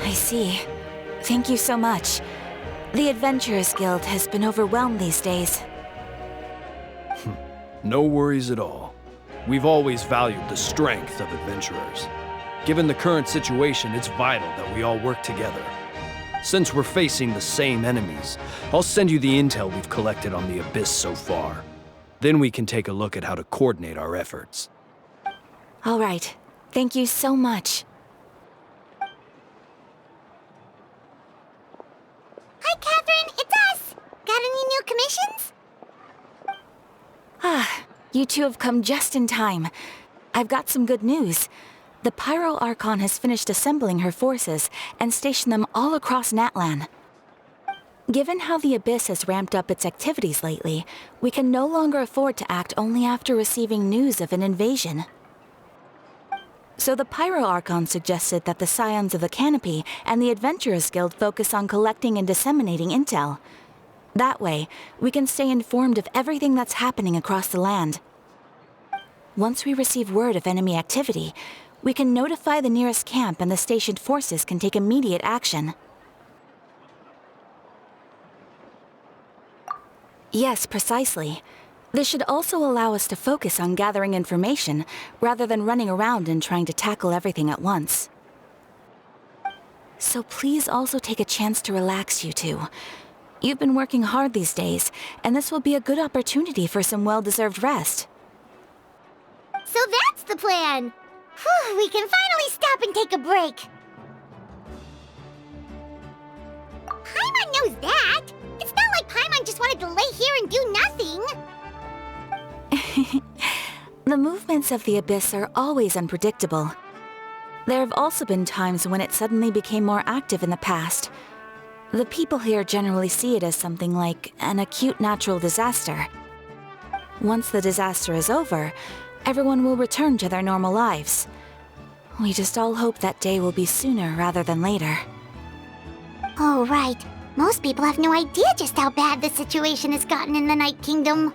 I see. Thank you so much. The Adventurers Guild has been overwhelmed these days. No worries at all. We've always valued the strength of adventurers. Given the current situation, it's vital that we all work together. Since we're facing the same enemies, I'll send you the intel we've collected on the Abyss so far. Then we can take a look at how to coordinate our efforts. All right. Thank you so much. Hi, Catherine. It's us. Got any new commissions? You two have come just in time. I've got some good news. The Pyro Archon has finished assembling her forces and stationed them all across Natlan. Given how the Abyss has ramped up its activities lately, we can no longer afford to act only after receiving news of an invasion. So the Pyro Archon suggested that the Scions of the Canopy and the Adventurers Guild focus on collecting and disseminating intel. That way, we can stay informed of everything that's happening across the land. Once we receive word of enemy activity, we can notify the nearest camp and the stationed forces can take immediate action. Yes, precisely. This should also allow us to focus on gathering information, rather than running around and trying to tackle everything at once. So please also take a chance to relax, you two. You've been working hard these days, and this will be a good opportunity for some well-deserved rest. So that's the plan. Whew, we can finally stop and take a break. Paimon knows that. It's not like Paimon just wanted to lay here and do nothing. The movements of the Abyss are always unpredictable. There have also been times when it suddenly became more active in the past. The people here generally see it as something like an acute natural disaster. Once the disaster is over, everyone will return to their normal lives. We just all hope that day will be sooner rather than later. Oh, right. Most people have no idea just how bad the situation has gotten in the Night Kingdom.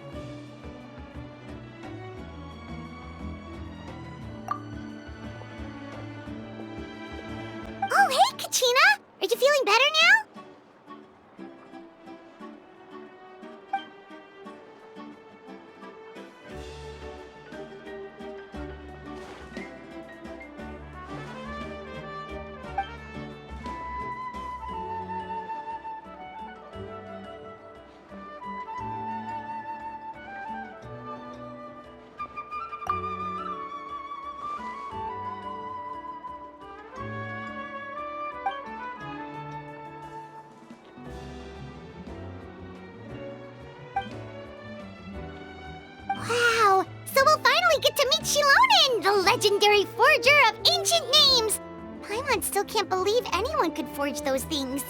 Oh, hey, Kachina! Are you feeling better now? Wow! So we'll finally get to meet Xilonen, the legendary forger of ancient names! Paimon still can't believe anyone could forge those things.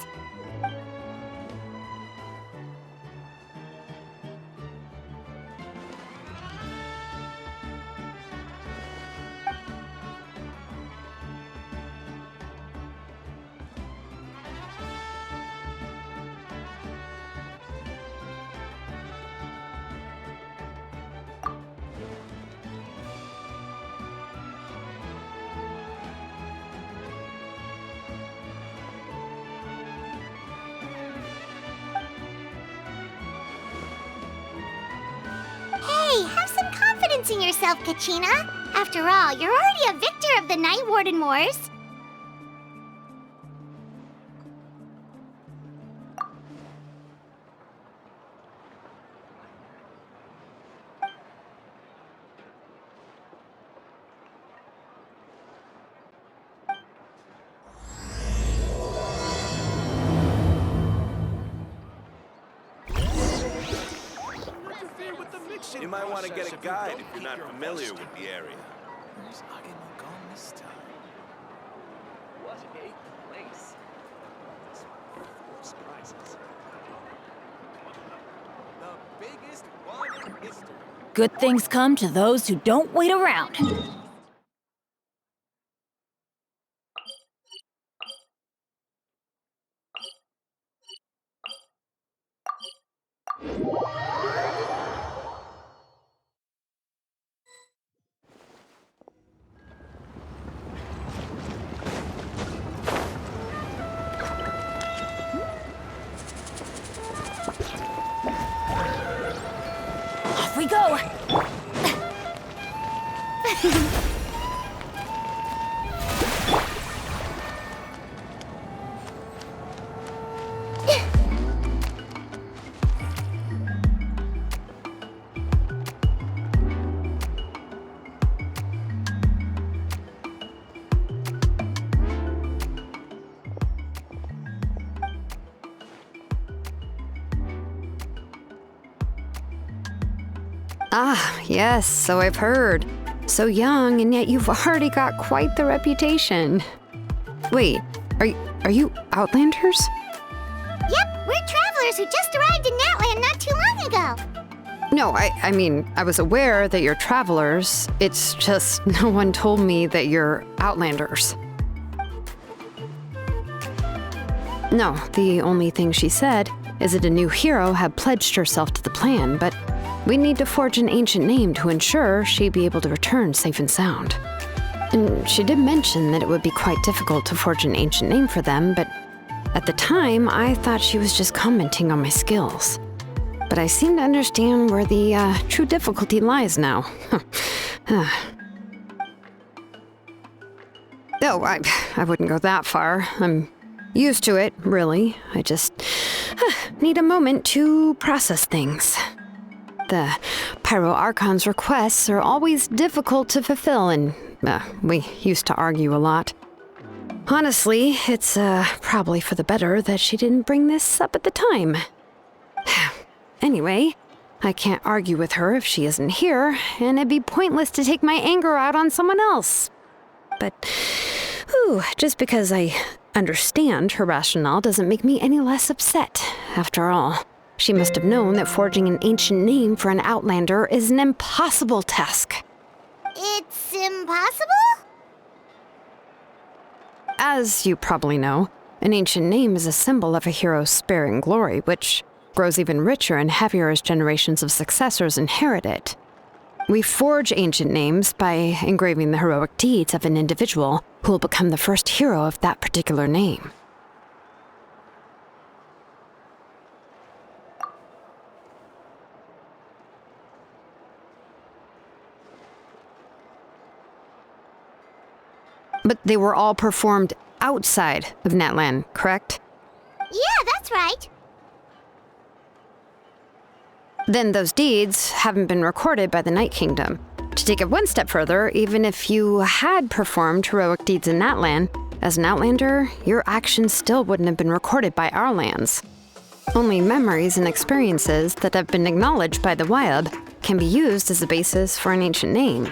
Hey, have some confidence in yourself, Kachina. After all, you're already a victor of the Night Warden Wars. You might want to get a guide if you're not familiar with the area. What a place. Surprises. The biggest one in history. Good things come to those who don't wait around. Ah, yes, so I've heard. So young, and yet you've already got quite the reputation. Wait, are you Outlanders? Yep, we're travelers who just arrived in Natlan not too long ago. No, I mean, I was aware that you're travelers. It's just no one told me that you're Outlanders. No, the only thing she said is that a new hero had pledged herself to the plan, but we'd need to forge an ancient name to ensure she'd be able to return safe and sound. And she did mention that it would be quite difficult to forge an ancient name for them, but at the time, I thought she was just commenting on my skills. But I seem to understand where the true difficulty lies now. Oh, I wouldn't go that far. I'm used to it, really. I just need a moment to process things. The Pyro Archon's requests are always difficult to fulfill, and we used to argue a lot. Honestly, it's probably for the better that she didn't bring this up at the time. Anyway, I can't argue with her if she isn't here, and it'd be pointless to take my anger out on someone else. But, just because I understand her rationale doesn't make me any less upset. After all, she must have known that forging an ancient name for an Outlander is an impossible task. It's impossible? As you probably know, an ancient name is a symbol of a hero's spirit and glory, which grows even richer and heavier as generations of successors inherit it. We forge ancient names by engraving the heroic deeds of an individual who will become the first hero of that particular name. But they were all performed outside of Natlan, correct? Yeah, that's right. Then those deeds haven't been recorded by the Night Kingdom. To take it one step further, even if you had performed heroic deeds in Natlan, as an Outlander, your actions still wouldn't have been recorded by our lands. Only memories and experiences that have been acknowledged by the Wyab can be used as a basis for an ancient name.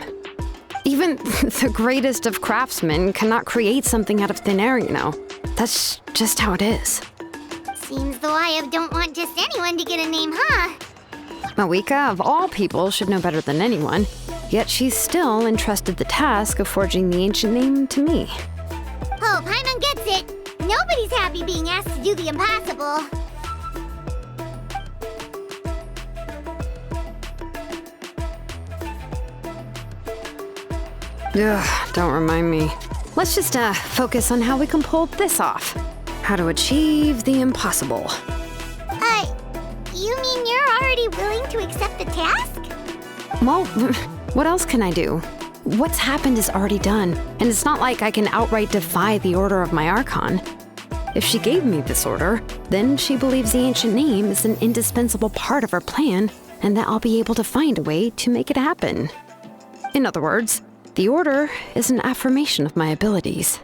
Even the greatest of craftsmen cannot create something out of thin air, you know. That's just how it is. Seems the Wyab don't want just anyone to get a name, huh? Mavuika, of all people, should know better than anyone, yet she's still entrusted the task of forging the ancient name to me. Oh, Paimon gets it. Nobody's happy being asked to do the impossible. Ugh, don't remind me. Let's just focus on how we can pull this off. How to achieve the impossible. You mean you're already willing to accept the task? Well, what else can I do? What's happened is already done, and it's not like I can outright defy the order of my Archon. If she gave me this order, then she believes the ancient name is an indispensable part of her plan, and that I'll be able to find a way to make it happen. In other words, the order is an affirmation of my abilities.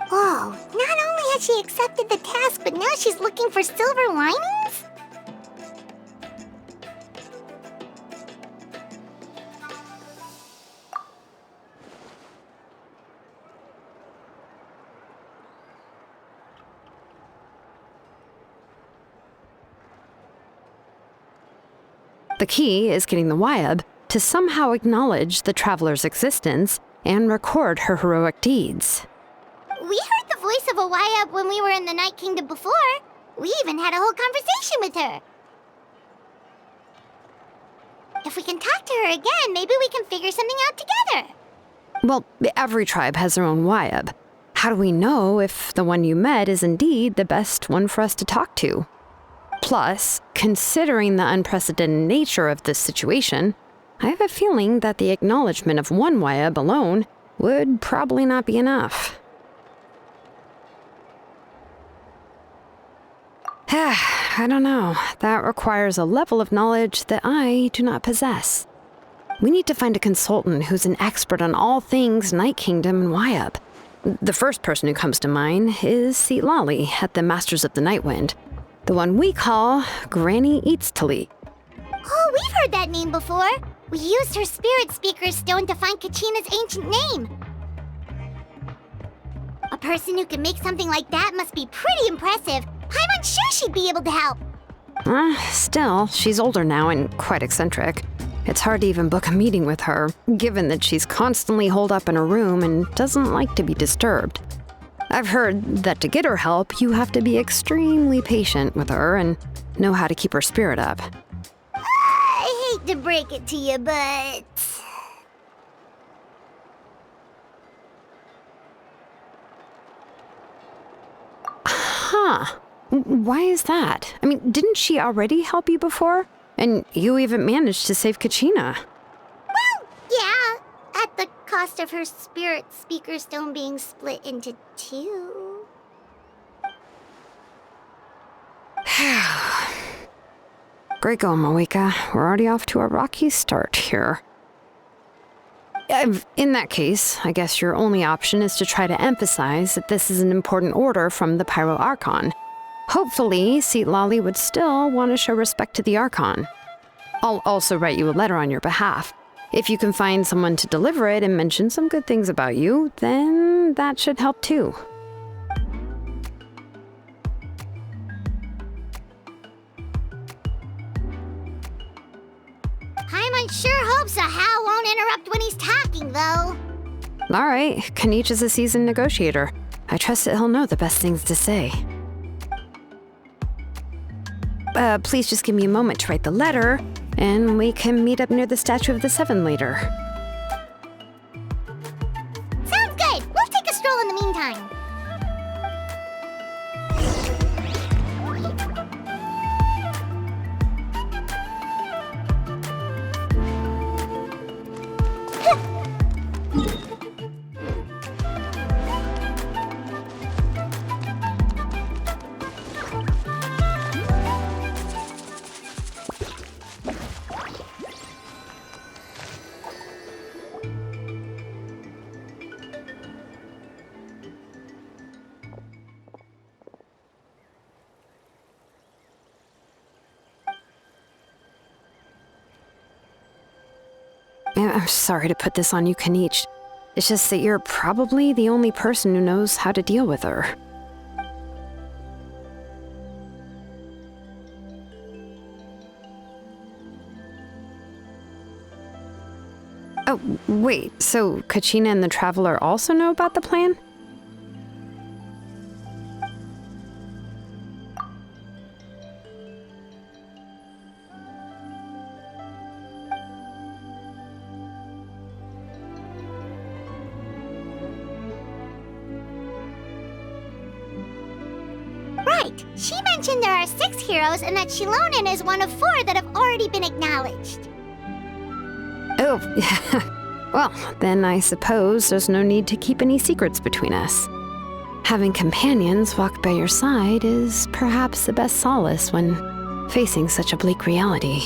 Whoa, not only has she accepted the task, but now she's looking for silver linings? The key is getting the Wyab to somehow acknowledge the traveler's existence and record her heroic deeds. We heard the voice of a Wyab when we were in the Night Kingdom before. We even had a whole conversation with her. If we can talk to her again, maybe we can figure something out together. Well, every tribe has their own Wyab. How do we know if the one you met is indeed the best one for us to talk to? Plus, considering the unprecedented nature of this situation, I have a feeling that the acknowledgement of one Wyab alone would probably not be enough. I don't know. That requires a level of knowledge that I do not possess. We need to find a consultant who's an expert on all things Night Kingdom and Wyab. The first person who comes to mind is Citlali at the Masters of the Nightwind, the one we call Granny Citlali. Oh, we've heard that name before. We used her spirit speaker stone to find Kachina's ancient name. A person who can make something like that must be pretty impressive. I'm unsure she'd be able to help. Still, she's older now and quite eccentric. It's hard to even book a meeting with her, given that she's constantly holed up in her room and doesn't like to be disturbed. I've heard that to get her help, you have to be extremely patient with her and know how to keep her spirit up. I hate to break it to you, but... Huh. Why is that? I mean, didn't she already help you before? And you even managed to save Kachina. Well, yeah. At the cost of her spirit speaker stone being split into two. Great going, Mavuika. We're already off to a rocky start here. In that case, I guess your only option is to try to emphasize that this is an important order from the Pyro Archon. Hopefully, Citlali would still want to show respect to the Archon. I'll also write you a letter on your behalf. If you can find someone to deliver it and mention some good things about you, then that should help too. Paimon sure hopes a Hal won't interrupt when he's talking, though. All right, Kaniche is a seasoned negotiator. I trust that he'll know the best things to say. Please just give me a moment to write the letter, and we can meet up near the Statue of the Seven later. Sounds good. We'll take a stroll in the meantime. I'm sorry to put this on you, Kaniche. It's just that you're probably the only person who knows how to deal with her. Oh, wait, so Kachina and the Traveler also know about the plan? Right. She mentioned there are 6 heroes and that Xilonen is one of 4 that have already been acknowledged. Oh, well, then I suppose there's no need to keep any secrets between us. Having companions walk by your side is perhaps the best solace when facing such a bleak reality.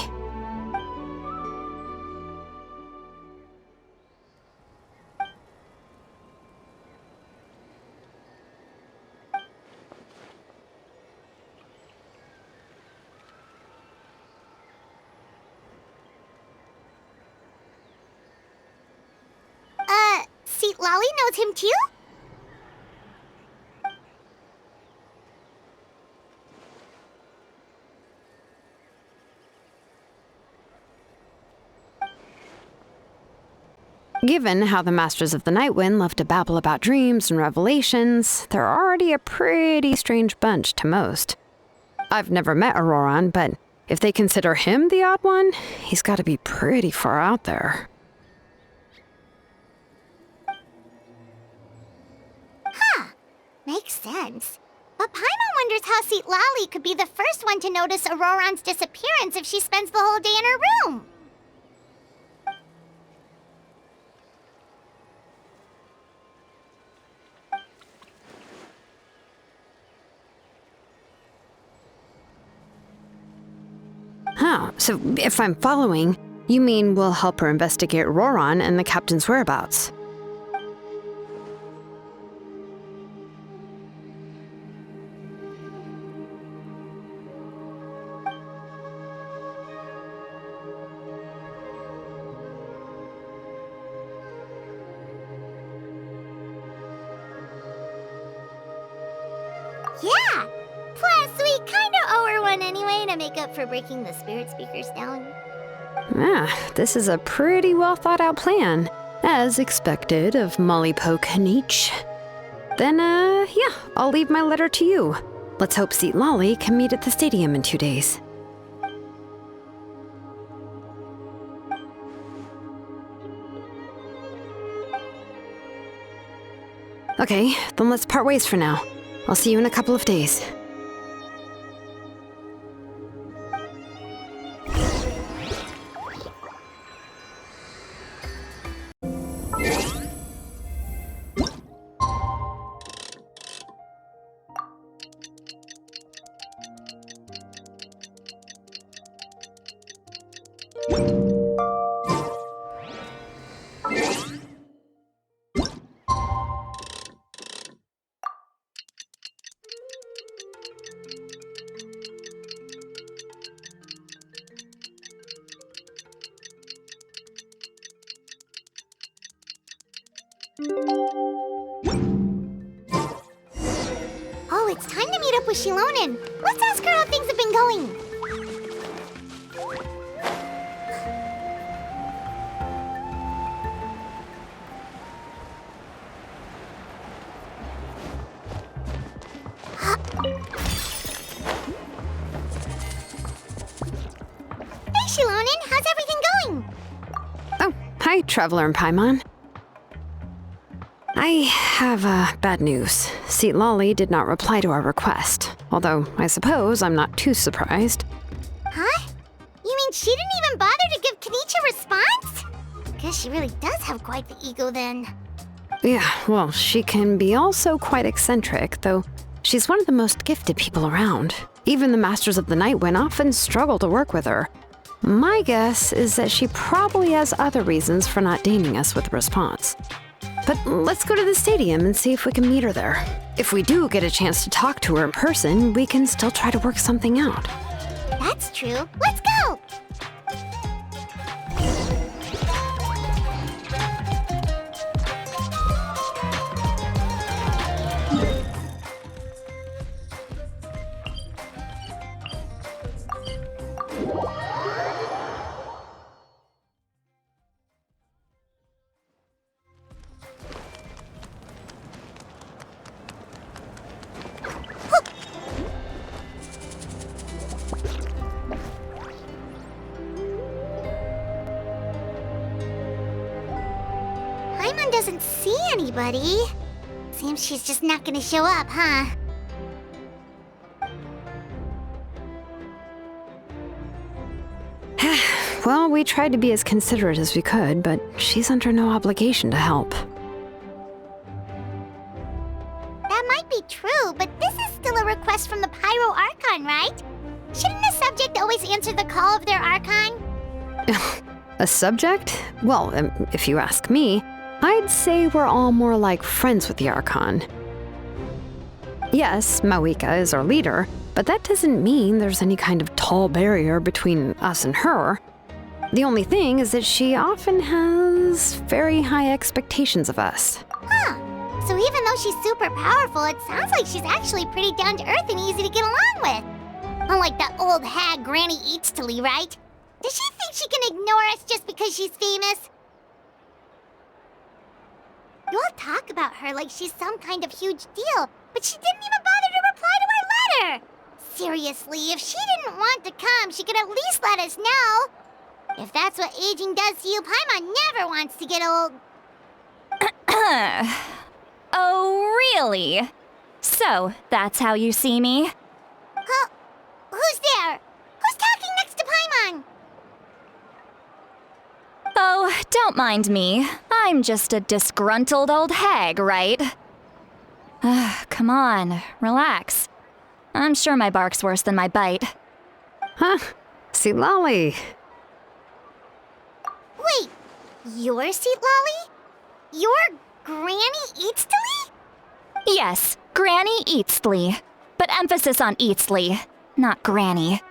Citlali knows him too? Given how the Masters of the Nightwind love to babble about dreams and revelations, they're already a pretty strange bunch to most. I've never met Ororon, but if they consider him the odd one, he's got to be pretty far out there. Makes sense. But Paimon wonders how Citlali could be the first one to notice Ororon's disappearance if she spends the whole day in her room. Huh, so if I'm following, you mean we'll help her investigate Ororon and the captain's whereabouts? to make up for breaking the spirit speakers down. This is a pretty well thought out plan, as expected of Molly Poke Niche. Then, yeah, I'll leave my letter to you. Let's hope Citlali can meet at the stadium in 2 days. Okay, then let's part ways for now. I'll see you in a couple of days. Oh, it's time to meet up with Xilonen. Let's ask her how things have been going. Hey, Xilonen, how's everything going? Oh, hi, Traveler and Paimon. I have bad news. Citlali did not reply to our request, although I suppose I'm not too surprised. Huh? You mean she didn't even bother to give Kenichi a response? Guess she really does have quite the ego then. Yeah, well, she can be also quite eccentric, though she's one of the most gifted people around. Even the Masters of the Nightwind often struggle to work with her. My guess is that she probably has other reasons for not deigning us with a response. But let's go to the stadium and see if we can meet her there. If we do get a chance to talk to her in person, we can still try to work something out. That's true. Let's go! Paimon doesn't see anybody. Seems she's just not gonna show up, huh? Well, we tried to be as considerate as we could, but she's under no obligation to help. That might be true, but this is still a request from the Pyro Archon, right? Shouldn't the subject always answer the call of their Archon? A subject? Well, if you ask me, I'd say we're all more like friends with the Archon. Yes, Mavuika is our leader, but that doesn't mean there's any kind of tall barrier between us and her. The only thing is that she often has very high expectations of us. Huh. So even though she's super powerful, it sounds like she's actually pretty down to earth and easy to get along with. Unlike that old hag Granny Citlali, right? Does she think she can ignore us just because she's famous? You all talk about her like she's some kind of huge deal, but she didn't even bother to reply to our letter! Seriously, if she didn't want to come, she could at least let us know. If that's what aging does to you, Paimon never wants to get old. Oh, really? So, that's how you see me? Huh? Who's there? Who's talking next to Paimon? Oh, don't mind me. I'm just a disgruntled old hag, right? Come on, relax. I'm sure my bark's worse than my bite. Huh? Citlali. Wait, you're Citlali? You're Granny Citlali? Yes, Granny Citlali. But emphasis on Citlali, not Granny.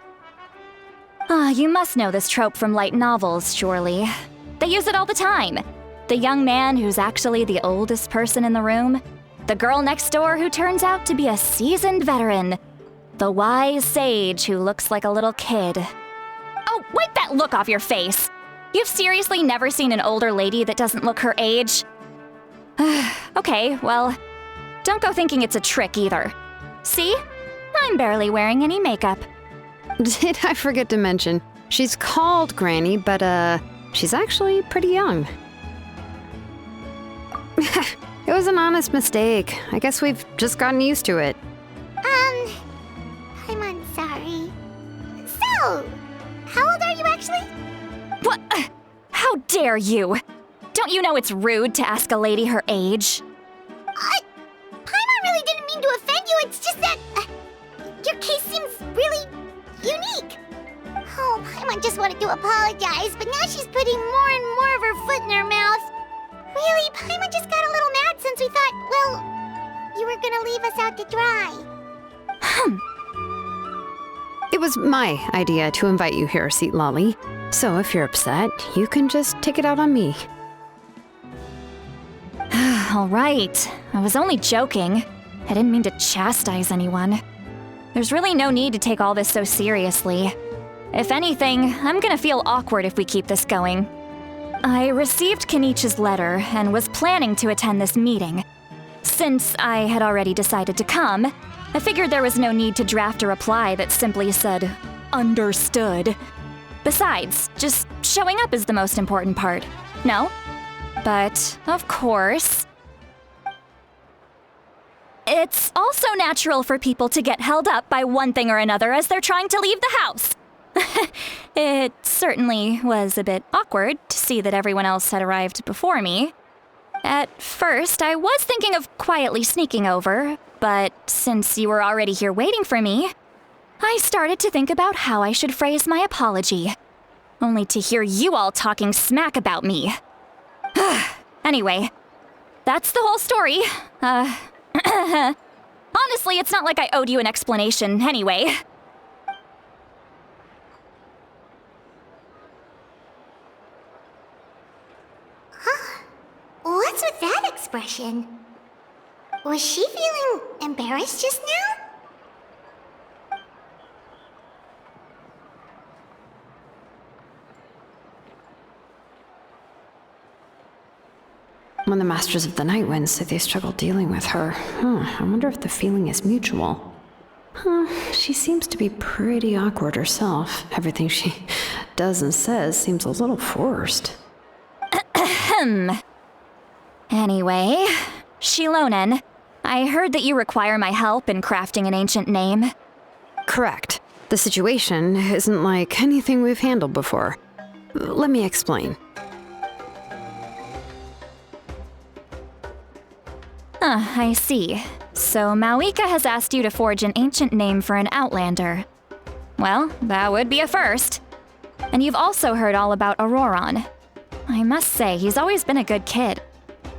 You must know this trope from light novels, surely. They use it all the time. The young man who's actually the oldest person in the room. The girl next door who turns out to be a seasoned veteran. The wise sage who looks like a little kid. Oh, wipe that look off your face! You've seriously never seen an older lady that doesn't look her age? Okay, well, don't go thinking it's a trick either. See? I'm barely wearing any makeup. Did I forget to mention, she's called Granny, but she's actually pretty young. It was an honest mistake. I guess we've just gotten used to it. I'm sorry. So, how old are you actually? What? How dare you? Don't you know it's rude to ask a lady her age? Paimon really didn't mean to offend you, it's just that your case seems really unique. Oh, Paimon just wanted to apologize, but now she's putting more and more of her foot in her mouth. Really, Paimon just got a little mad since we thought, well, you were gonna leave us out to dry. It was my idea to invite you here, Citlali. So if you're upset, you can just take it out on me. All right. I was only joking. I didn't mean to chastise anyone. There's really no need to take all this so seriously. If anything, I'm gonna feel awkward if we keep this going. I received Kenichi's letter and was planning to attend this meeting. Since I had already decided to come, I figured there was no need to draft a reply that simply said, "Understood." Besides, just showing up is the most important part. No? But, of course, it's also natural for people to get held up by one thing or another as they're trying to leave the house. It certainly was a bit awkward to see that everyone else had arrived before me. At first, I was thinking of quietly sneaking over, but since you were already here waiting for me, I started to think about how I should phrase my apology. Only to hear you all talking smack about me. Anyway, that's the whole story. Honestly, it's not like I owed you an explanation anyway. What's with that expression? Was she feeling embarrassed just now? When the Masters of the Night Wind say they struggle dealing with her, I wonder if the feeling is mutual. She seems to be pretty awkward herself. Everything she does and says seems a little forced. Anyway, Xilonen, I heard that you require my help in crafting an ancient name. Correct. The situation isn't like anything we've handled before. Let me explain. I see. So Mavuika has asked you to forge an ancient name for an outlander. Well, that would be a first. And you've also heard all about Ororon. I must say, he's always been a good kid.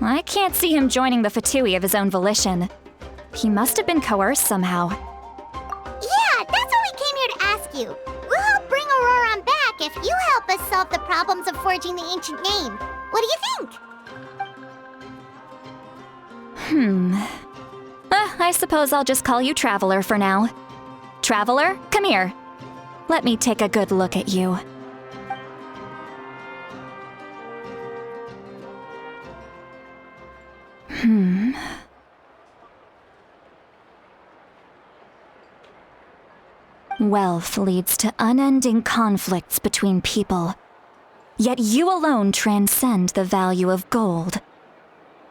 I can't see him joining the Fatui of his own volition. He must have been coerced somehow. Yeah, that's what we came here to ask you. We'll help bring Ororon back if you help us solve the problems of forging the ancient name. What do you think? I suppose I'll just call you Traveler for now. Traveler, come here. Let me take a good look at you. Wealth leads to unending conflicts between people. Yet you alone transcend the value of gold.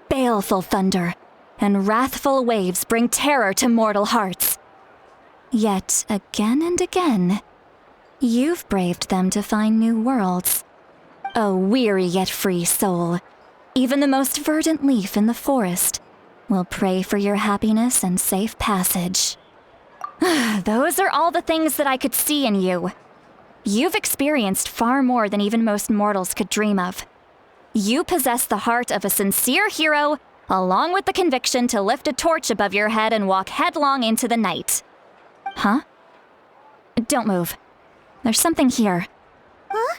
Baleful thunder and wrathful waves bring terror to mortal hearts. Yet again and again, you've braved them to find new worlds. O weary yet free soul, even the most verdant leaf in the forest will pray for your happiness and safe passage. Those are all the things that I could see in you. You've experienced far more than even most mortals could dream of. You possess the heart of a sincere hero, along with the conviction to lift a torch above your head and walk headlong into the night. Huh? Don't move. There's something here. Huh?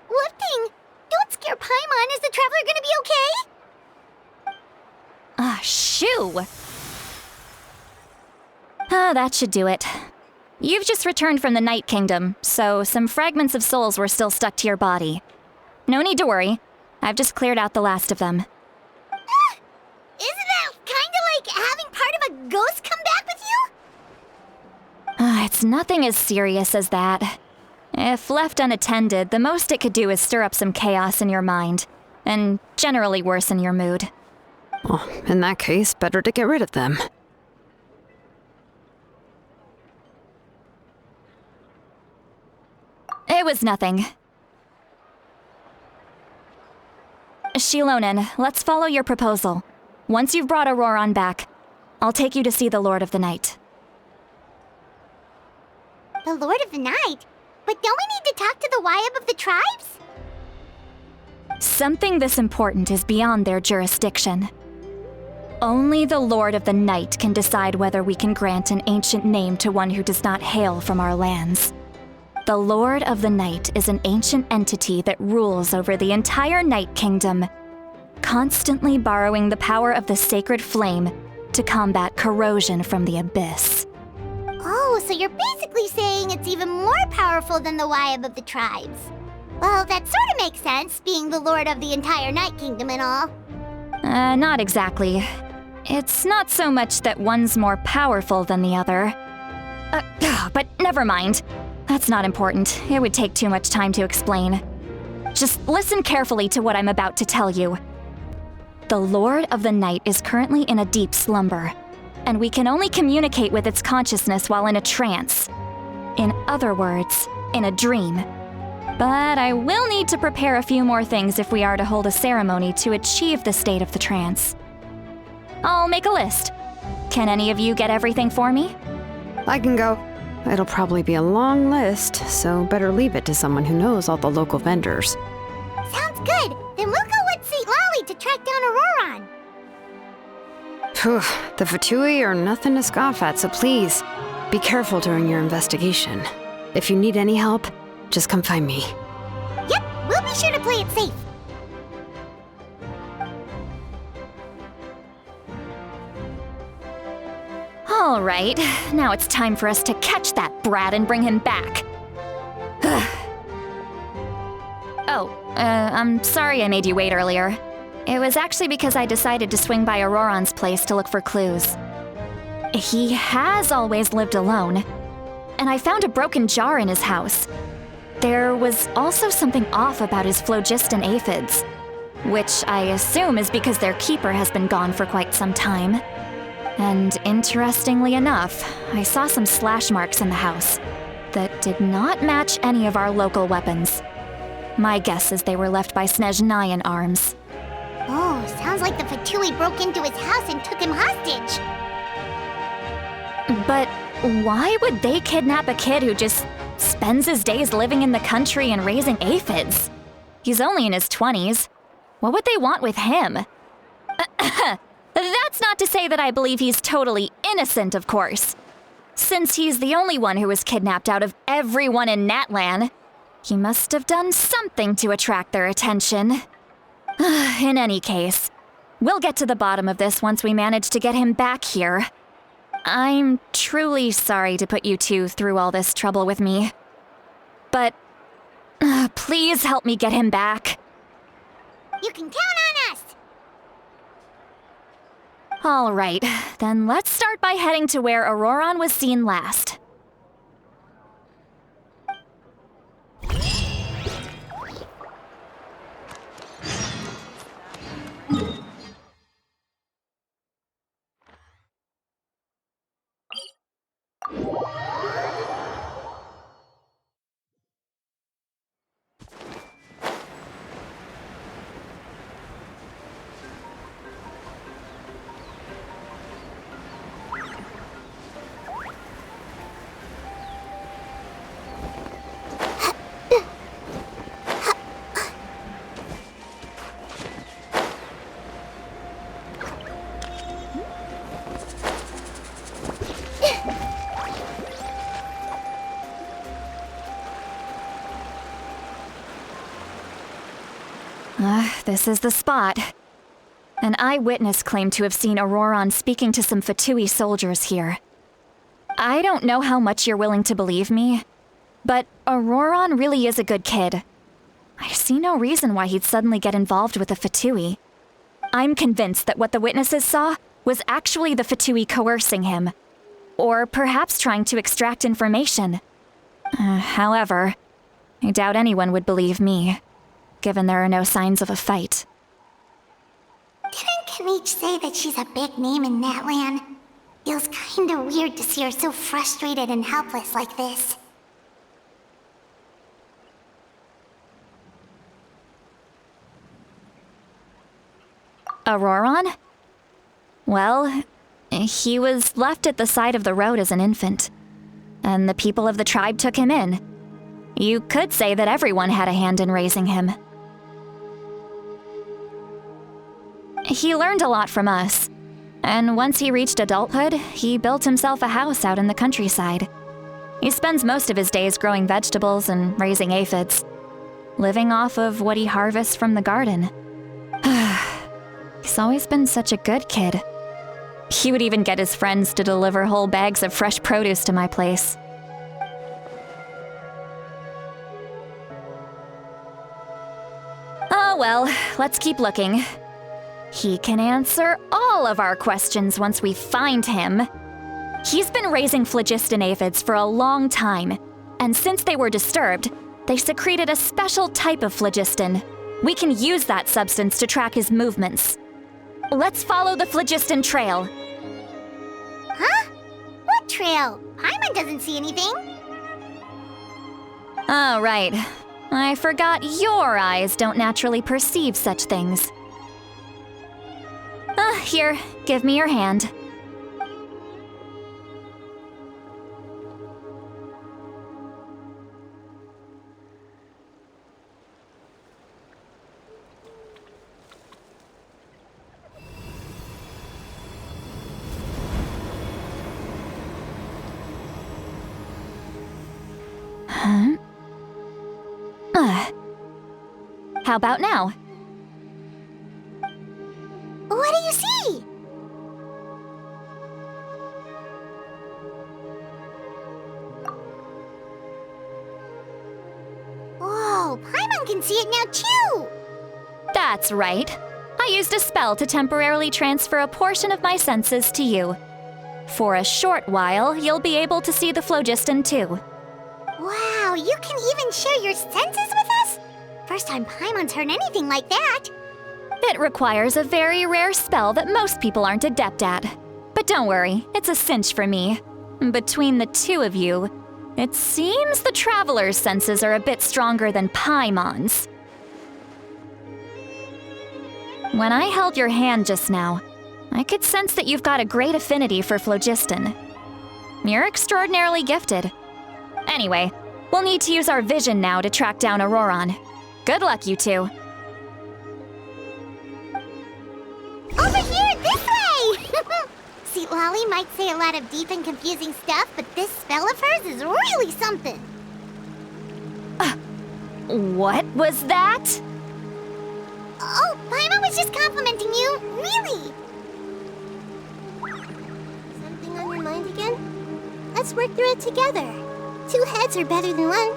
What thing? Don't scare Paimon. Is the Traveler gonna be okay? Shoo! Ah, that should do it. You've just returned from the Night Kingdom, so some fragments of souls were still stuck to your body. No need to worry. I've just cleared out the last of them. Isn't that kinda like having part of a ghost come back with you? It's nothing as serious as that. If left unattended, the most it could do is stir up some chaos in your mind, and generally worsen your mood. Well, in that case, better to get rid of them. It was nothing. Xilonen, let's follow your proposal. Once you've brought Ororon back, I'll take you to see the Lord of the Night. The Lord of the Night? But don't we need to talk to the Wyab of the tribes? Something this important is beyond their jurisdiction. Only the Lord of the Night can decide whether we can grant an ancient name to one who does not hail from our lands. The Lord of the Night is an ancient entity that rules over the entire Night Kingdom, constantly borrowing the power of the sacred flame to combat corrosion from the abyss. Oh, so you're basically saying it's even more powerful than the Wyab of the tribes. Well, that sort of makes sense, being the lord of the entire Night Kingdom and all. Not exactly. It's not so much that one's more powerful than the other. But never mind. That's not important. It would take too much time to explain. Just listen carefully to what I'm about to tell you. The Lord of the Night is currently in a deep slumber, and we can only communicate with its consciousness while in a trance. In other words, in a dream. But I will need to prepare a few more things if we are to hold a ceremony to achieve the state of the trance. I'll make a list. Can any of you get everything for me? I can go. It'll probably be a long list, so better leave it to someone who knows all the local vendors. Sounds good. Then we'll go with Citlali to track down Ororon. Phew, the Fatui are nothing to scoff at, so please, be careful during your investigation. If you need any help, just come find me. Yep, we'll be sure to play it safe. All right, now it's time for us to catch that brat and bring him back. I'm sorry I made you wait earlier. It was actually because I decided to swing by Ororon's place to look for clues. He has always lived alone, and I found a broken jar in his house. There was also something off about his phlogiston aphids, which I assume is because their keeper has been gone for quite some time. And interestingly enough, I saw some slash marks in the house that did not match any of our local weapons. My guess is they were left by Snezhnayan arms. Oh, sounds like the Fatui broke into his house and took him hostage. But why would they kidnap a kid who just spends his days living in the country and raising aphids? He's only in his 20s. What would they want with him? That's not to say that I believe he's totally innocent, of course. Since he's the only one who was kidnapped out of everyone in Natlan, he must have done something to attract their attention. In any case, we'll get to the bottom of this once we manage to get him back here. I'm truly sorry to put you two through all this trouble with me. But please help me get him back. You can count on us! All right, then let's start by heading to where Ororon was seen last. This is the spot. An eyewitness claimed to have seen Ororon speaking to some Fatui soldiers here. I don't know how much you're willing to believe me, but Ororon really is a good kid. I see no reason why he'd suddenly get involved with the Fatui. I'm convinced that what the witnesses saw was actually the Fatui coercing him, or perhaps trying to extract information. However, I doubt anyone would believe me, given there are no signs of a fight. Didn't Kanich say that she's a big name in Natlan? Feels kinda weird to see her so frustrated and helpless like this. Ororon? Well, he was left at the side of the road as an infant, and the people of the tribe took him in. You could say that everyone had a hand in raising him. He learned a lot from us, and once he reached adulthood, he built himself a house out in the countryside. He spends most of his days growing vegetables and raising aphids, living off of what he harvests from the garden. He's always been such a good kid. He would even get his friends to deliver whole bags of fresh produce to my place. Oh well, let's keep looking. He can answer all of our questions once we find him. He's been raising phlogiston aphids for a long time, and since they were disturbed, they secreted a special type of phlogiston. We can use that substance to track his movements. Let's follow the phlogiston trail. Huh? What trail? Paimon doesn't see anything. Oh, right. I forgot your eyes don't naturally perceive such things. Here, give me your hand. Huh? How about now? What do you see? Whoa, Paimon can see it now too! That's right. I used a spell to temporarily transfer a portion of my senses to you. For a short while, you'll be able to see the phlogiston too. Wow, you can even share your senses with us? First time Paimon's heard anything like that. It requires a very rare spell that most people aren't adept at. But don't worry, it's a cinch for me. Between the two of you, it seems the Traveler's senses are a bit stronger than Paimon's. When I held your hand just now, I could sense that you've got a great affinity for phlogiston. You're extraordinarily gifted. Anyway, we'll need to use our vision now to track down Ororon. Good luck, you two. Over here, this way! Citlali might say a lot of deep and confusing stuff, but this spell of hers is really something. What was that? Oh, Paimon was just complimenting you, really. Something on your mind again? Let's work through it together. 2 heads are better than 1.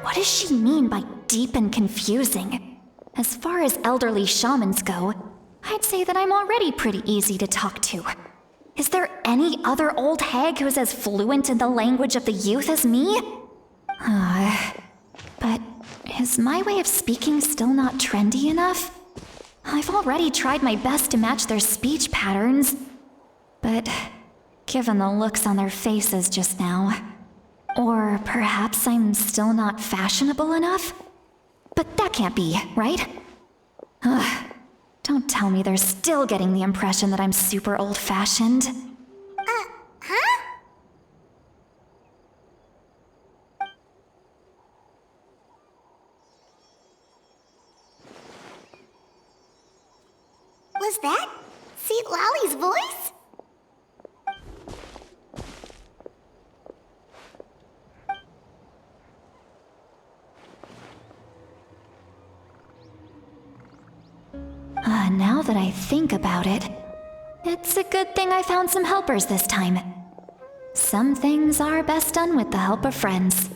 What does she mean by deep and confusing? As far as elderly shamans go, I'd say that I'm already pretty easy to talk to. Is there any other old hag who's as fluent in the language of the youth as me? But is my way of speaking still not trendy enough? I've already tried my best to match their speech patterns. But given the looks on their faces just now, or perhaps I'm still not fashionable enough? But that can't be, right? Don't tell me they're still getting the impression that I'm super old-fashioned. Huh? Was that Citlali's voice? Now that I think about it, it's a good thing I found some helpers this time. Some things are best done with the help of friends.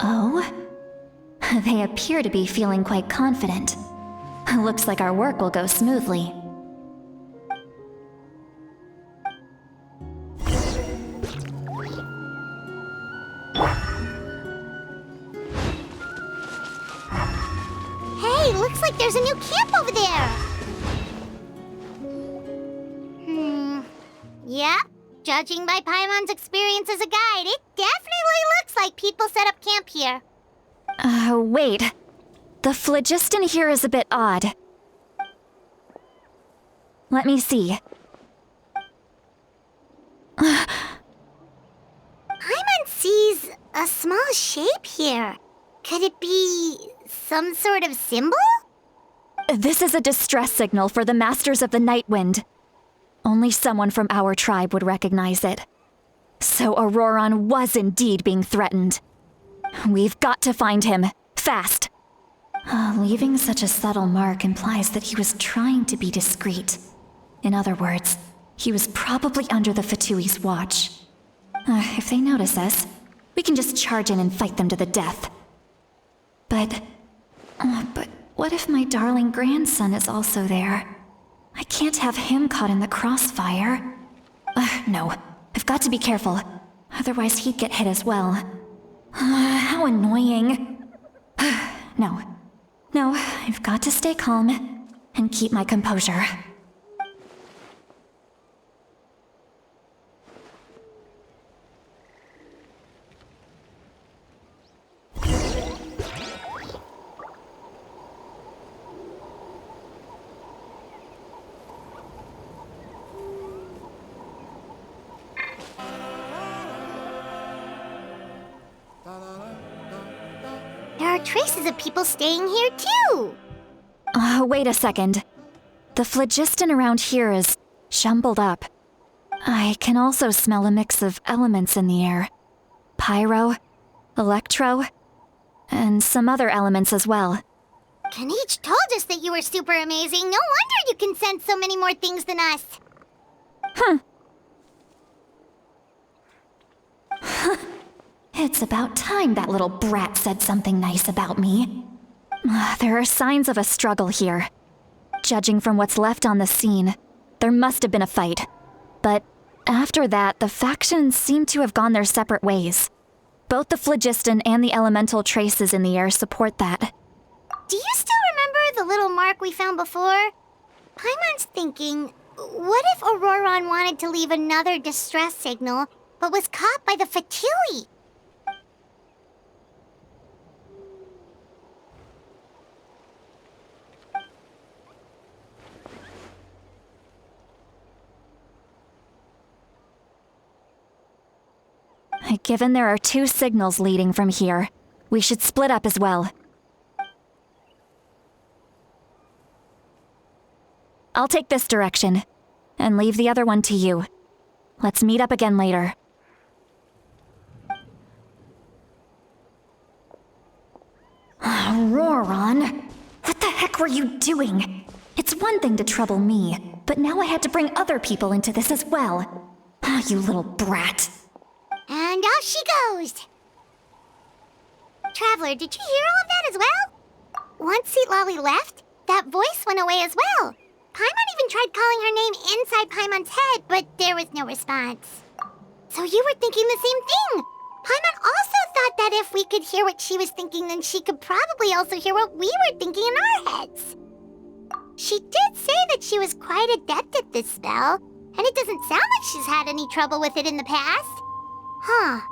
Oh? They appear to be feeling quite confident. Looks like our work will go smoothly. Hey, looks like there's a new camp over there. Yep. Judging by Paimon's experience as a guide, it definitely looks like people set up camp here. Wait. The phlogiston here is a bit odd. Let me see. Paimon sees a small shape here. Could it be some sort of symbol? This is a distress signal for the Masters of the Night Wind. Only someone from our tribe would recognize it. So Ororon was indeed being threatened. We've got to find him, fast. Leaving such a subtle mark implies that he was trying to be discreet. In other words, he was probably under the Fatui's watch. If they notice us, we can just charge in and fight them to the death. But what if my darling grandson is also there? I can't have him caught in the crossfire. No, I've got to be careful. Otherwise he'd get hit as well. How annoying. No, I've got to stay calm and keep my composure. There are traces of people staying here too. Wait a second. The phlogiston around here is jumbled up. I can also smell a mix of elements in the air. Pyro, electro, and some other elements as well. Kanich told us that you were super amazing. No wonder you can sense so many more things than us. It's about time that little brat said something nice about me. There are signs of a struggle here. Judging from what's left on the scene, there must have been a fight. But after that, the factions seem to have gone their separate ways. Both the phlogiston and the elemental traces in the air support that. Do you still remember the little mark we found before? Paimon's thinking, what if Ororon wanted to leave another distress signal, but was caught by the Fatui? Given there are two signals leading from here, we should split up as well. I'll take this direction, and leave the other one to you. Let's meet up again later. Ororon! What the heck were you doing? It's one thing to trouble me, but now I had to bring other people into this as well. You little brat. And off she goes! Traveler, did you hear all of that as well? Once Citlali left, that voice went away as well. Paimon even tried calling her name inside Paimon's head, but there was no response. So you were thinking the same thing! Paimon also thought that if we could hear what she was thinking, then she could probably also hear what we were thinking in our heads. She did say that she was quite adept at this spell, and it doesn't sound like she's had any trouble with it in the past.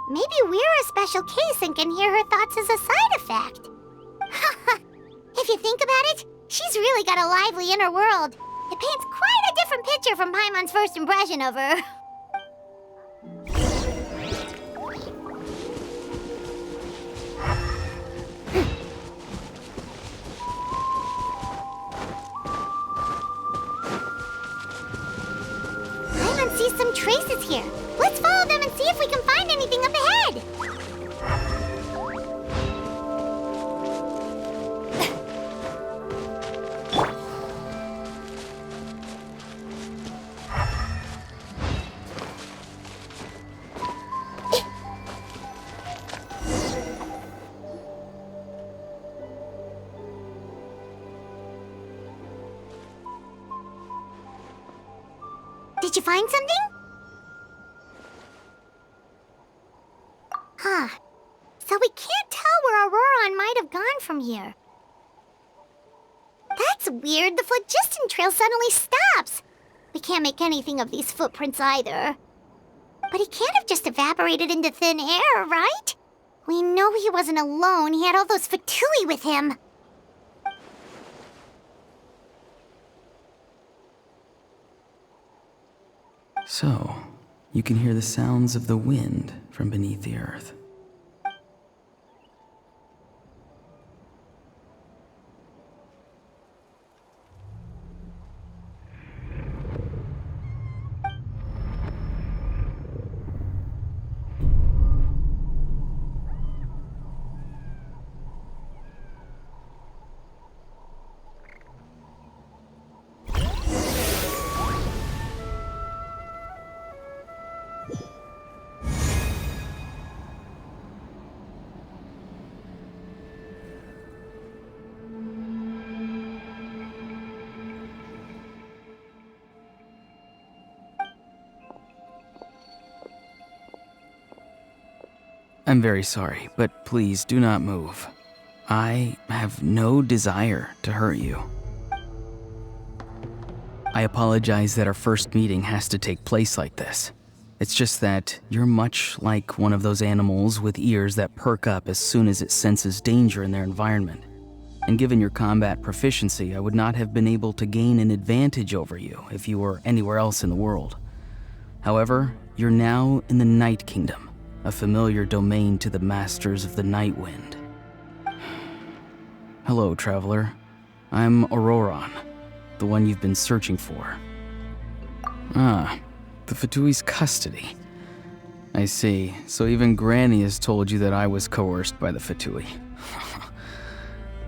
Maybe we're a special case and can hear her thoughts as a side effect. If you think about it, she's really got a lively inner world. It paints quite a different picture from Paimon's first impression of her. Paimon sees some traces here. Let's follow them and see if we can find anything anything up ahead. Did you find something? Huh. So we can't tell where Ororon might have gone from here. That's weird. The phlogiston trail suddenly stops. We can't make anything of these footprints either. But he can't have just evaporated into thin air, right? We know he wasn't alone. He had all those Fatui with him. So, you can hear the sounds of the wind from beneath the earth. I'm very sorry, but please do not move. I have no desire to hurt you. I apologize that our first meeting has to take place like this. It's just that you're much like one of those animals with ears that perk up as soon as it senses danger in their environment. And given your combat proficiency, I would not have been able to gain an advantage over you if you were anywhere else in the world. However, you're now in the Night Kingdom, a familiar domain to the masters of the Night Wind. Hello, traveler. I'm Ororon, the one you've been searching for. Ah, the Fatui's custody. I see. So even Granny has told you that I was coerced by the Fatui.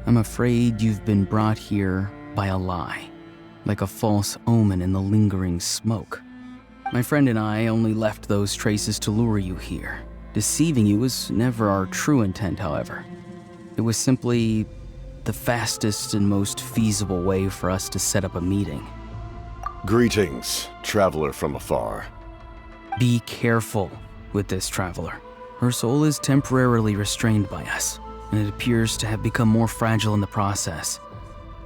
I'm afraid you've been brought here by a lie, like a false omen in the lingering smoke. My friend and I only left those traces to lure you here. Deceiving you was never our true intent, however. It was simply the fastest and most feasible way for us to set up a meeting. Greetings, traveler from afar. Be careful with this traveler. Her soul is temporarily restrained by us, and it appears to have become more fragile in the process.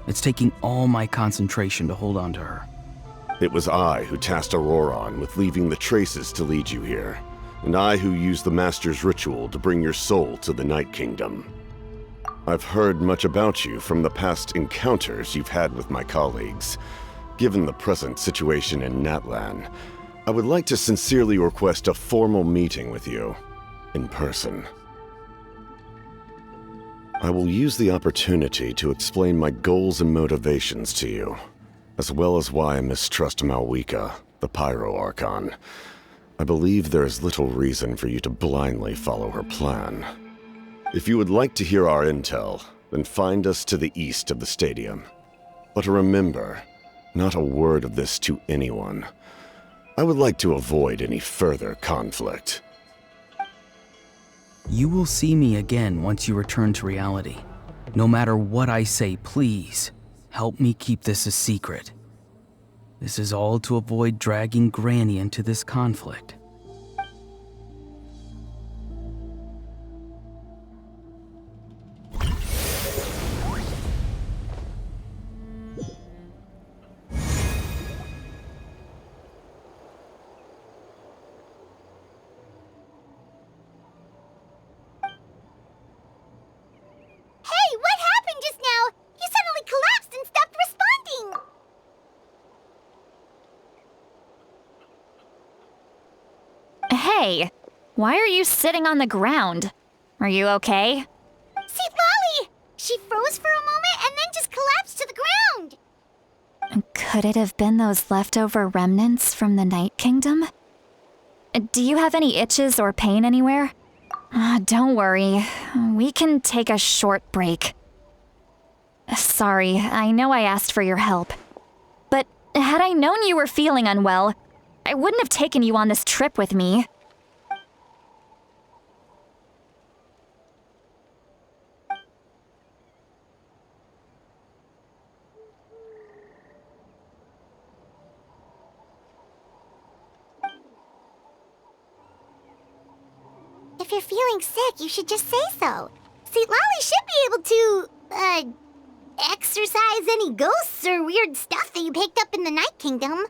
It's taking all my concentration to hold on to her. It was I who tasked Ororon with leaving the traces to lead you here, and I who used the Master's ritual to bring your soul to the Night Kingdom. I've heard much about you from the past encounters you've had with my colleagues. Given the present situation in Natlan, I would like to sincerely request a formal meeting with you, in person. I will use the opportunity to explain my goals and motivations to you, as well as why I mistrust Mavuika, the Pyro Archon. I believe there is little reason for you to blindly follow her plan. If you would like to hear our intel, then find us to the east of the stadium. But remember, not a word of this to anyone. I would like to avoid any further conflict. You will see me again once you return to reality. No matter what I say, please, help me keep this a secret. This is all to avoid dragging Granny into this conflict. Hey, why are you sitting on the ground? Are you okay? Citlali! She froze for a moment and then just collapsed to the ground! Could it have been those leftover remnants from the Night Kingdom? Do you have any itches or pain anywhere? Don't worry. We can take a short break. Sorry, I know I asked for your help. But had I known you were feeling unwell, I wouldn't have taken you on this trip with me. If you're feeling sick, you should just say so. Citlali should be able to, exorcise any ghosts or weird stuff that you picked up in the Night Kingdom.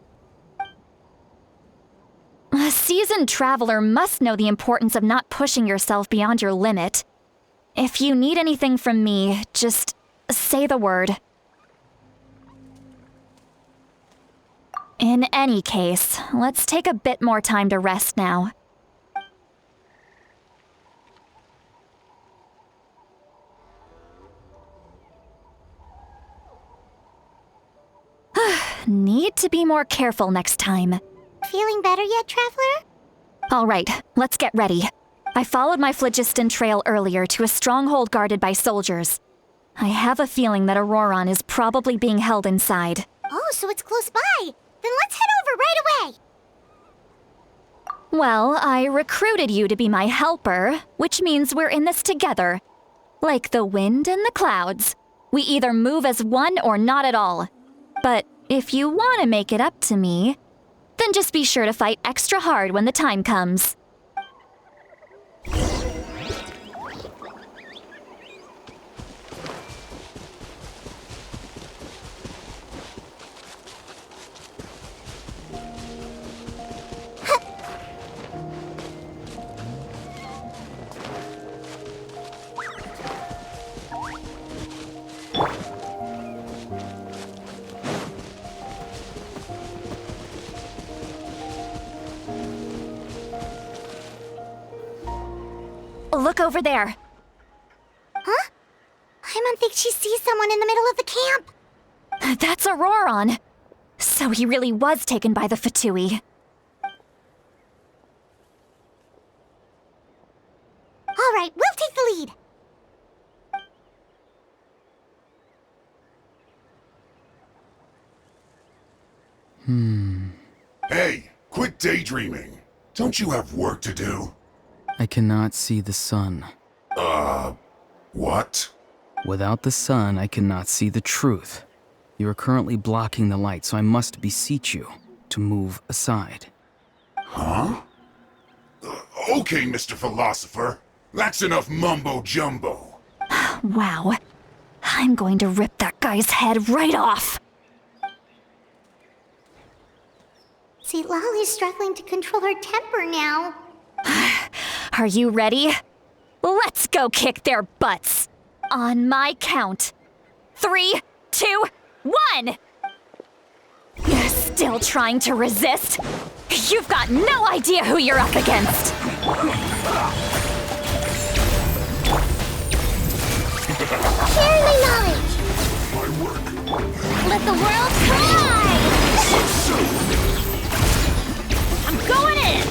A seasoned traveler must know the importance of not pushing yourself beyond your limit. If you need anything from me, just say the word. In any case, let's take a bit more time to rest now. Need to be more careful next time. Feeling better yet, Traveler? All right, let's get ready. I followed my phlogiston trail earlier to a stronghold guarded by soldiers. I have a feeling that Ororon is probably being held inside. Oh, so it's close by. Then let's head over right away. Well, I recruited you to be my helper, which means we're in this together. Like the wind and the clouds. We either move as one or not at all. But if you want to make it up to me, then just be sure to fight extra hard when the time comes. Look over there. Huh? Paimon thinks she sees someone in the middle of the camp. That's Ororon. So he really was taken by the Fatui. All right, we'll take the lead. Hey, quit daydreaming. Don't you have work to do? I cannot see the sun. What? Without the sun, I cannot see the truth. You are currently blocking the light, so I must beseech you to move aside. Huh? Okay, Mr. Philosopher. That's enough mumbo-jumbo. Wow. I'm going to rip that guy's head right off. Citlali's struggling to control her temper now. Are you ready? Let's go kick their butts. On my count. 3, 2, 1! Still trying to resist? You've got no idea who you're up against. Share my knowledge. My work. Let the world collide. I'm going in!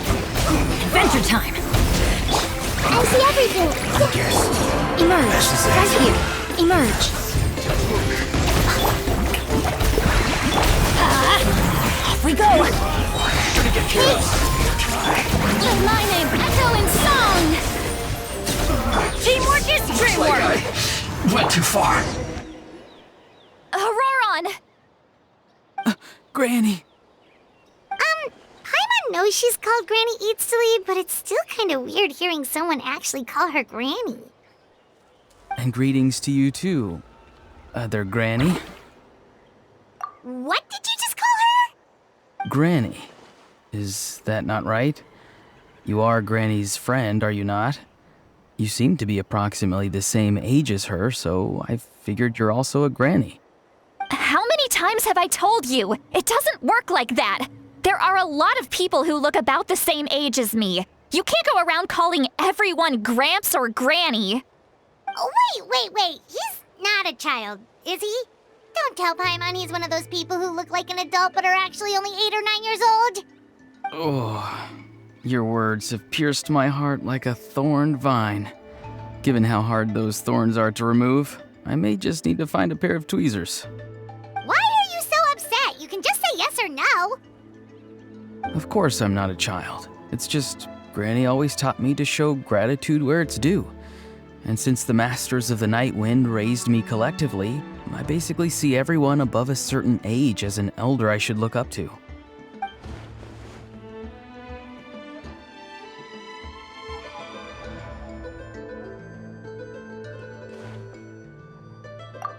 Adventure time! I see everything. Emerge. Right here. Emerge. Off we go! Let my name echo in song. Teamwork is dreamwork! Went too far. Ororon! Granny! Paimon knows she's called Granny Eatsley, but it's still kind of weird hearing someone actually call her Granny. And greetings to you too, other Granny. What did you just call her? Granny. Is that not right? You are Granny's friend, are you not? You seem to be approximately the same age as her, so I figured you're also a Granny. How many times have I told you? It doesn't work like that. There are a lot of people who look about the same age as me. You can't go around calling everyone Gramps or Granny. Oh, wait. He's not a child, is he? Don't tell Paimon he's one of those people who look like an adult but are actually only 8 or 9 years old. Oh, Your words have pierced my heart like a thorned vine. Given how hard those thorns are to remove, I may just need to find a pair of tweezers. Why are you so upset? You can just say yes or no. Of course I'm not a child. It's just, Granny always taught me to show gratitude where it's due. And since the Masters of the Night Wind raised me collectively, I basically see everyone above a certain age as an elder I should look up to.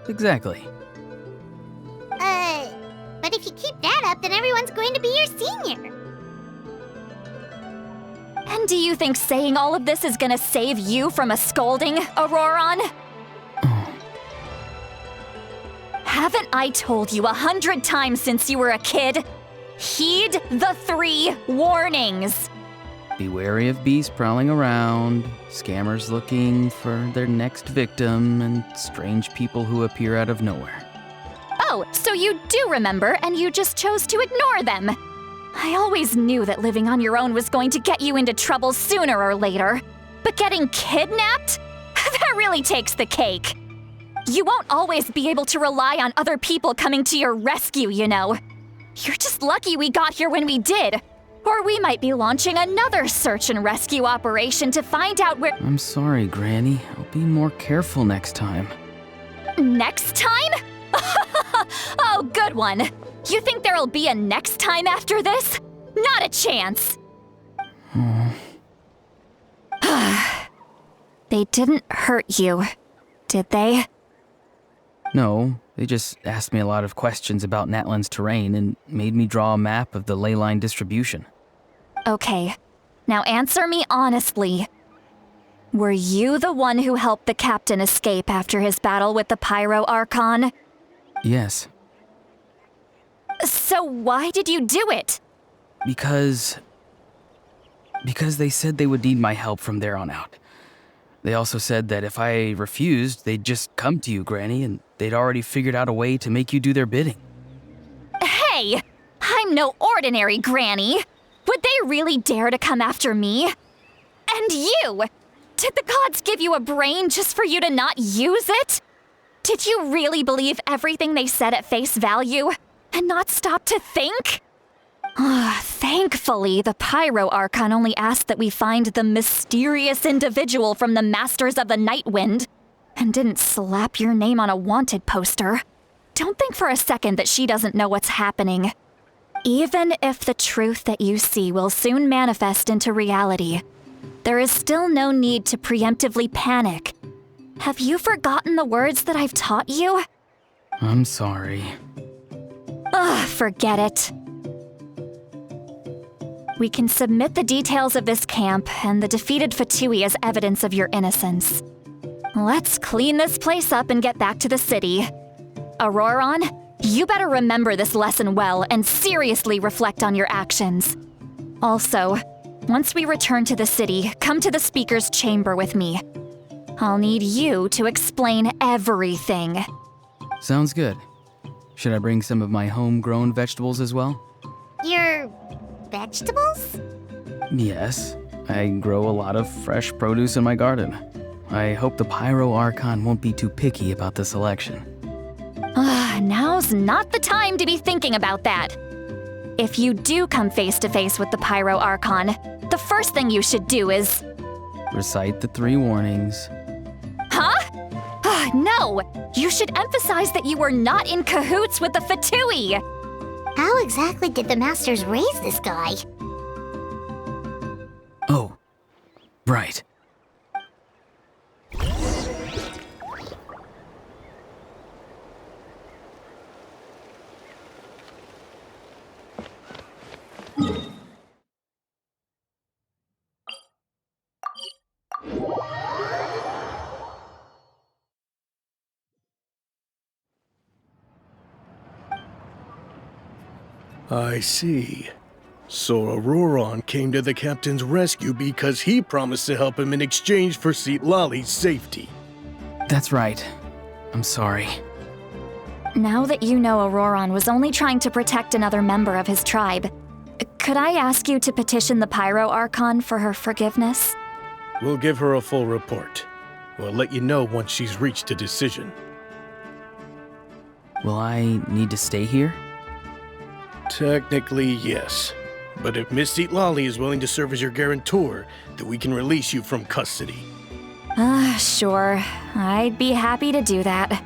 Exactly. But if you keep that up, then everyone's going to be your senior. And do you think saying all of this is gonna save you from a scolding, Ororon? Haven't I told you 100 times since you were a kid? Heed the 3 warnings. Be wary of beasts prowling around, scammers looking for their next victim, and strange people who appear out of nowhere. Oh, so you do remember, and you just chose to ignore them. I always knew that living on your own was going to get you into trouble sooner or later. But getting kidnapped? That really takes the cake. You won't always be able to rely on other people coming to your rescue, you know. You're just lucky we got here when we did. Or we might be launching another search and rescue operation to find out where— I'm sorry, Granny. I'll be more careful next time. Next time? Oh, good one. You think there'll be a next time after this? Not a chance. They didn't hurt you, did they? No, they just asked me a lot of questions about Natlan's terrain and made me draw a map of the ley line distribution. Okay, now answer me honestly. Were you the one who helped the captain escape after his battle with the Pyro Archon? Yes. So why did you do it? Because they said they would need my help from there on out. They also said that if I refused, they'd just come to you, Granny, and they'd already figured out a way to make you do their bidding. Hey! I'm no ordinary Granny! Would they really dare to come after me? And you! Did the gods give you a brain just for you to not use it? Did you really believe everything they said at face value? And not stop to think? Thankfully, the Pyro Archon only asked that we find the mysterious individual from the Masters of the Night Wind, and didn't slap your name on a wanted poster. Don't think for a second that she doesn't know what's happening. Even if the truth that you see will soon manifest into reality, there is still no need to preemptively panic. Have you forgotten the words that I've taught you? I'm sorry. Forget it. We can submit the details of this camp and the defeated Fatui as evidence of your innocence. Let's clean this place up and get back to the city. Ororon, you better remember this lesson well and seriously reflect on your actions. Also, once we return to the city, come to the speaker's chamber with me. I'll need you to explain everything. Sounds good. Should I bring some of my homegrown vegetables as well? Your vegetables? Yes. I grow a lot of fresh produce in my garden. I hope the Pyro Archon won't be too picky about the selection. Now's not the time to be thinking about that. If you do come face to face with the Pyro Archon, the first thing you should do is— recite the 3 warnings. Huh? No! You should emphasize that you were not in cahoots with the Fatui! How exactly did the Masters raise this guy? Oh, right. I see. So Ororon came to the captain's rescue because he promised to help him in exchange for Citlali's safety. That's right. I'm sorry. Now that you know Ororon was only trying to protect another member of his tribe, Could I ask you to petition the Pyro Archon for her forgiveness? We'll give her a full report. We'll let you know once she's reached a decision. Will I need to stay here? Technically, yes. But if Miss Citlali is willing to serve as your guarantor, then we can release you from custody. Sure. I'd be happy to do that.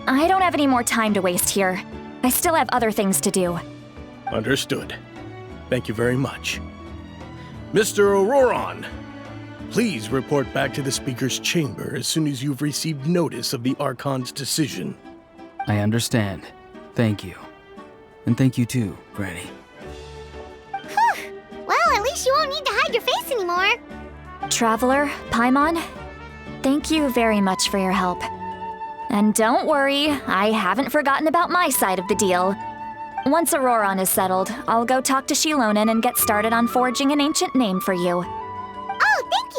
I don't have any more time to waste here. I still have other things to do. Understood. Thank you very much. Mr. Ororon, please report back to the Speaker's chamber as soon as you've received notice of the Archon's decision. I understand. Thank you. And thank you too, Granny. Well, at least you won't need to hide your face anymore. Traveler, Paimon, thank you very much for your help. And don't worry, I haven't forgotten about my side of the deal. Once Ororon is settled, I'll go talk to Xilonen and get started on forging an ancient name for you. Oh, thank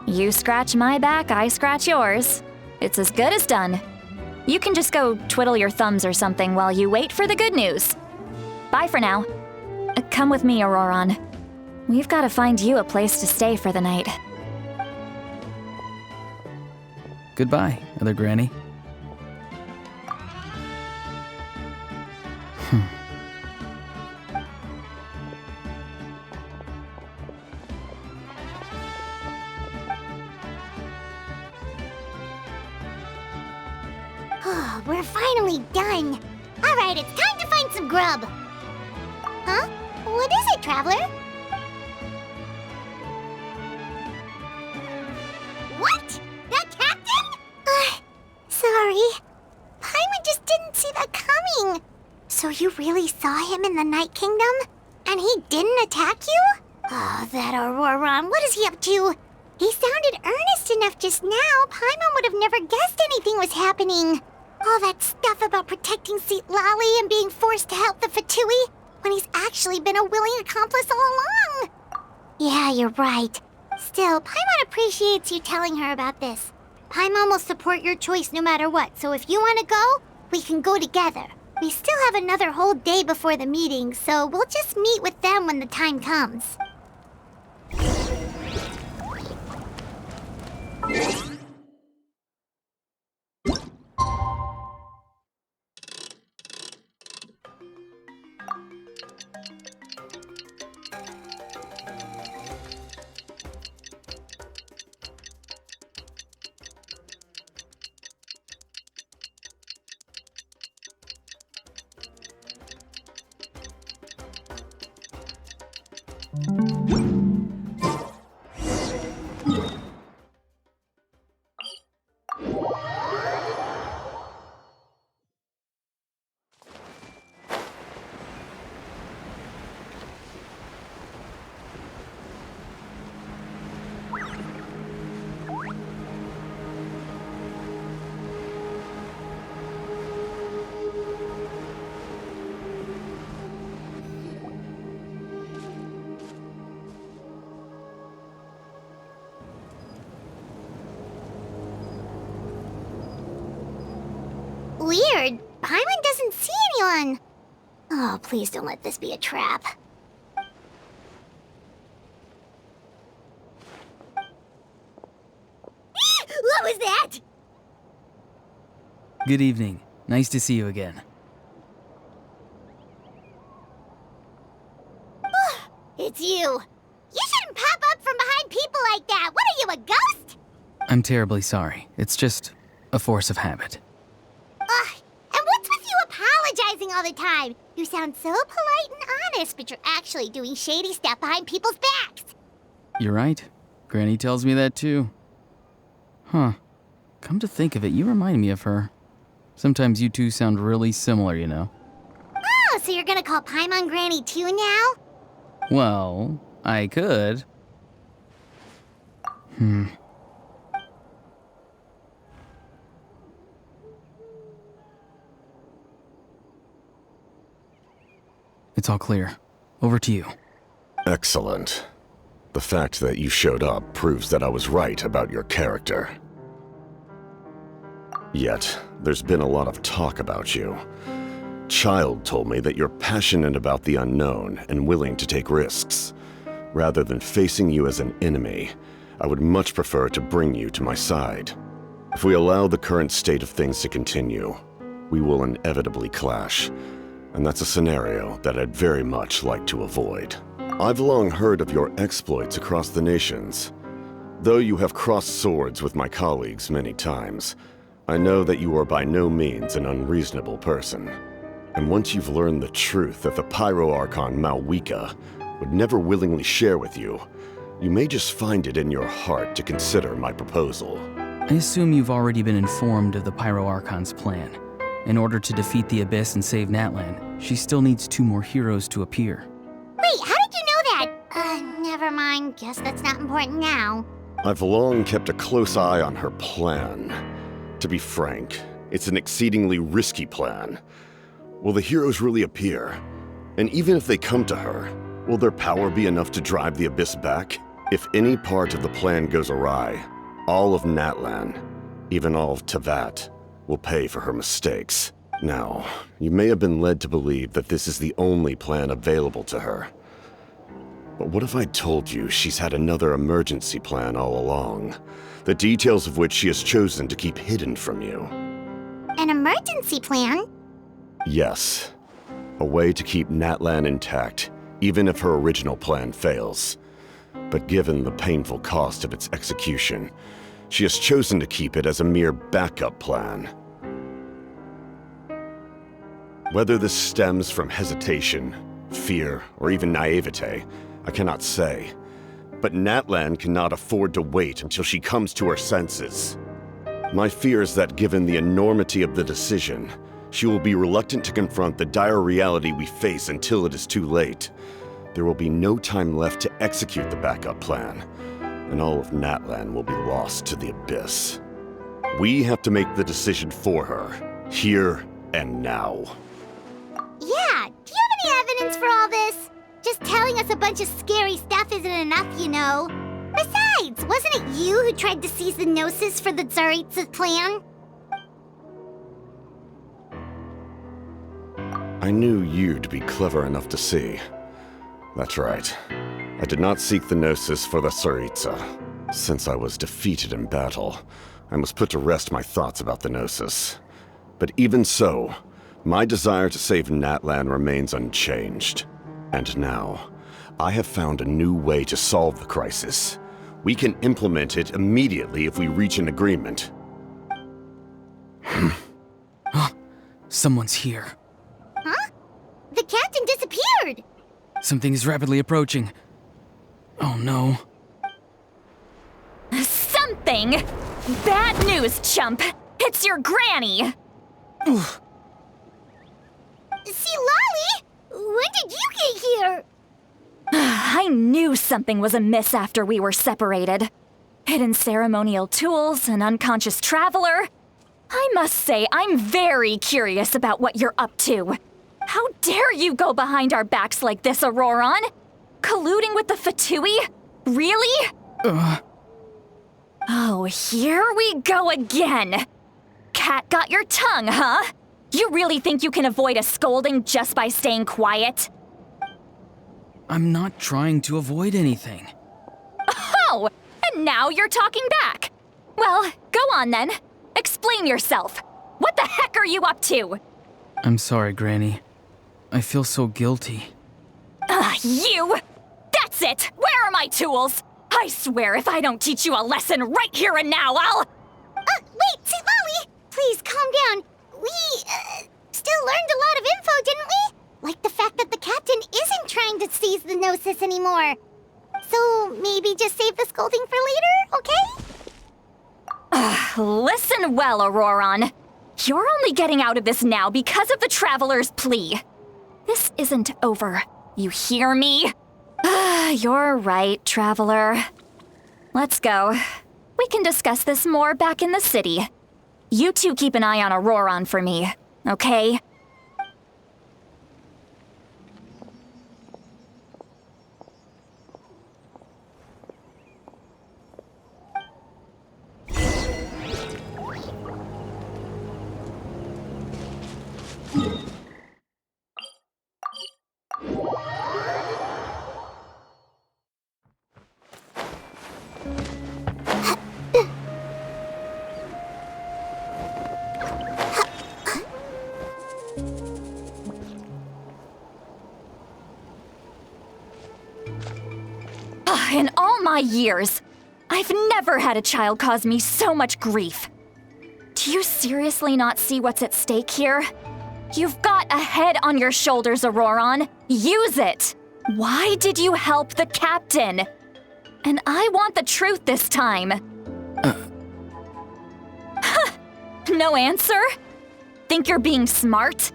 you. You scratch my back, I scratch yours. It's as good as done. You can just go twiddle your thumbs or something while you wait for the good news. Bye for now. Come with me, Ororon. We've got to find you a place to stay for the night. Goodbye, other Granny. Oh, we're finally done. All right, it's time to find some grub. Huh? What is it, Traveler? What? The captain? Sorry. Paimon just didn't see that coming. So you really saw him in the Night Kingdom? And he didn't attack you? Oh, that Ororon, what is he up to? He sounded earnest enough just now. Paimon would have never guessed anything was happening. All that stuff about protecting Citlali and being forced to help the Fatui when he's actually been a willing accomplice all along. Yeah, you're right. Still, Paimon appreciates you telling her about this. Paimon will support your choice no matter what, so if you want to go, we can go together. We still have another whole day before the meeting, so we'll just meet with them when the time comes. Weird. Paimon doesn't see anyone. Oh, please don't let this be a trap. What was that? Good evening. Nice to see you again. It's you. You shouldn't pop up from behind people like that. What are you, a ghost? I'm terribly sorry. It's just a force of habit. And what's with you apologizing all the time? You sound so polite and honest, but you're actually doing shady stuff behind people's backs. You're right. Granny tells me that too. Huh. Come to think of it, you remind me of her. Sometimes you two sound really similar, you know. Oh, so you're gonna call Paimon Granny too now? Well, I could. It's all clear. Over to you. Excellent. The fact that you showed up proves that I was right about your character. Yet, there's been a lot of talk about you. child told me that you're passionate about the unknown and willing to take risks. Rather than facing you as an enemy, I would much prefer to bring you to my side. If we allow the current state of things to continue, we will inevitably clash, and that's a scenario that I'd very much like to avoid. I've long heard of your exploits across the nations. Though you have crossed swords with my colleagues many times, I know that you are by no means an unreasonable person. And once you've learned the truth that the Pyro Archon Mavuika would never willingly share with you, you may just find it in your heart to consider my proposal. I assume you've already been informed of the Pyro Archon's plan. In order to defeat the Abyss and save Natlan, she still needs 2 more heroes to appear. Wait, how did you know that? Never mind. Guess that's not important now. I've long kept a close eye on her plan. To be frank, it's an exceedingly risky plan. Will the heroes really appear? And even if they come to her, will their power be enough to drive the Abyss back? If any part of the plan goes awry, all of Natlan, even all of Teyvat, will pay for her mistakes. Now, you may have been led to believe that this is the only plan available to her. But what if I told you she's had another emergency plan all along, the details of which she has chosen to keep hidden from you? An emergency plan? Yes. A way to keep Natlan intact, even if her original plan fails. But given the painful cost of its execution, she has chosen to keep it as a mere backup plan. Whether this stems from hesitation, fear, or even naivete, I cannot say. But Natlan cannot afford to wait until she comes to her senses. My fear is that given the enormity of the decision, she will be reluctant to confront the dire reality we face until it is too late. There will be no time left to execute the backup plan, and all of Natlan will be lost to the Abyss. We have to make the decision for her, here and now. Yeah, do you have any evidence for all this? Just telling us a bunch of scary stuff isn't enough, you know. Besides, wasn't it you who tried to seize the Gnosis for the Tsaritsa's plan? I knew you'd be clever enough to see. That's right. I did not seek the Gnosis for the Tsaritsa. Since I was defeated in battle, I must put to rest my thoughts about the Gnosis. But even so, my desire to save Natlan remains unchanged. And now, I have found a new way to solve the crisis. We can implement it immediately if we reach an agreement. Someone's here. Huh? The captain disappeared! Something is rapidly approaching. Oh no. Something? Bad news, chump! It's your granny! Citlali! When did you get here? I knew something was amiss after we were separated. Hidden ceremonial tools, an unconscious traveler. I must say, I'm very curious about what you're up to. How dare you go behind our backs like this, Ororon? Colluding with the Fatui? Really? Oh, here we go again. Cat got your tongue, huh? You really think you can avoid a scolding just by staying quiet? I'm not trying to avoid anything. Oh, and now you're talking back. Well, go on then. Explain yourself. What the heck are you up to? I'm sorry, Granny. I feel so guilty. You! That's it! Where are my tools? I swear if I don't teach you a lesson right here and now, I'll... Wait, Citlali! Please, calm down. We, still learned a lot of info, didn't we? Like the fact that the captain isn't trying to seize the Gnosis anymore. So, maybe just save the scolding for later, okay? Listen well, Ororon. You're only getting out of this now because of the Traveler's plea. This isn't over. You hear me? You're right, Traveler. Let's go. We can discuss this more back in the city. You two keep an eye on Ororon for me, okay? my years. I've never had a child cause me so much grief. Do you seriously not see what's at stake here? You've got a head on your shoulders, Ororon. Use it! Why did you help the captain? And I want the truth this time. No answer? Think you're being smart?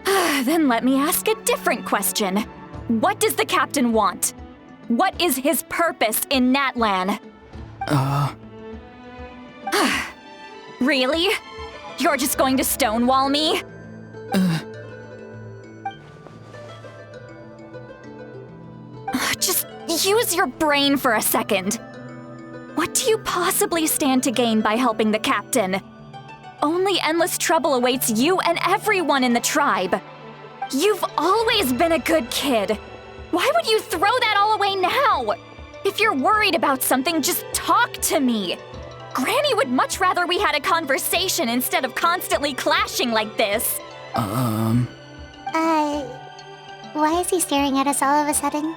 Then let me ask a different question. What does the captain want? What is his purpose in Natlan? Really? You're just going to stonewall me? Just use your brain for a second. What do you possibly stand to gain by helping the captain? Only endless trouble awaits you and everyone in the tribe. You've always been a good kid. Why would you throw that all away now? If you're worried about something, just talk to me. Granny would much rather we had a conversation instead of constantly clashing like this. Why is he staring at us all of a sudden?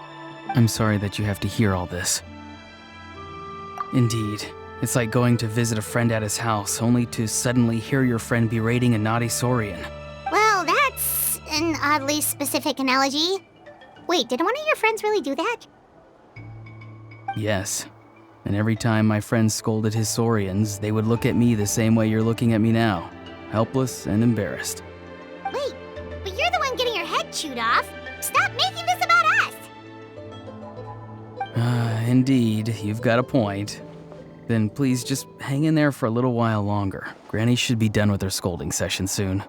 I'm sorry that you have to hear all this. Indeed, it's like going to visit a friend at his house, only to suddenly hear your friend berating a naughty Saurian. Well, that's an oddly specific analogy. Wait, did one of your friends really do that? Yes. And every time my friend scolded his Saurians, they would look at me the same way you're looking at me now, helpless and embarrassed. Wait, but you're the one getting your head chewed off. Stop making this about us! Indeed, you've got a point. Then please just hang in there for a little while longer. Granny should be done with her scolding session soon.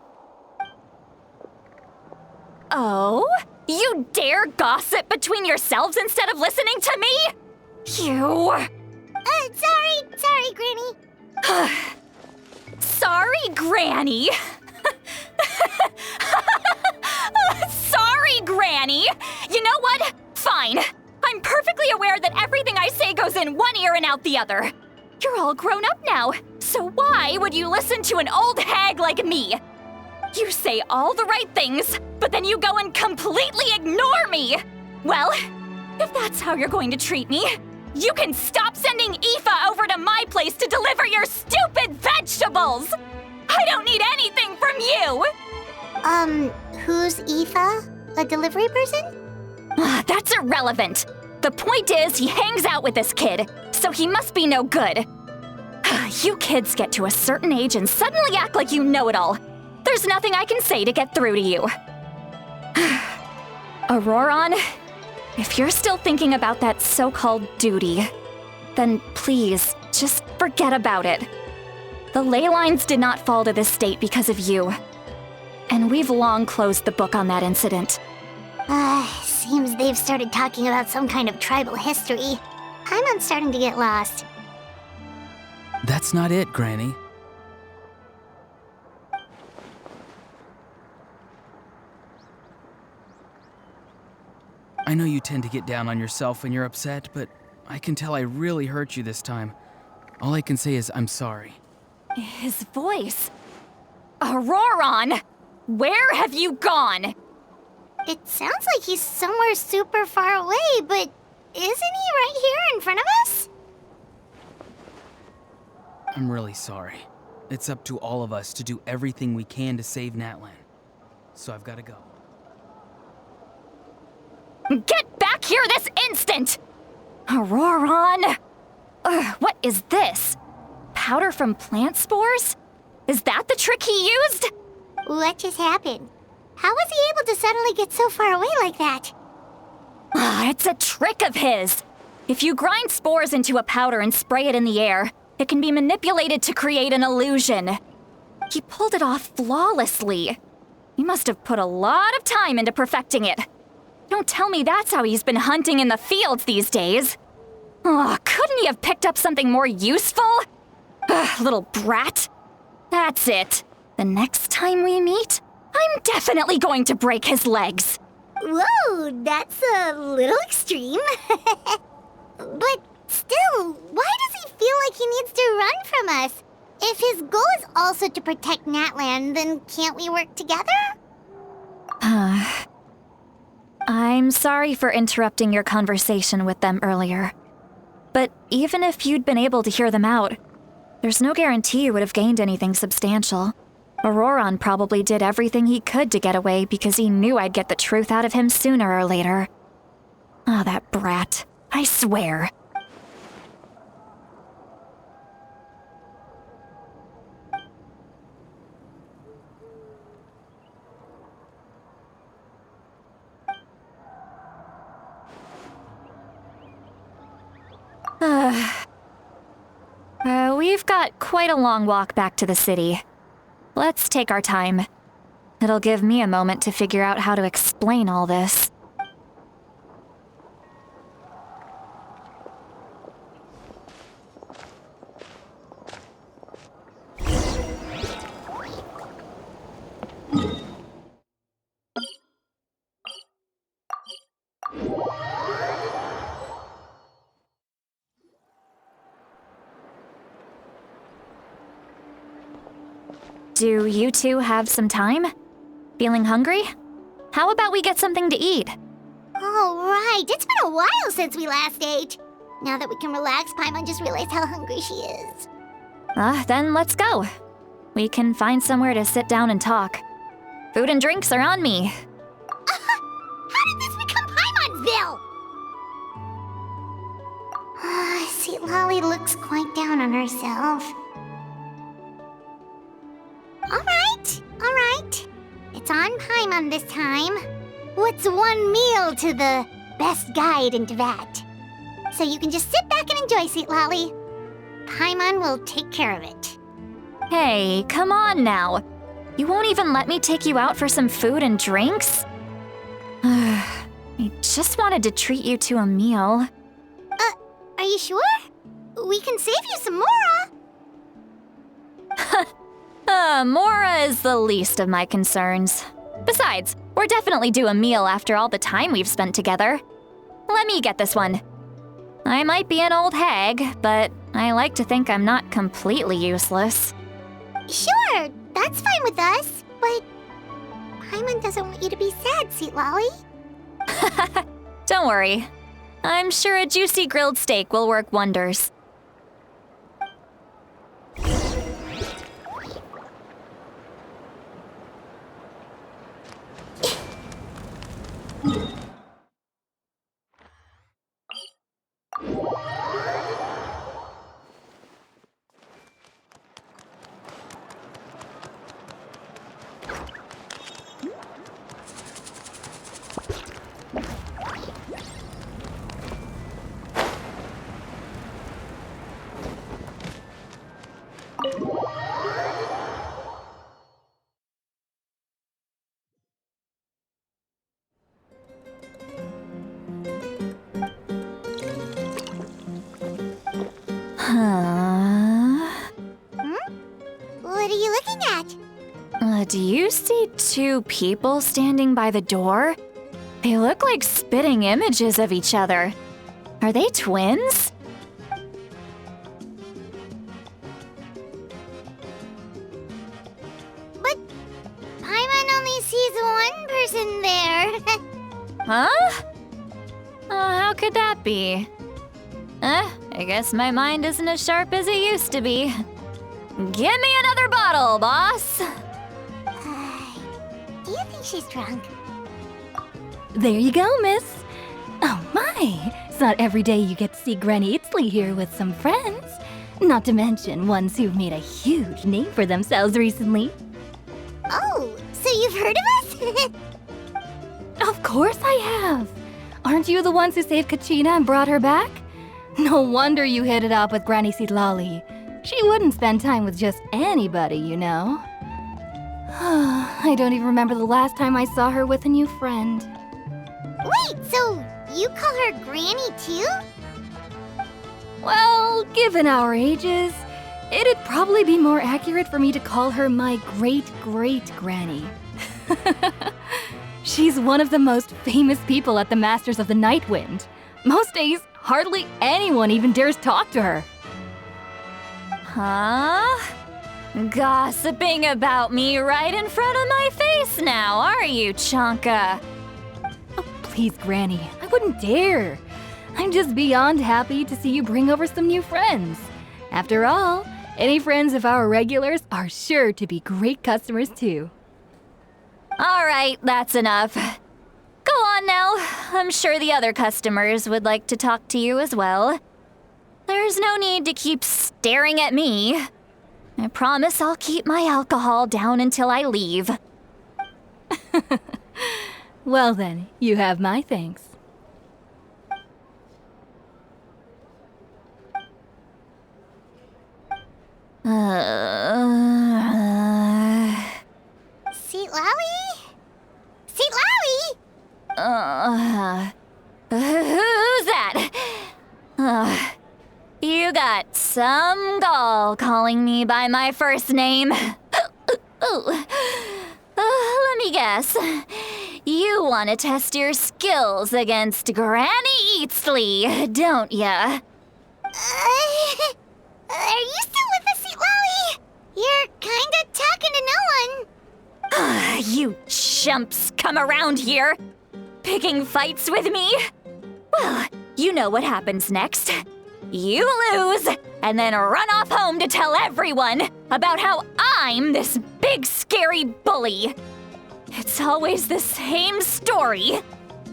Oh? You dare gossip between yourselves instead of listening to me? You... Sorry, Granny. Sorry, Granny. Sorry, Granny. You know what? Fine. I'm perfectly aware that everything I say goes in one ear and out the other. You're all grown up now, so why would you listen to an old hag like me? You say all the right things, but then you go and completely ignore me. Well, if that's how you're going to treat me, you can stop sending Aoife over to my place to deliver your stupid vegetables! I don't need anything from you! Who's Aoife? A delivery person? That's irrelevant. The point is, he hangs out with this kid, so he must be no good. You kids get to a certain age and suddenly act like you know it all. There's nothing I can say to get through to you. Ororon, if you're still thinking about that so-called duty, then please, just forget about it. The ley lines did not fall to this state because of you. And we've long closed the book on that incident. Seems they've started talking about some kind of tribal history. I'm starting to get lost. That's not it, Granny. I know you tend to get down on yourself when you're upset, but I can tell I really hurt you this time. All I can say is I'm sorry. His voice. Ororon! Where have you gone? It sounds like he's somewhere super far away, but isn't he right here in front of us? I'm really sorry. It's up to all of us to do everything we can to save Natlan. So I've got to go. Get back here this instant! Ororon! What is this? Powder from plant spores? Is that the trick he used? What just happened? How was he able to suddenly get so far away like that? It's a trick of his. If you grind spores into a powder and spray it in the air, it can be manipulated to create an illusion. He pulled it off flawlessly. He must have put a lot of time into perfecting it. Don't tell me that's how he's been hunting in the fields these days. Couldn't he have picked up something more useful? Little brat. That's it. The next time we meet, I'm definitely going to break his legs. Whoa, that's a little extreme. But still, why does he feel like he needs to run from us? If his goal is also to protect Natlan, then can't we work together? I'm sorry for interrupting your conversation with them earlier. But even if you'd been able to hear them out, there's no guarantee you would have gained anything substantial. Ororon probably did everything he could to get away because he knew I'd get the truth out of him sooner or later. Ah, that brat. I swear. We've got quite a long walk back to the city. Let's take our time. It'll give me a moment to figure out how to explain all this. Do you two have some time? Feeling hungry? How about we get something to eat? Oh, right. It's been a while since we last ate. Now that we can relax, Paimon just realized how hungry she is. Then let's go. We can find somewhere to sit down and talk. Food and drinks are on me. How did this become Paimonville? Citlali looks quite down on herself. All right. It's on Paimon this time. What's one meal to the best guide into that? So you can just sit back and enjoy, Citlali. Paimon will take care of it. Hey, come on now. You won't even let me take you out for some food and drinks? I just wanted to treat you to a meal. Are you sure? We can save you some Mora. Mora is the least of my concerns. Besides, we're definitely due a meal after all the time we've spent together. Let me get this one. I might be an old hag, but I like to think I'm not completely useless. Sure, that's fine with us, but Paimon doesn't want you to be sad, Citlali. Don't worry. I'm sure a juicy grilled steak will work wonders. What are you looking at? Do you see two people standing by the door? They look like spitting images of each other. Are they twins? But Paimon only sees one person there. Huh? How could that be? I guess my mind isn't as sharp as it used to be. Give me another bottle, boss! Do you think she's drunk? There you go, miss. Oh my, it's not every day you get to see Granny Itzley here with some friends. Not to mention ones who've made a huge name for themselves recently. Oh, so you've heard of us? Of course I have. Aren't you the ones who saved Kachina and brought her back? No wonder you hit it up with Granny Citlali. She wouldn't spend time with just anybody, you know. I don't even remember the last time I saw her with a new friend. Wait, so you call her Granny too? Well, given our ages, it'd probably be more accurate for me to call her my great-great-granny. She's one of the most famous people at the Masters of the Nightwind. Most days, hardly anyone even dares talk to her. Huh? Gossiping about me right in front of my face now, are you, Chonka? Oh, please, Granny, I wouldn't dare. I'm just beyond happy to see you bring over some new friends. After all, any friends of our regulars are sure to be great customers too. All right, that's enough. Go on now. I'm sure the other customers would like to talk to you as well. There's no need to keep staring at me. I promise I'll keep my alcohol down until I leave. Well then, you have my thanks. Citlali? Citlali? Who's that? You got some gall calling me by my first name. Let me guess. You want to test your skills against Granny Eatsley, don't ya? Are you still with us, Citlali? You're kinda talking to no one. You chumps come around here, picking fights with me? Well, you know what happens next. You lose, and then run off home to tell everyone about how I'm this big scary bully. It's always the same story.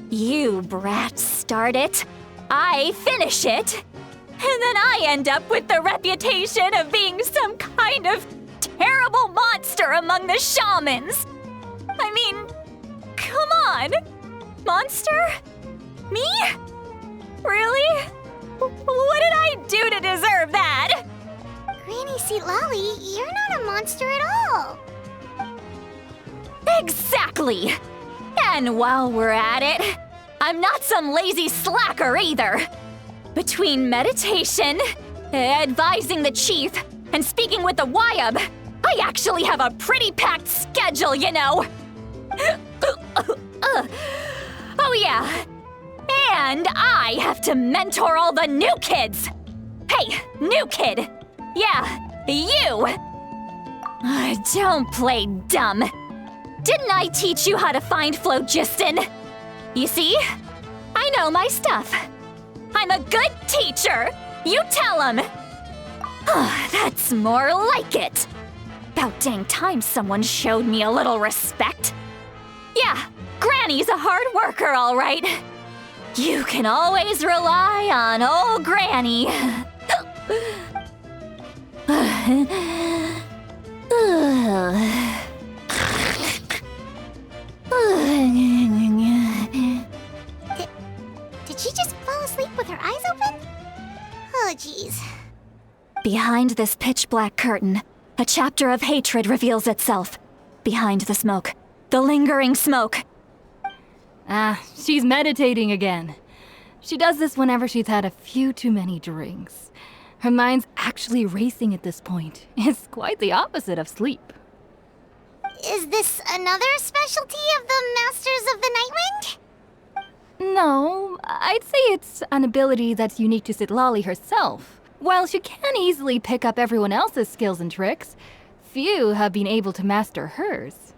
You brats start it, I finish it, and then I end up with the reputation of being some kind of terrible monster among the shamans. I mean, come on. Monster? Me? Really? What did I do to deserve that? Granny Citlali, you're not a monster at all. Exactly! And while we're at it, I'm not some lazy slacker either. Between meditation, advising the chief, and speaking with the Wyab, I actually have a pretty packed schedule, you know. Oh yeah. And I have to mentor all the new kids. Hey, new kid. Yeah, you. Don't play dumb. Didn't I teach you how to find phlogiston? You see? I know my stuff. I'm a good teacher. You tell him. That's more like it. About dang time someone showed me a little respect. Yeah, Granny's a hard worker, all right. You can always rely on old Granny. Did she just fall asleep with her eyes open? Oh, jeez. Behind this pitch-black curtain, a chapter of hatred reveals itself. Behind the smoke, the lingering smoke. She's meditating again. She does this whenever she's had a few too many drinks. Her mind's actually racing at this point. It's quite the opposite of sleep. Is this another specialty of the Masters of the Nightwind? No, I'd say it's an ability that's unique to Citlali herself. While she can easily pick up everyone else's skills and tricks, few have been able to master hers.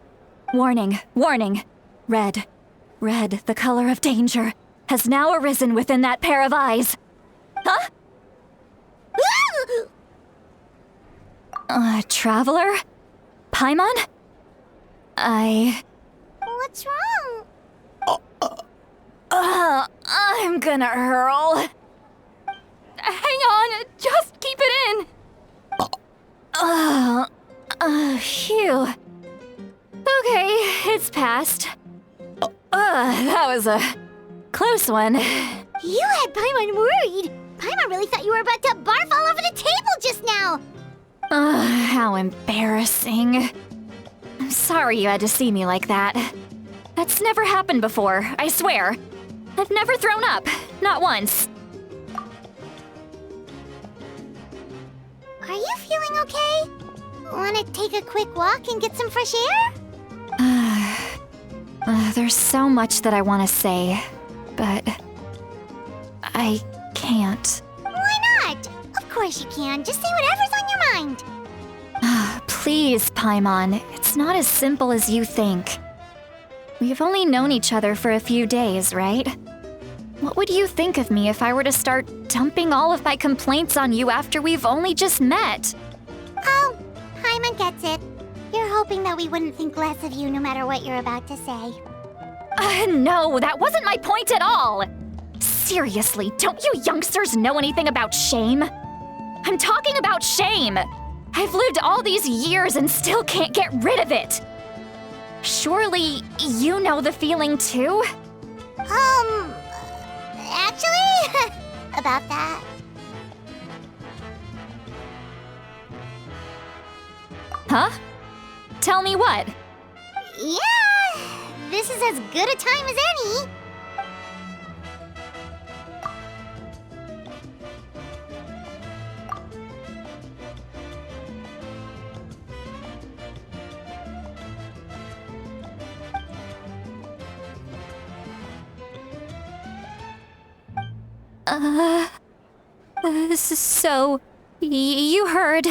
Warning, warning. Red, the color of danger, has now arisen within that pair of eyes. Huh? Traveler? Paimon? What's wrong? I'm gonna hurl. Hang on, just keep it in. Phew. Okay, it's passed. That was a close one. You had Paimon worried. Paimon really thought you were about to barf all over the table just now. How embarrassing. I'm sorry you had to see me like that. That's never happened before, I swear. I've never thrown up, not once. Are you feeling okay? Want to take a quick walk and get some fresh air? There's so much that I want to say, but I can't. Why not? Of course you can. Just say whatever's on your mind. Please, Paimon, it's not as simple as you think. We've only known each other for a few days, right? What would you think of me if I were to start dumping all of my complaints on you after we've only just met? Oh, Paimon gets it. You're hoping that we wouldn't think less of you no matter what you're about to say. No, that wasn't my point at all! Seriously, don't you youngsters know anything about shame? I'm talking about shame! I've lived all these years and still can't get rid of it! Surely, you know the feeling too? Actually, about that. Huh? Tell me what? Yeah, this is as good a time as any. So, you heard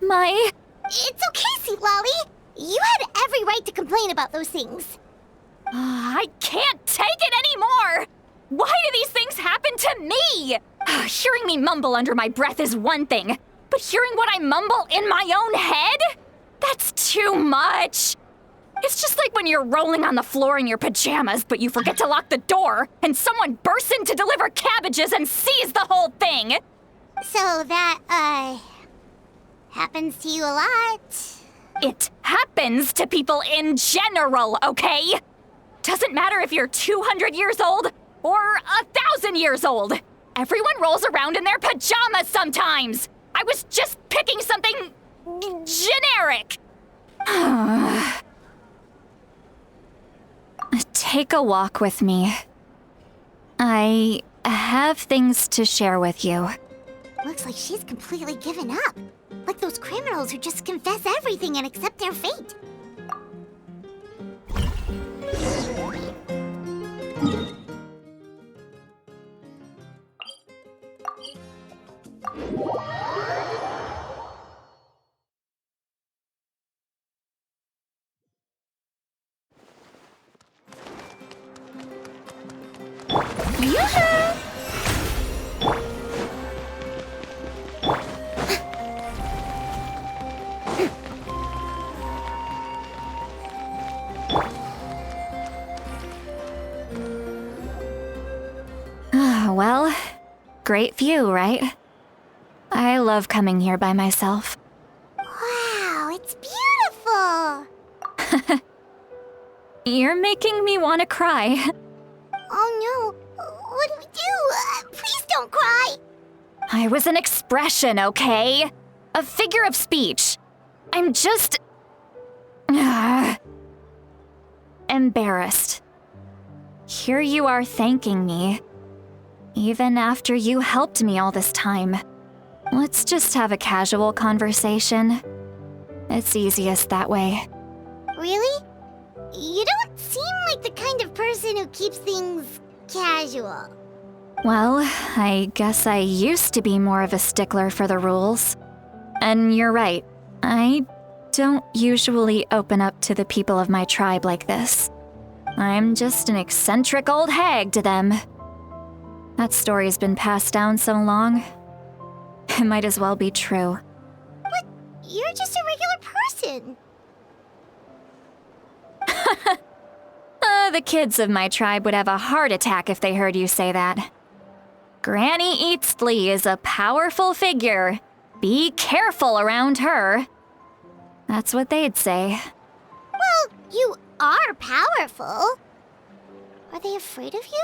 my... It's okay, Citlali. You had every right to complain about those things. I can't take it anymore! Why do these things happen to me? Hearing me mumble under my breath is one thing, but hearing what I mumble in my own head? That's too much! It's just like when you're rolling on the floor in your pajamas, but you forget to lock the door, and someone bursts in to deliver cabbages and sees the whole thing! So that, happens to you a lot. It happens to people in general, okay? Doesn't matter if you're 200 years old or 1,000 years old. Everyone rolls around in their pajamas sometimes. I was just picking something generic. Take a walk with me. I have things to share with you. Looks like she's completely given up. Like those criminals who just confess everything and accept their fate. Well, great view, right? I love coming here by myself. Wow, it's beautiful! You're making me want to cry. Oh no, what do we do? Please don't cry! I was an expression, okay? A figure of speech. I'm just... embarrassed. Here you are thanking me. Even after you helped me all this time. Let's just have a casual conversation. It's easiest that way. Really? You don't seem like the kind of person who keeps things casual. Well, I guess I used to be more of a stickler for the rules. And you're right, I don't usually open up to the people of my tribe like this. I'm just an eccentric old hag to them. That story's been passed down so long, it might as well be true. But you're just a regular person. The kids of my tribe would have a heart attack if they heard you say that. Granny Eatsley is a powerful figure. Be careful around her. That's what they'd say. Well, you are powerful. Are they afraid of you?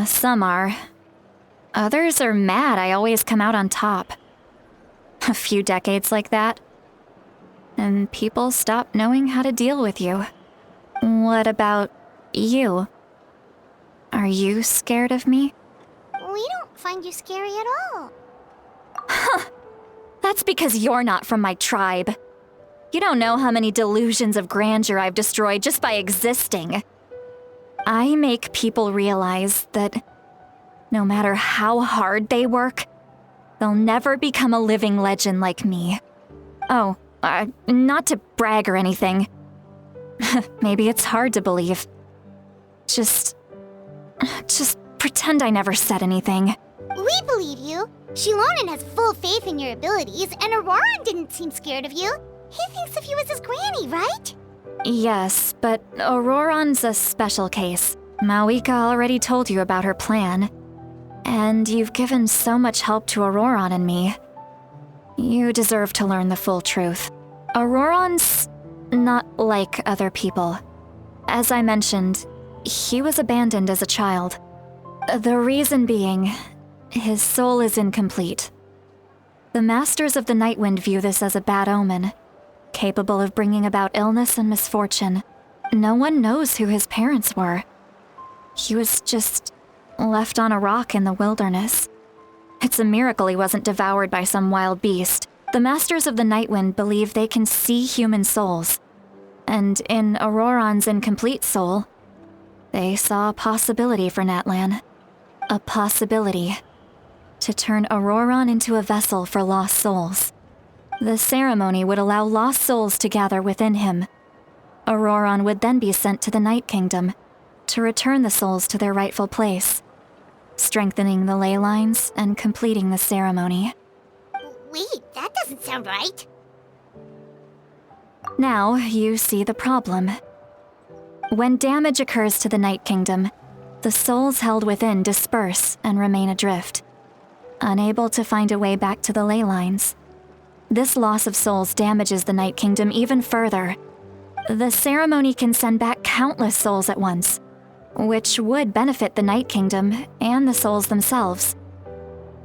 Some are. Others are mad I always come out on top. A few decades like that, and people stop knowing how to deal with you. What about you? Are you scared of me? We don't find you scary at all. Huh. That's because you're not from my tribe. You don't know how many delusions of grandeur I've destroyed just by existing. I make people realize that no matter how hard they work, they'll never become a living legend like me. Oh, not to brag or anything. Maybe it's hard to believe. Just pretend I never said anything. We believe you. Xilonen has full faith in your abilities, and Ororon didn't seem scared of you. He thinks of you as his granny, right? Yes, but Ororon's a special case. Mavuika already told you about her plan. And you've given so much help to Ororon and me. You deserve to learn the full truth. Ororon's not like other people. As I mentioned, he was abandoned as a child. The reason being, his soul is incomplete. The Masters of the Nightwind view this as a bad omen, capable of bringing about illness and misfortune. No one knows who his parents were. He was just left on a rock in the wilderness. It's a miracle he wasn't devoured by some wild beast. The Masters of the Nightwind believe they can see human souls. And in Ororon's incomplete soul, they saw a possibility for Natlan. A possibility to turn Ororon into a vessel for lost souls. The ceremony would allow lost souls to gather within him. Ororon would then be sent to the Night Kingdom to return the souls to their rightful place, strengthening the ley lines and completing the ceremony. Wait, that doesn't sound right. Now you see the problem. When damage occurs to the Night Kingdom, the souls held within disperse and remain adrift, unable to find a way back to the ley lines. This loss of souls damages the Night Kingdom even further. The ceremony can send back countless souls at once, which would benefit the Night Kingdom and the souls themselves.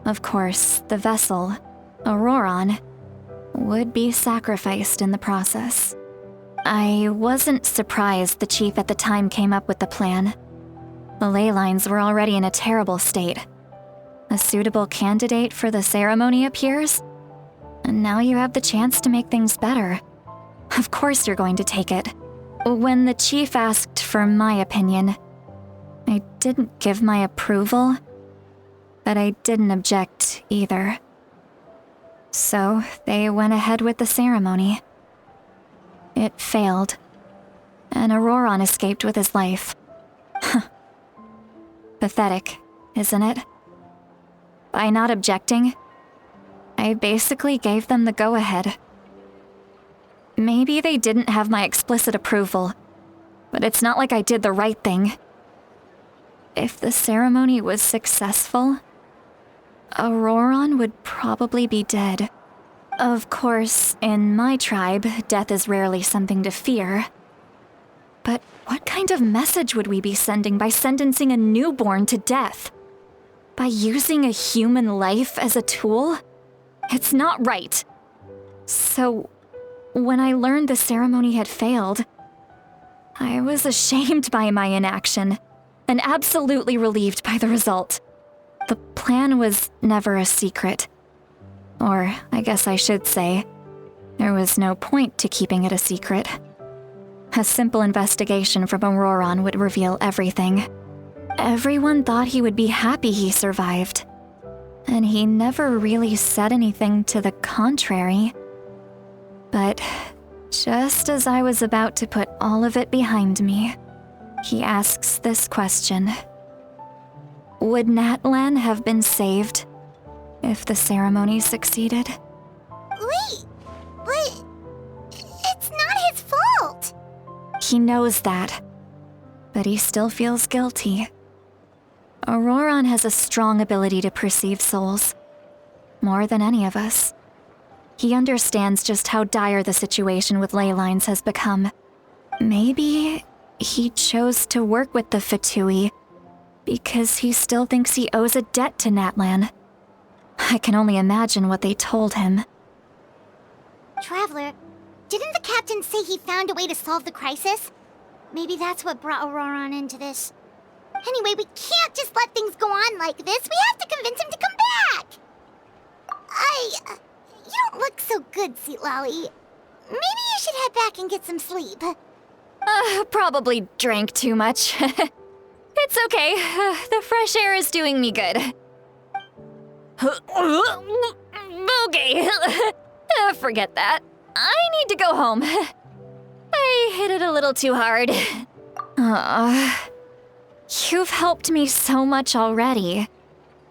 Of course, the vessel, Ororon, would be sacrificed in the process. I wasn't surprised the chief at the time came up with the plan. The ley lines were already in a terrible state. A suitable candidate for the ceremony appears, and now you have the chance to make things better. Of course you're going to take it. When the chief asked for my opinion, I didn't give my approval, but I didn't object either. So they went ahead with the ceremony. It failed, and Ororon escaped with his life. Pathetic, isn't it? By not objecting, I basically gave them the go-ahead. Maybe they didn't have my explicit approval, but it's not like I did the right thing. If the ceremony was successful, Ororon would probably be dead. Of course, in my tribe, death is rarely something to fear. But what kind of message would we be sending by sentencing a newborn to death? By using a human life as a tool? It's not right. So, when I learned the ceremony had failed, I was ashamed by my inaction, and absolutely relieved by the result. The plan was never a secret. Or, I guess I should say, there was no point to keeping it a secret. A simple investigation from Ororon would reveal everything. Everyone thought he would be happy he survived, and he never really said anything to the contrary. But just as I was about to put all of it behind me, he asks this question. Would Natlan have been saved if the ceremony succeeded? Wait, but it's not his fault. He knows that, but he still feels guilty. Ororon has a strong ability to perceive souls, more than any of us. He understands just how dire the situation with ley lines has become. Maybe he chose to work with the Fatui because he still thinks he owes a debt to Natlan. I can only imagine what they told him. Traveler, didn't the captain say he found a way to solve the crisis? Maybe that's what brought Ororon into this. Anyway, we can't just let things go on like this. We have to convince him to come back. You don't look so good, Citlali. Maybe you should head back and get some sleep. Probably drank too much. It's okay. The fresh air is doing me good. Okay. Forget that. I need to go home. I hit it a little too hard. You've helped me so much already.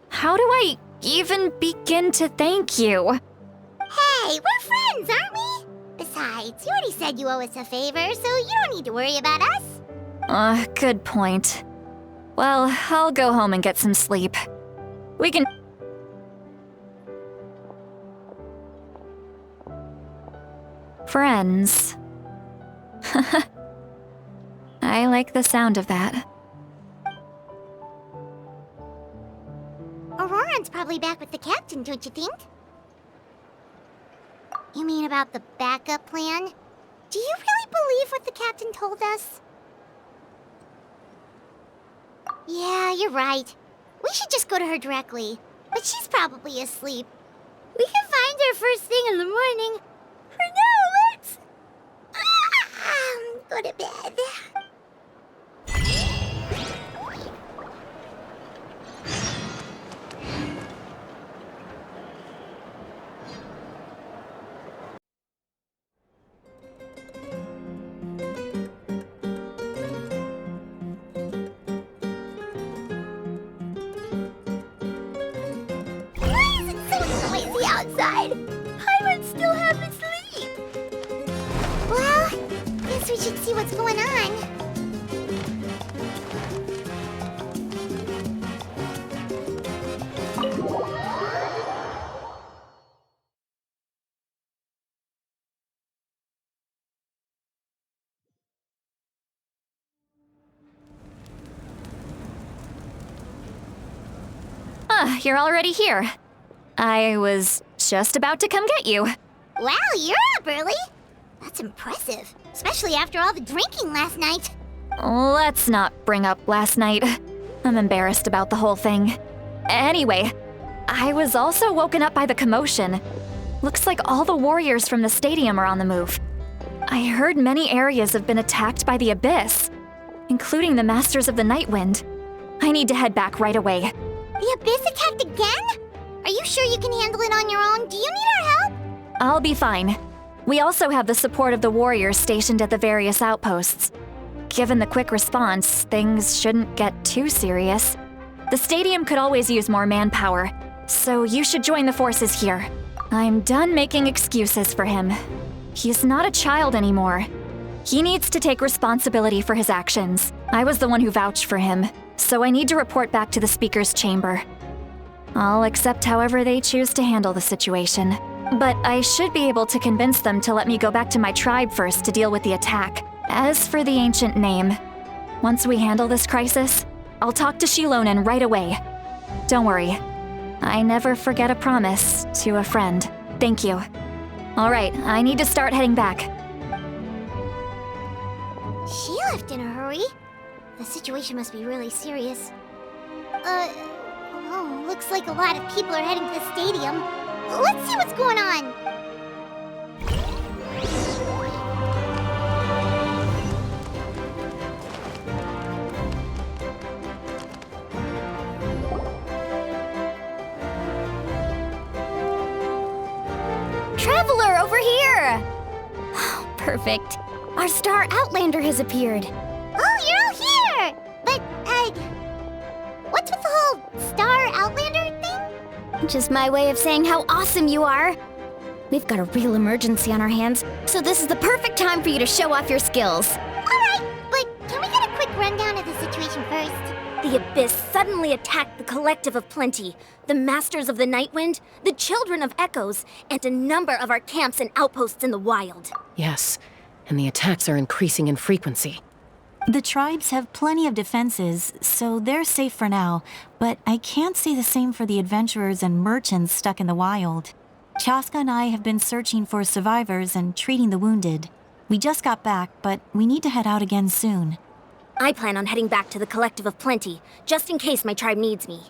How do I even begin to thank you? Hey, we're friends, aren't we? Besides, you already said you owe us a favor, so you don't need to worry about us. Good point. Well, I'll go home and get some sleep. We can... Friends. I like the sound of that. Ororon's probably back with the captain, don't you think? You mean about the backup plan? Do you really believe what the captain told us? Yeah, you're right. We should just go to her directly. But she's probably asleep. We can find her first thing in the morning. For now, let's... go to bed. Outside. I would still have to sleep. Well, guess we should see what's going on. You're already here. I was just about to come get you. Wow, you're up early. That's impressive, especially after all the drinking last night. Let's not bring up last night. I'm embarrassed about the whole thing. Anyway, I was also woken up by the commotion. Looks like all the warriors from the stadium are on the move. I heard many areas have been attacked by the Abyss, including the Masters of the Nightwind. I need to head back right away. The Abyss attacked again? Are you sure you can handle it on your own? Do you need our help? I'll be fine. We also have the support of the warriors stationed at the various outposts. Given the quick response, things shouldn't get too serious. The stadium could always use more manpower, so you should join the forces here. I'm done making excuses for him. He's not a child anymore. He needs to take responsibility for his actions. I was the one who vouched for him, so I need to report back to the Speaker's Chamber. I'll accept however they choose to handle the situation. But I should be able to convince them to let me go back to my tribe first to deal with the attack. As for the ancient name, once we handle this crisis, I'll talk to Xilonen right away. Don't worry. I never forget a promise to a friend. Thank you. All right, I need to start heading back. She left in a hurry. The situation must be really serious. Oh, looks like a lot of people are heading to the stadium. Let's see what's going on. Traveler, over here! Perfect. Our star Outlander has appeared. Oh, you're all here! But, what's with the whole Star Outlander thing? Just my way of saying how awesome you are. We've got a real emergency on our hands, so this is the perfect time for you to show off your skills. Alright, but can we get a quick rundown of the situation first? The Abyss suddenly attacked the Collective of Plenty, the Masters of the Nightwind, the Children of Echoes, and a number of our camps and outposts in the wild. Yes, and the attacks are increasing in frequency. The tribes have plenty of defenses, so they're safe for now, but I can't say the same for the adventurers and merchants stuck in the wild. Chaska and I have been searching for survivors and treating the wounded. We just got back, but we need to head out again soon. I plan on heading back to the Collective of Plenty, just in case my tribe needs me.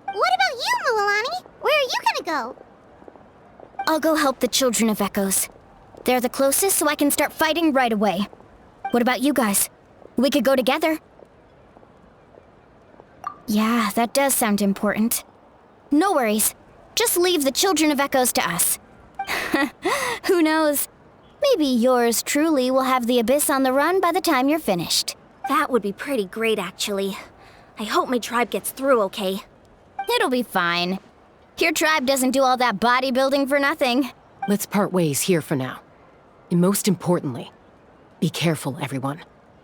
What about you, Mualani? Where are you gonna go? I'll go help the Children of Echoes. They're the closest, so I can start fighting right away. What about you guys? We could go together. Yeah, that does sound important. No worries. Just leave the Children of Echoes to us. Who knows? Maybe yours truly will have the Abyss on the run by the time you're finished. That would be pretty great, actually. I hope my tribe gets through okay. It'll be fine. Your tribe doesn't do all that bodybuilding for nothing. Let's part ways here for now. And most importantly, be careful, everyone.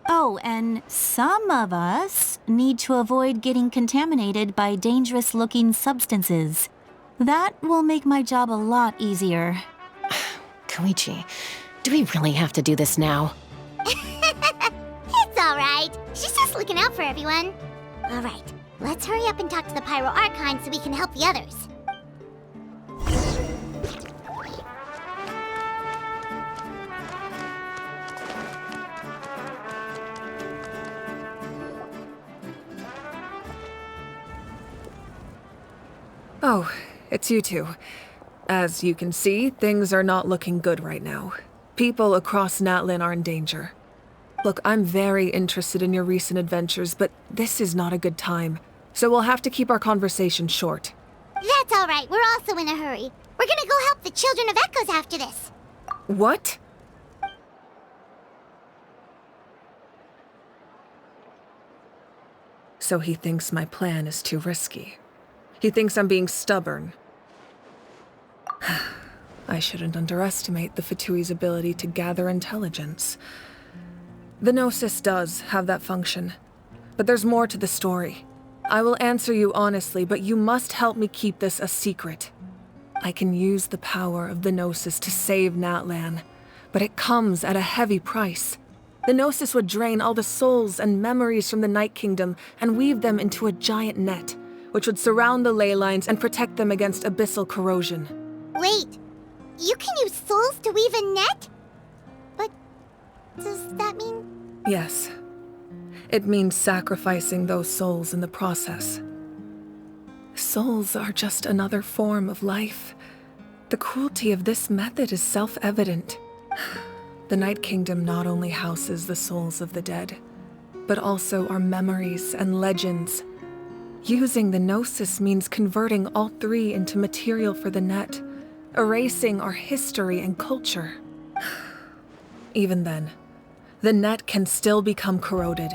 Oh, and some of us need to avoid getting contaminated by dangerous-looking substances. That will make my job a lot easier. Koichi, do we really have to do this now? It's alright. She's just looking out for everyone. Alright, let's hurry up and talk to the Pyro Archon so we can help the others. Oh, it's you two. As you can see, things are not looking good right now. People across Natlan are in danger. Look, I'm very interested in your recent adventures, but this is not a good time. So we'll have to keep our conversation short. That's alright, we're also in a hurry. We're gonna go help the Children of Echoes after this. What? So he thinks my plan is too risky. He thinks I'm being stubborn. I shouldn't underestimate the Fatui's ability to gather intelligence. The Gnosis does have that function, but there's more to the story. I will answer you honestly, but you must help me keep this a secret. I can use the power of the Gnosis to save Natlan, but it comes at a heavy price. The Gnosis would drain all the souls and memories from the Night Kingdom and weave them into a giant net, which would surround the ley lines and protect them against abyssal corrosion. Wait, you can use souls to weave a net? But does that mean... Yes. It means sacrificing those souls in the process. Souls are just another form of life. The cruelty of this method is self-evident. The Night Kingdom not only houses the souls of the dead, but also our memories and legends. Using the Gnosis means converting all three into material for the net, erasing our history and culture. Even then, the net can still become corroded.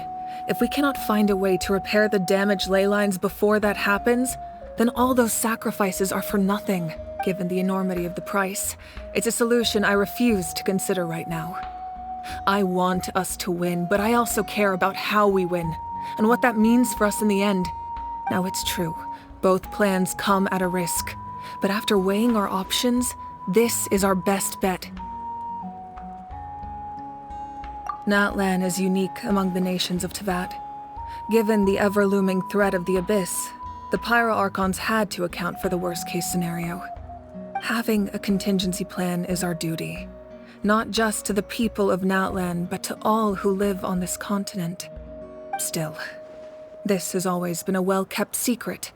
If we cannot find a way to repair the damaged ley lines before that happens, then all those sacrifices are for nothing, given the enormity of the price. It's a solution I refuse to consider right now. I want us to win, but I also care about how we win, and what that means for us in the end. Now, it's true, both plans come at a risk, but after weighing our options, this is our best bet. Natlan is unique among the nations of Teyvat. Given the ever-looming threat of the Abyss, the Pyro Archons had to account for the worst-case scenario. Having a contingency plan is our duty, not just to the people of Natlan, but to all who live on this continent. Still, this has always been a well-kept secret.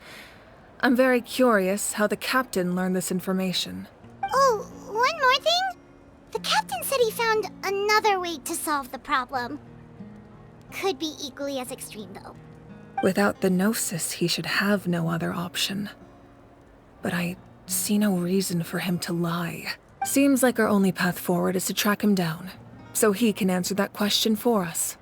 I'm very curious how the captain learned this information. Oh, one more thing? The captain said he found another way to solve the problem. Could be equally as extreme, though. Without the Gnosis, he should have no other option. But I see no reason for him to lie. Seems like our only path forward is to track him down, so he can answer that question for us.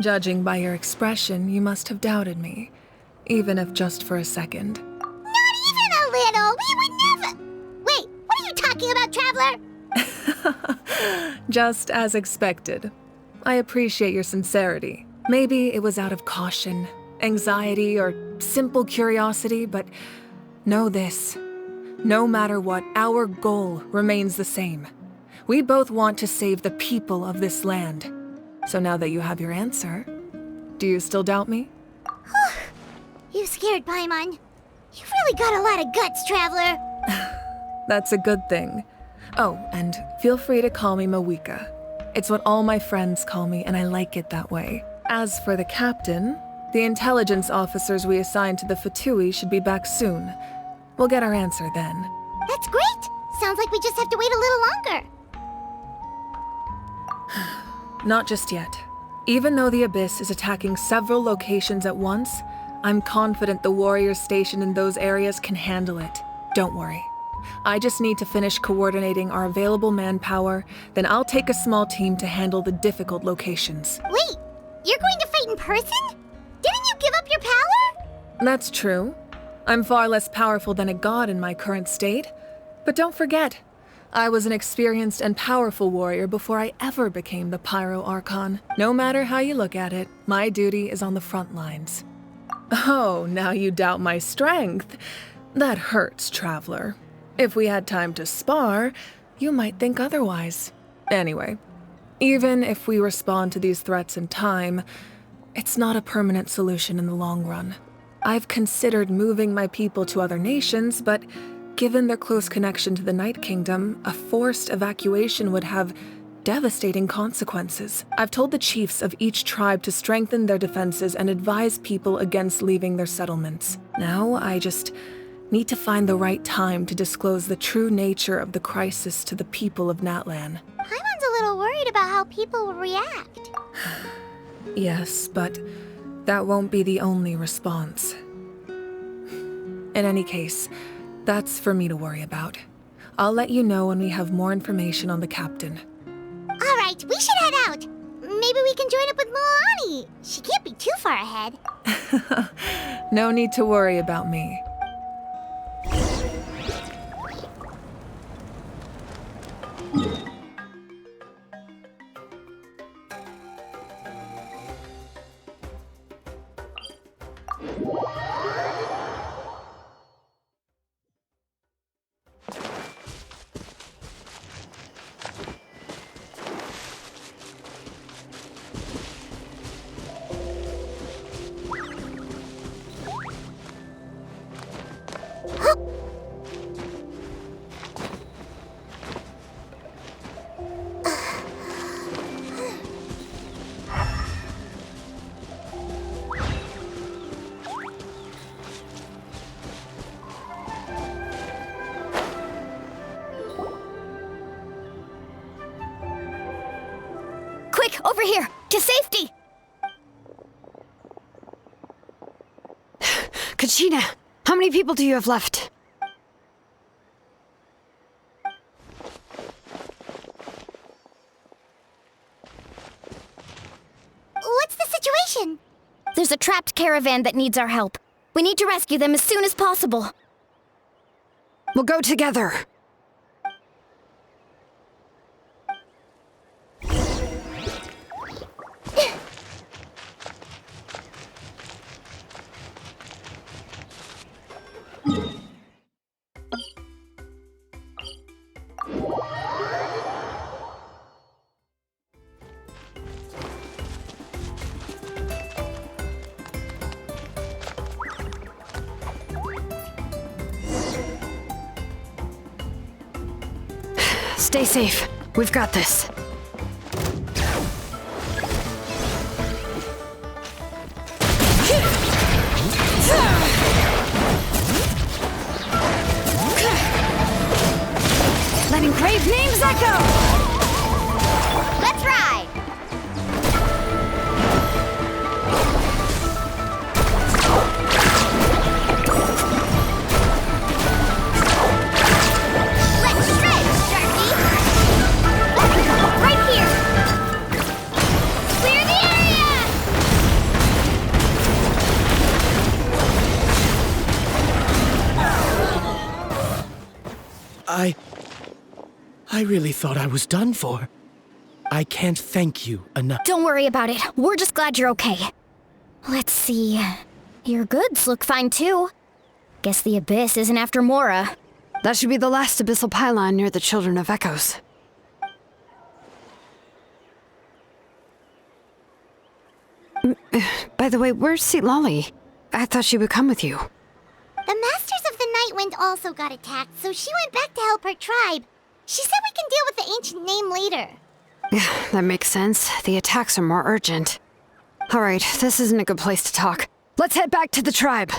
Judging by your expression, you must have doubted me, even if just for a second. Not even a little! We would never... Wait, what are you talking about, Traveler? Just as expected. I appreciate your sincerity. Maybe it was out of caution, anxiety, or simple curiosity, but know this. No matter what, our goal remains the same. We both want to save the people of this land. So now that you have your answer, do you still doubt me? You scared Paimon. You've really got a lot of guts, Traveler. That's a good thing. Oh, and feel free to call me Mavuika. It's what all my friends call me, and I like it that way. As for the captain, the intelligence officers we assigned to the Fatui should be back soon. We'll get our answer then. That's great! Sounds like we just have to wait a little longer. Not just yet. Even though the Abyss is attacking several locations at once, I'm confident the warriors stationed in those areas can handle it. Don't worry. I just need to finish coordinating our available manpower, then I'll take a small team to handle the difficult locations. Wait, you're going to fight in person? Didn't you give up your power? That's true. I'm far less powerful than a god in my current state. But don't forget, I was an experienced and powerful warrior before I ever became the Pyro Archon. No matter how you look at it, my duty is on the front lines. Oh, now you doubt my strength. That hurts, traveler. If we had time to spar, you might think otherwise. Anyway, even if we respond to these threats in time, it's not a permanent solution in the long run. I've considered moving my people to other nations, but given their close connection to the Night Kingdom, a forced evacuation would have devastating consequences. I've told the chiefs of each tribe to strengthen their defenses and advise people against leaving their settlements. Now, I just need to find the right time to disclose the true nature of the crisis to the people of Natlan. Paimon's a little worried about how people will react. Yes, but that won't be the only response. In any case, that's for me to worry about. I'll let you know when we have more information on the captain. All right, we should head out. Maybe we can join up with Moani. She can't be too far ahead. No need to worry about me. Quick, over here! To safety! Kachina, how many people do you have left? What's the situation? There's a trapped caravan that needs our help. We need to rescue them as soon as possible. We'll go together. Stay safe. We've got this. Letting grave names echo! Let's ride! Let's shred, Sharky! Right here! Clear the area! I really thought I was done for. I can't thank you enough. Don't worry about it. We're just glad you're okay. Let's see. Your goods look fine too. Guess the Abyss isn't after Mora. That should be the last abyssal pylon near the Children of Echoes. By the way, where's Citlali? I thought she would come with you. The Masters of the Night Wind also got attacked, so she went back to help her tribe. She said we can deal with the ancient name later. Yeah, that makes sense. The attacks are more urgent. Alright, this isn't a good place to talk. Let's head back to the tribe.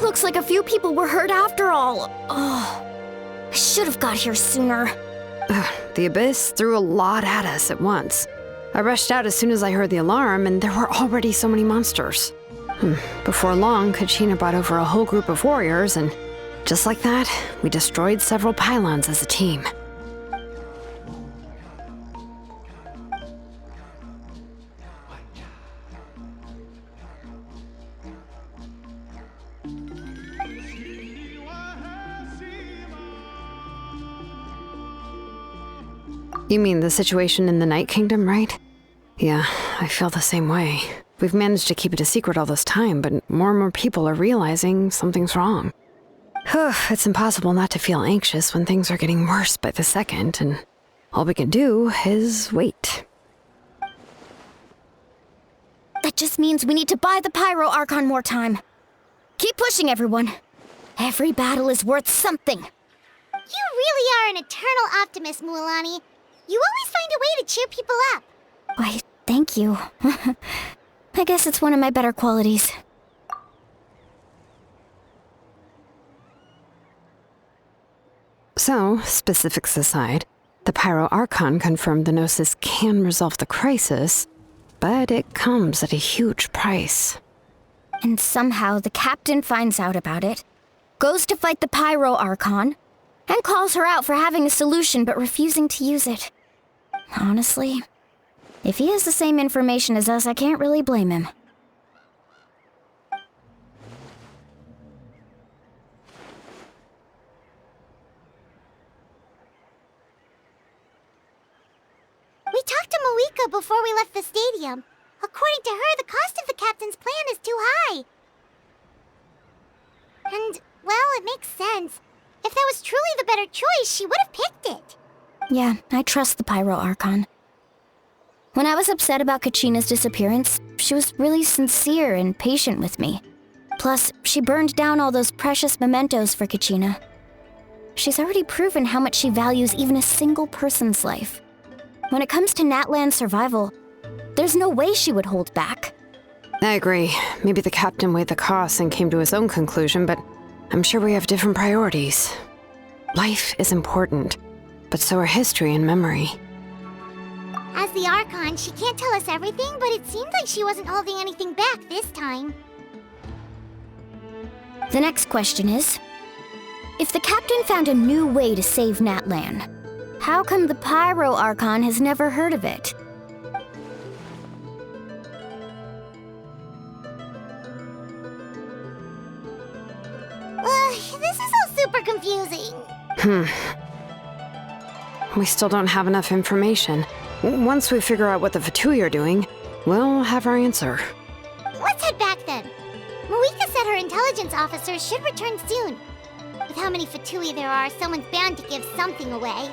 Looks like a few people were hurt after all. Oh, I should have got here sooner. The Abyss threw a lot at us at once. I rushed out as soon as I heard the alarm, and there were already so many monsters. Before long, Kachina brought over a whole group of warriors, and just like that, we destroyed several pylons as a team. You mean the situation in the Night Kingdom, right? Yeah, I feel the same way. We've managed to keep it a secret all this time, but more and more people are realizing something's wrong. It's impossible not to feel anxious when things are getting worse by the second, and all we can do is wait. That just means we need to buy the Pyro Archon more time. Keep pushing, everyone. Every battle is worth something. You really are an eternal optimist, Mualani. You always find a way to cheer people up. Why, thank you. I guess it's one of my better qualities. So, specifics aside, the Pyro Archon confirmed the Gnosis can resolve the crisis, but it comes at a huge price. And somehow the captain finds out about it, goes to fight the Pyro Archon, and calls her out for having a solution but refusing to use it. Honestly, if he has the same information as us, I can't really blame him. We talked to Mavuika before we left the stadium. According to her, the cost of the captain's plan is too high. And, well, it makes sense. If that was truly the better choice, she would have picked it. Yeah, I trust the Pyro Archon. When I was upset about Kachina's disappearance, she was really sincere and patient with me. Plus, she burned down all those precious mementos for Kachina. She's already proven how much she values even a single person's life. When it comes to Natlan's survival, there's no way she would hold back. I agree. Maybe the captain weighed the costs and came to his own conclusion, but I'm sure we have different priorities. Life is important, but so are history and memory. As the Archon, she can't tell us everything, but it seemed like she wasn't holding anything back this time. The next question is, if the captain found a new way to save Natlan, how come the Pyro Archon has never heard of it? This is all super confusing. We still don't have enough information. Once we figure out what the Fatui are doing, we'll have our answer. Let's head back then. Mavuika said her intelligence officers should return soon. With how many Fatui there are, someone's bound to give something away.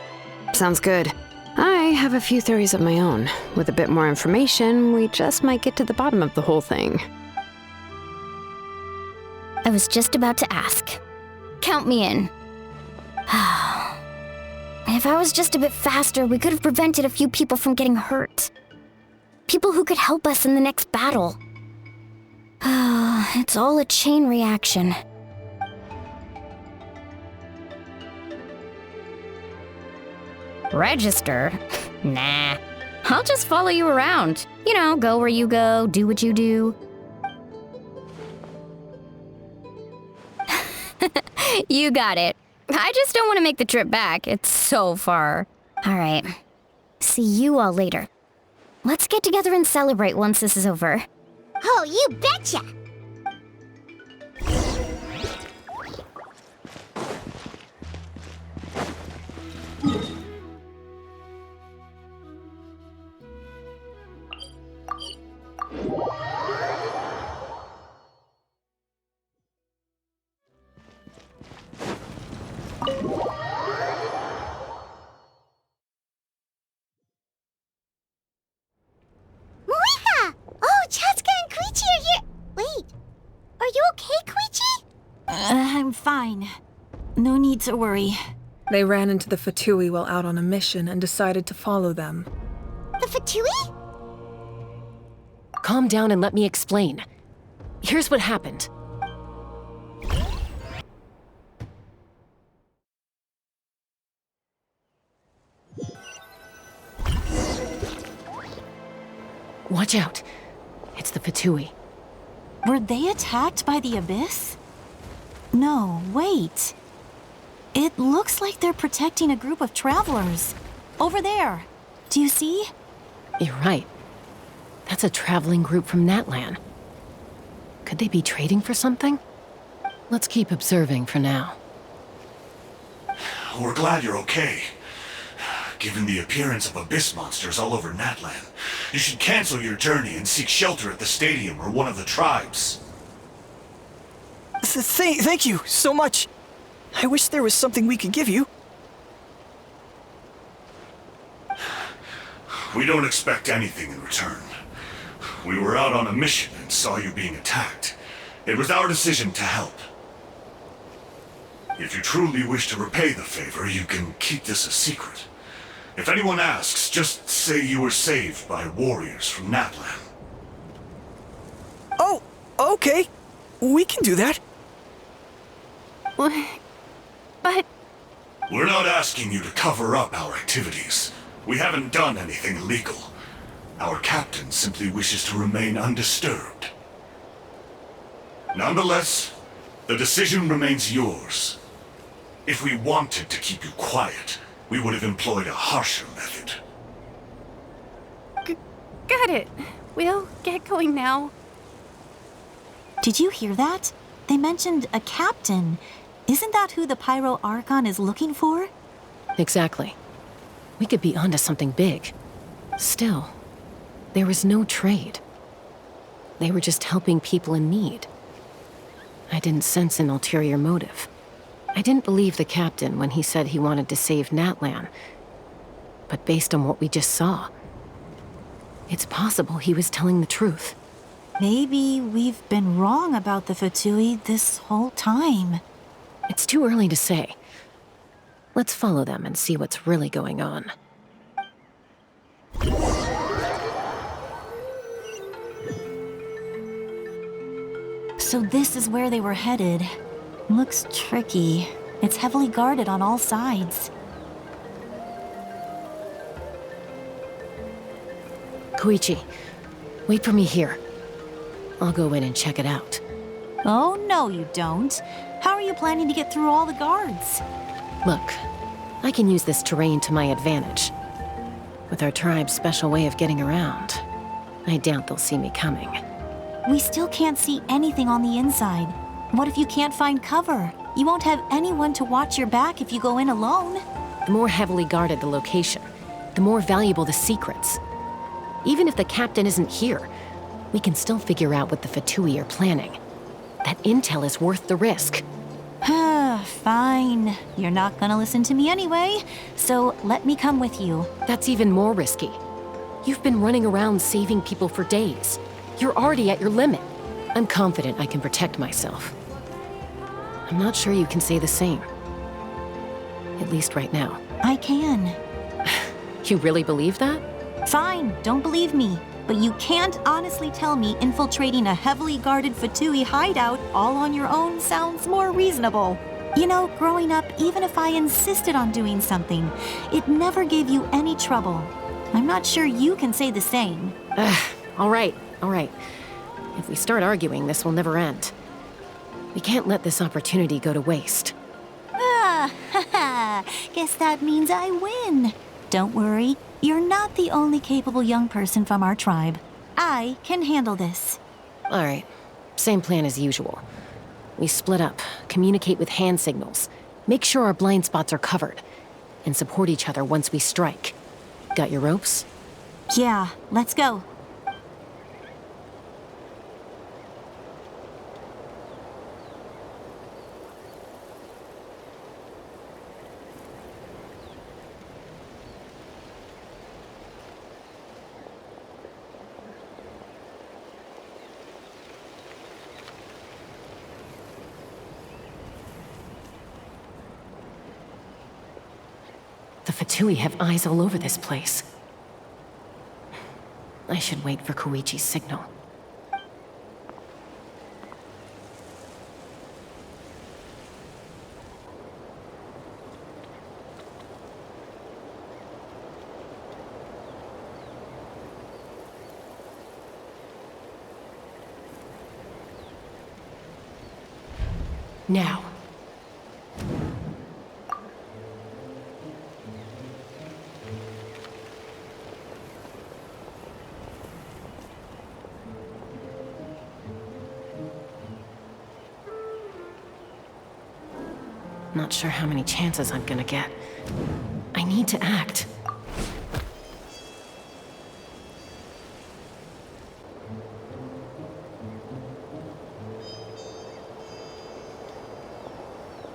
Sounds good. I have a few theories of my own. With a bit more information, we just might get to the bottom of the whole thing. I was just about to ask. Count me in. If I was just a bit faster, we could have prevented a few people from getting hurt. People who could help us in the next battle. It's all a chain reaction. Register? Nah. I'll just follow you around. You know, go where you go, do what you do. You got it. I just don't want to make the trip back. It's so far. All right. See you all later. Let's get together and celebrate once this is over. Oh, you betcha! Mavuika! Oh, Chatska and Koichi are here! Wait, are you okay, Koichi? I'm fine. No need to worry. They ran into the Fatui while out on a mission and decided to follow them. The Fatui? Calm down and let me explain. Here's what happened. Watch out. It's the Fatui. Were they attacked by the Abyss? No, wait. It looks like they're protecting a group of travelers. Over there. Do you see? You're right. That's a traveling group from Natlan. Could they be trading for something? Let's keep observing for now. We're glad you're okay. Given the appearance of abyss monsters all over Natlan, you should cancel your journey and seek shelter at the stadium or one of the tribes. Thank you so much. I wish there was something we could give you. We don't expect anything in return. We were out on a mission and saw you being attacked. It was our decision to help. If you truly wish to repay the favor, you can keep this a secret. If anyone asks, just say you were saved by warriors from Natlan. Oh, okay. We can do that. But... We're not asking you to cover up our activities. We haven't done anything illegal. Our captain simply wishes to remain undisturbed. Nonetheless, the decision remains yours. If we wanted to keep you quiet, we would have employed a harsher method. Got it. We'll get going now. Did you hear that? They mentioned a captain. Isn't that who the Pyro Archon is looking for? Exactly. We could be onto something big. Still, there was no trade. They were just helping people in need. I didn't sense an ulterior motive. I didn't believe the captain when he said he wanted to save Natlan. But based on what we just saw, it's possible he was telling the truth. Maybe we've been wrong about the Fatui this whole time. It's too early to say. Let's follow them and see what's really going on. So this is where they were headed. Looks tricky. It's heavily guarded on all sides. Koichi, wait for me here. I'll go in and check it out. Oh, no you don't. How are you planning to get through all the guards? Look, I can use this terrain to my advantage. With our tribe's special way of getting around, I doubt they'll see me coming. We still can't see anything on the inside. What if you can't find cover? You won't have anyone to watch your back if you go in alone. The more heavily guarded the location, the more valuable the secrets. Even if the captain isn't here, we can still figure out what the Fatui are planning. That intel is worth the risk. Fine. You're not gonna listen to me anyway, so let me come with you. That's even more risky. You've been running around saving people for days. You're already at your limit. I'm confident I can protect myself. I'm not sure you can say the same. At least right now. I can. You really believe that? Fine, don't believe me. But you can't honestly tell me infiltrating a heavily guarded Fatui hideout all on your own sounds more reasonable. You know, growing up, even if I insisted on doing something, it never gave you any trouble. I'm not sure you can say the same. All right. If we start arguing, this will never end. We can't let this opportunity go to waste. Guess that means I win. Don't worry, you're not the only capable young person from our tribe. I can handle this. All right, same plan as usual. We split up, communicate with hand signals, make sure our blind spots are covered, and support each other once we strike. Got your ropes? Yeah, let's go. The Fatui have eyes all over this place. I should wait for Koichi's signal. Now. Not sure how many chances I'm gonna get. I need to act.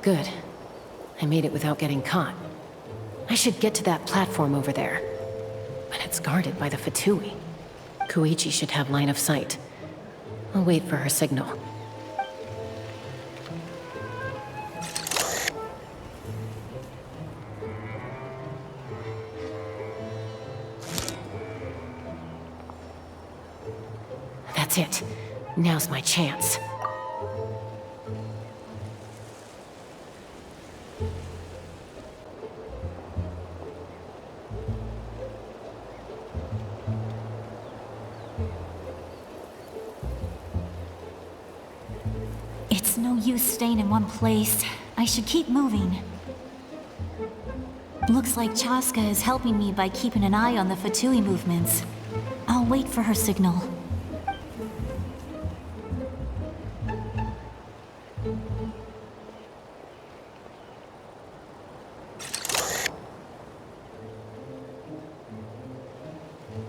Good. I made it without getting caught. I should get to that platform over there. But it's guarded by the Fatui. Koichi should have line of sight. I'll wait for her signal. That's it. Now's my chance. It's no use staying in one place. I should keep moving. Looks like Chaska is helping me by keeping an eye on the Fatui movements. I'll wait for her signal.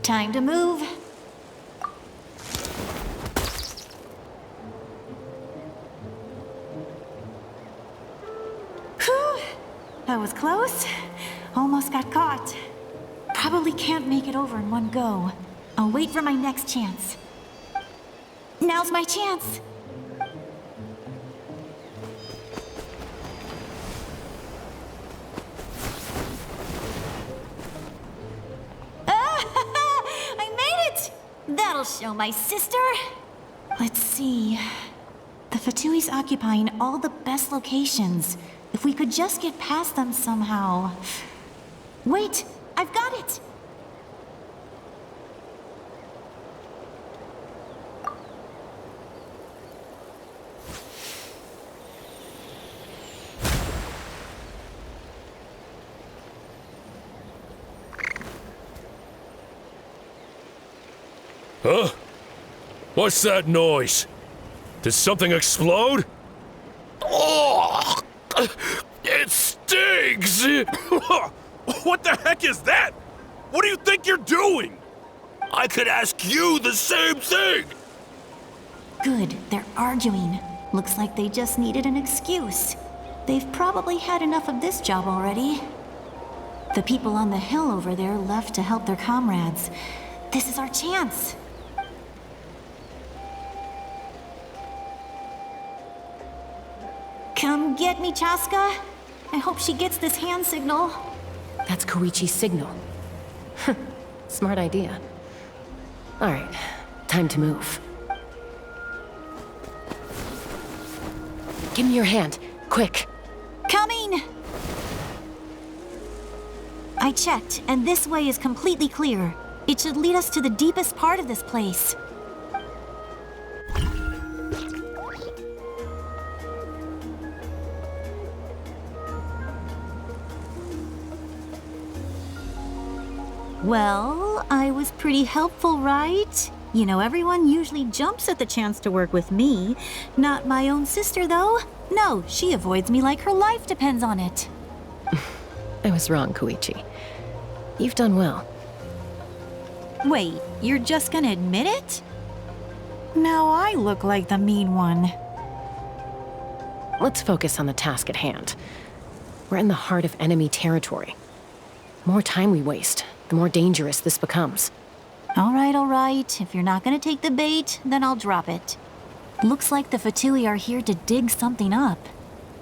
Time to move. Whew! That was close. Almost got caught. Probably can't make it over in one go. I'll wait for my next chance. Now's my chance. That'll show my sister. Let's see. The Fatui's occupying all the best locations. If we could just get past them somehow. Wait, I've got it! Huh? What's that noise? Did something explode? Oh! It stings! What the heck is that? What do you think you're doing? I could ask you the same thing! Good, they're arguing. Looks like they just needed an excuse. They've probably had enough of this job already. The people on the hill over there left to help their comrades. This is our chance. Come get me, Chaska. I hope she gets this hand signal. That's Koichi's signal. Smart idea. Alright, time to move. Give me your hand, quick. Coming! I checked, and this way is completely clear. It should lead us to the deepest part of this place. Well, I was pretty helpful, right? You know, everyone usually jumps at the chance to work with me. Not my own sister, though. No, she avoids me like her life depends on it. I was wrong, Koichi. You've done well. Wait, you're just gonna admit it? Now I look like the mean one. Let's focus on the task at hand. We're in the heart of enemy territory. The more time we waste, the more dangerous this becomes. All right. If you're not gonna take the bait, then I'll drop it. Looks like the Fatui are here to dig something up.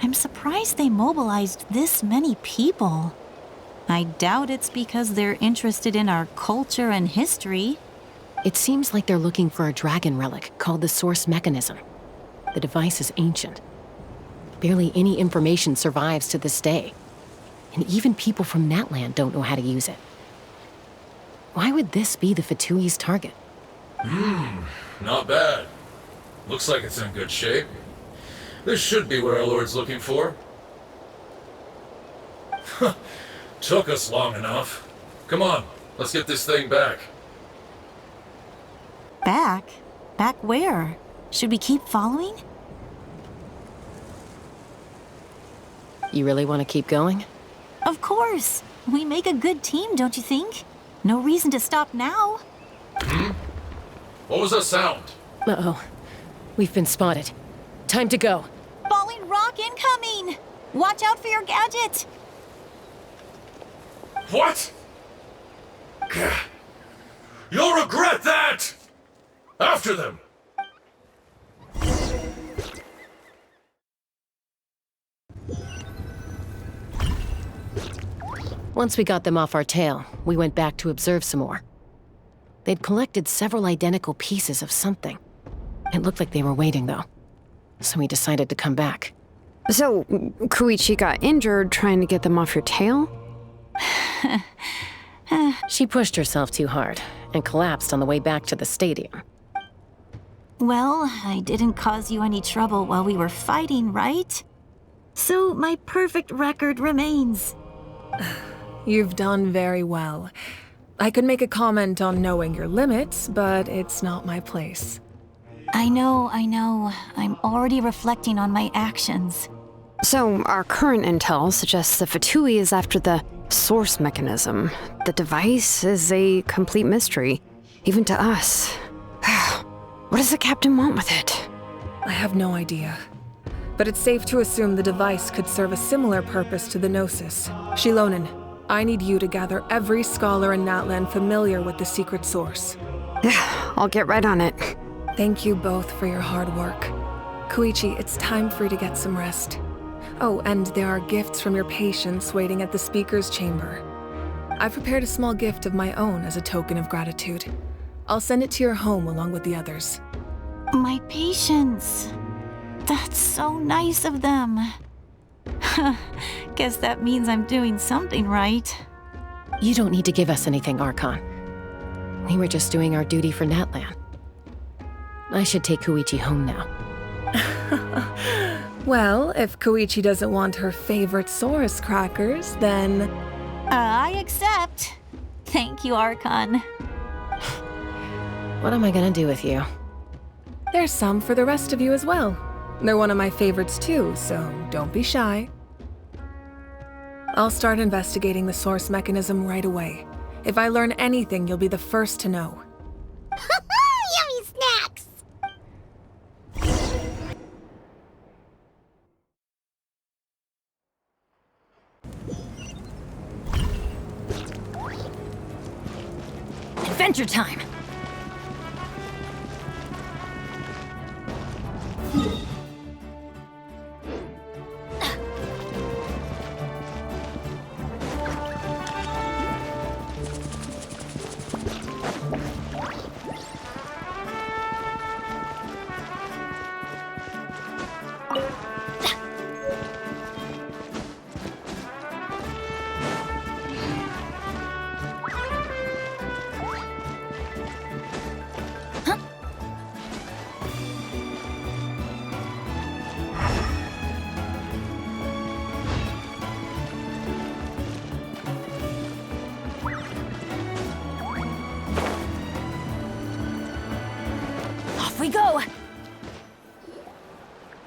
I'm surprised they mobilized this many people. I doubt it's because they're interested in our culture and history. It seems like they're looking for a dragon relic called the Source Mechanism. The device is ancient. Barely any information survives to this day. And even people from Natlan don't know how to use it. Why would this be the Fatui's target? Not bad. Looks like it's in good shape. This should be what our Lord's looking for. Took us long enough. Come on, let's get this thing back. Back? Back where? Should we keep following? You really want to keep going? Of course. We make a good team, don't you think? No reason to stop now. What was that sound? Uh-oh. We've been spotted. Time to go. Falling rock incoming! Watch out for your gadget! What? You'll regret that! After them! Once we got them off our tail, we went back to observe some more. They'd collected several identical pieces of something. It looked like they were waiting, though. So we decided to come back. So, Koichi got injured trying to get them off your tail? She pushed herself too hard and collapsed on the way back to the stadium. Well, I didn't cause you any trouble while we were fighting, right? So my perfect record remains. You've done very well. I could make a comment on knowing your limits, but it's not my place. I know. I'm already reflecting on my actions. So, our current intel suggests the Fatui is after the source mechanism. The device is a complete mystery, even to us. What does the captain want with it? I have no idea. But it's safe to assume the device could serve a similar purpose to the Gnosis. Xilonen, I need you to gather every scholar in Natlan familiar with the secret source. Yeah, I'll get right on it. Thank you both for your hard work. Koichi, it's time for you to get some rest. Oh, and there are gifts from your patients waiting at the speaker's chamber. I've prepared a small gift of my own as a token of gratitude. I'll send it to your home along with the others. My patients. That's so nice of them. Guess that means I'm doing something right. You don't need to give us anything, Archon. We were just doing our duty for Natlan. I should take Koichi home now. Well, if Koichi doesn't want her favorite Saurus crackers, then... I accept. Thank you, Archon. What am I gonna do with you? There's some for the rest of you as well. They're one of my favorites too, so don't be shy. I'll start investigating the source mechanism right away. If I learn anything, you'll be the first to know. Yummy snacks! Adventure time! We go!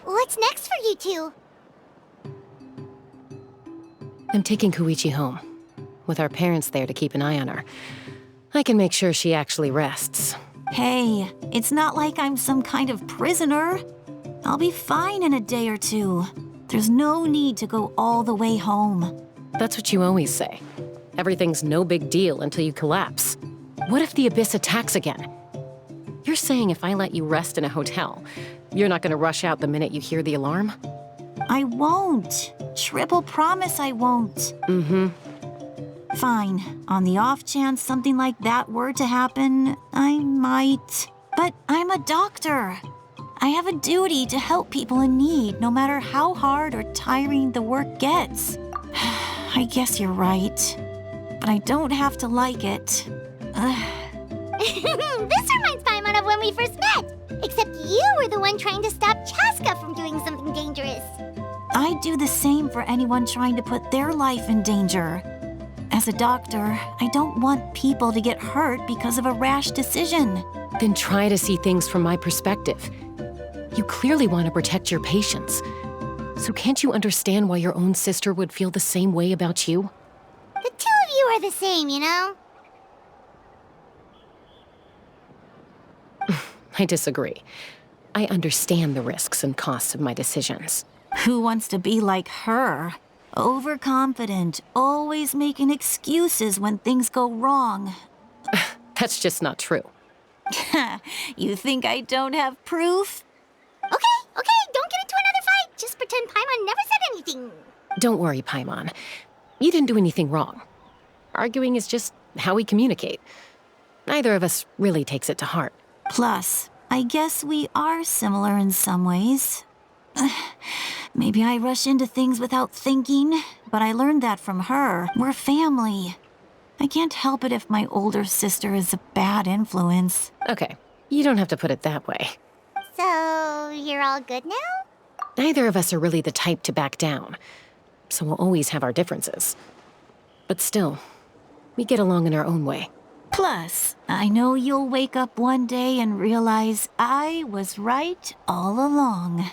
What's next for you two? I'm taking Koichi home. With our parents there to keep an eye on her. I can make sure she actually rests. Hey, it's not like I'm some kind of prisoner. I'll be fine in a day or two. There's no need to go all the way home. That's what you always say. Everything's no big deal until you collapse. What if the Abyss attacks again? You're saying if I let you rest in a hotel, you're not gonna rush out the minute you hear the alarm? I won't. Triple promise I won't. Mm-hmm. Fine. On the off chance something like that were to happen, I might. But I'm a doctor. I have a duty to help people in need, no matter how hard or tiring the work gets. I guess you're right. But I don't have to like it. This reminds Paimon of when we first met. Except you were the one trying to stop Chaska from doing something dangerous. I'd do the same for anyone trying to put their life in danger. As a doctor, I don't want people to get hurt because of a rash decision. Then try to see things from my perspective. You clearly want to protect your patients. So can't you understand why your own sister would feel the same way about you? The two of you are the same, you know? I disagree. I understand the risks and costs of my decisions. Who wants to be like her? Overconfident, always making excuses when things go wrong. That's just not true. You think I don't have proof? Okay, don't get into another fight. Just pretend Paimon never said anything. Don't worry, Paimon. You didn't do anything wrong. Arguing is just how we communicate. Neither of us really takes it to heart. Plus, I guess we are similar in some ways. Maybe I rush into things without thinking, but I learned that from her. We're family. I can't help it if my older sister is a bad influence. Okay, you don't have to put it that way. So, you're all good now? Neither of us are really the type to back down, so we'll always have our differences. But still, we get along in our own way. Plus, I know you'll wake up one day and realize I was right all along.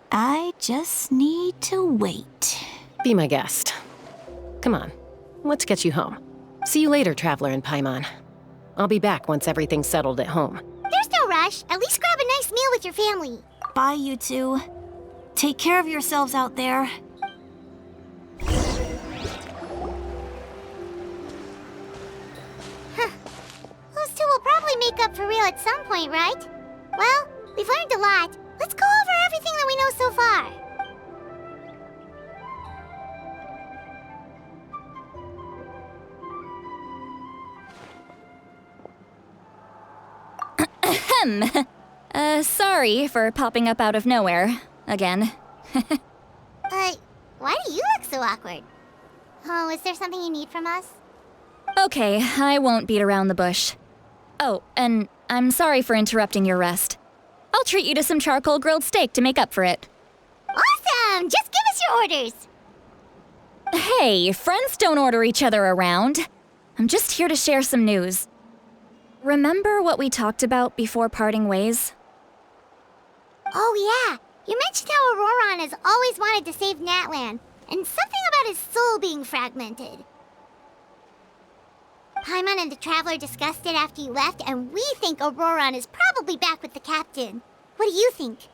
I just need to wait. Be my guest. Come on, let's get you home. See you later, Traveler and Paimon. I'll be back once everything's settled at home. There's no rush. At least grab a nice meal with your family. Bye, you two. Take care of yourselves out there. Those two will probably make up for real at some point, right? Well, we've learned a lot. Let's go over everything that we know so far. Sorry for popping up out of nowhere. Again. Why do you look so awkward? Oh, is there something you need from us? Okay, I won't beat around the bush. Oh, and I'm sorry for interrupting your rest. I'll treat you to some charcoal grilled steak to make up for it. Awesome! Just give us your orders! Hey, friends don't order each other around. I'm just here to share some news. Remember what we talked about before parting ways? Oh yeah, you mentioned how Ororon has always wanted to save Natlan, and something about his soul being fragmented. Paimon and the Traveler discussed it after you left, and we think Ororon is probably back with the Captain. What do you think?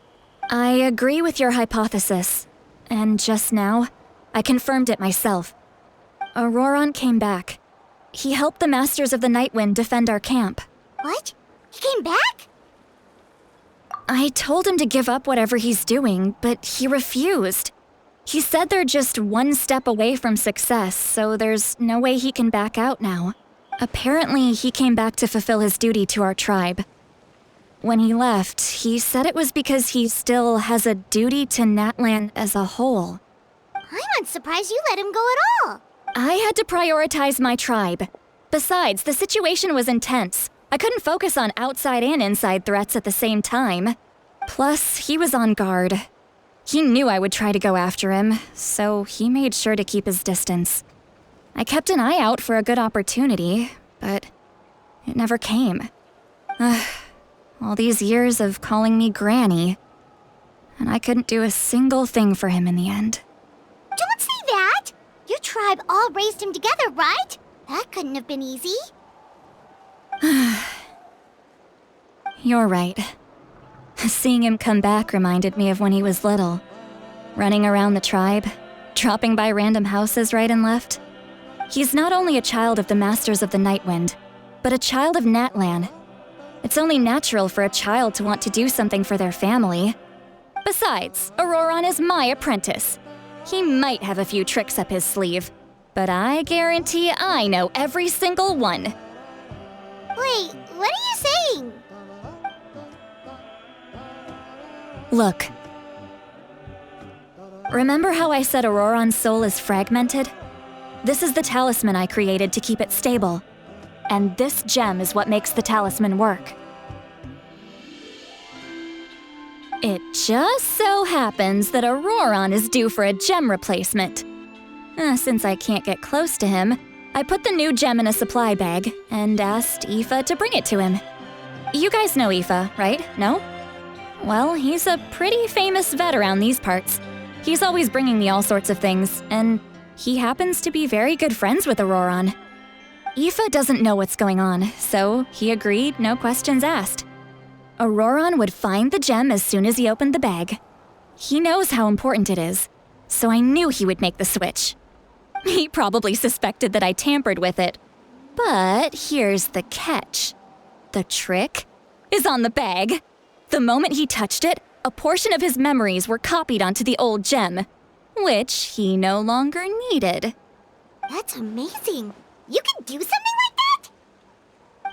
I agree with your hypothesis. And just now, I confirmed it myself. Ororon came back. He helped the Masters of the Nightwind defend our camp. What? He came back? I told him to give up whatever he's doing, but he refused. He said they're just one step away from success, so there's no way he can back out now. Apparently, he came back to fulfill his duty to our tribe. When he left, he said it was because he still has a duty to Natlan as a whole. I'm surprised you let him go at all. I had to prioritize my tribe. Besides, the situation was intense. I couldn't focus on outside and inside threats at the same time. Plus, he was on guard. He knew I would try to go after him, so he made sure to keep his distance. I kept an eye out for a good opportunity, but it never came. All these years of calling me Granny, and I couldn't do a single thing for him in the end. Don't say that! Your tribe all raised him together, right? That couldn't have been easy. You're right. Seeing him come back reminded me of when he was little. Running around the tribe, dropping by random houses right and left. He's not only a child of the Masters of the Nightwind, but a child of Natlan. It's only natural for a child to want to do something for their family. Besides, Ororon is my apprentice. He might have a few tricks up his sleeve, but I guarantee I know every single one. Wait, what are you saying? Look. Remember how I said Ororon's soul is fragmented? This is the talisman I created to keep it stable. And this gem is what makes the talisman work. It just so happens that Ororon is due for a gem replacement. Since I can't get close to him, I put the new gem in a supply bag and asked Aoife to bring it to him. You guys know Aoife, right? No? Well, he's a pretty famous vet around these parts. He's always bringing me all sorts of things, and he happens to be very good friends with Ororon. Aoife doesn't know what's going on, so he agreed, no questions asked. Ororon would find the gem as soon as he opened the bag. He knows how important it is, so I knew he would make the switch. He probably suspected that I tampered with it. But here's the catch. The trick is on the bag. The moment he touched it, a portion of his memories were copied onto the old gem, which he no longer needed. That's amazing. You can do something like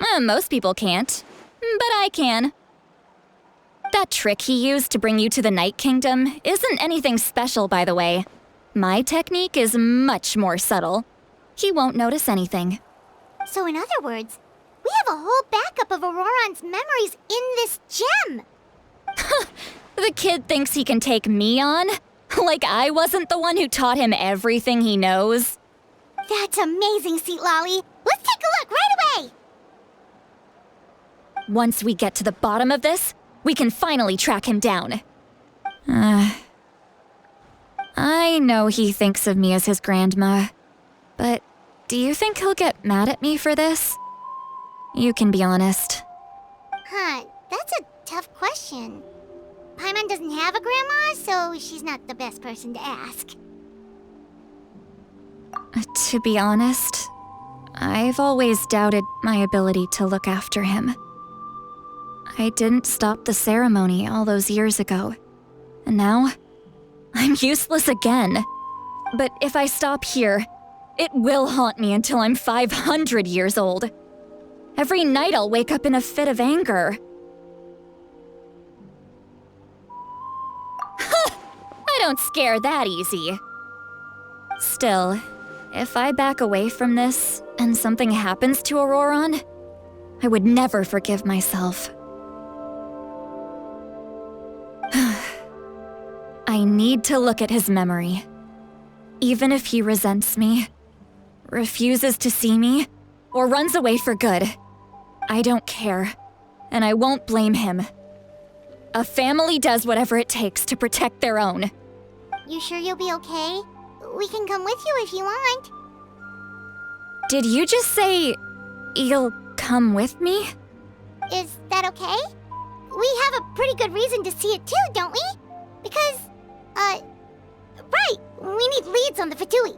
that? Most people can't, but I can. That trick he used to bring you to the Night Kingdom isn't anything special, by the way. My technique is much more subtle. He won't notice anything. So in other words, we have a whole backup of Ororon's memories in this gem. The kid thinks he can take me on? Like I wasn't the one who taught him everything he knows? That's amazing, Citlali. Let's take a look right away. Once we get to the bottom of this, we can finally track him down. I know he thinks of me as his grandma, but do you think he'll get mad at me for this? You can be honest. That's a tough question. Paimon doesn't have a grandma, so she's not the best person to ask. To be honest, I've always doubted my ability to look after him. I didn't stop the ceremony all those years ago, and now I'm useless again. But if I stop here, it will haunt me until I'm 500 years old. Every night I'll wake up in a fit of anger. I don't scare that easy. Still, if I back away from this and something happens to Ororon, I would never forgive myself. I need to look at his memory. Even if he resents me, refuses to see me, or runs away for good, I don't care, and I won't blame him. A family does whatever it takes to protect their own. You sure you'll be okay? We can come with you if you want. Did you just say you'll come with me? Is that okay? We have a pretty good reason to see it too, don't we? Because, right, we need leads on the Fatui.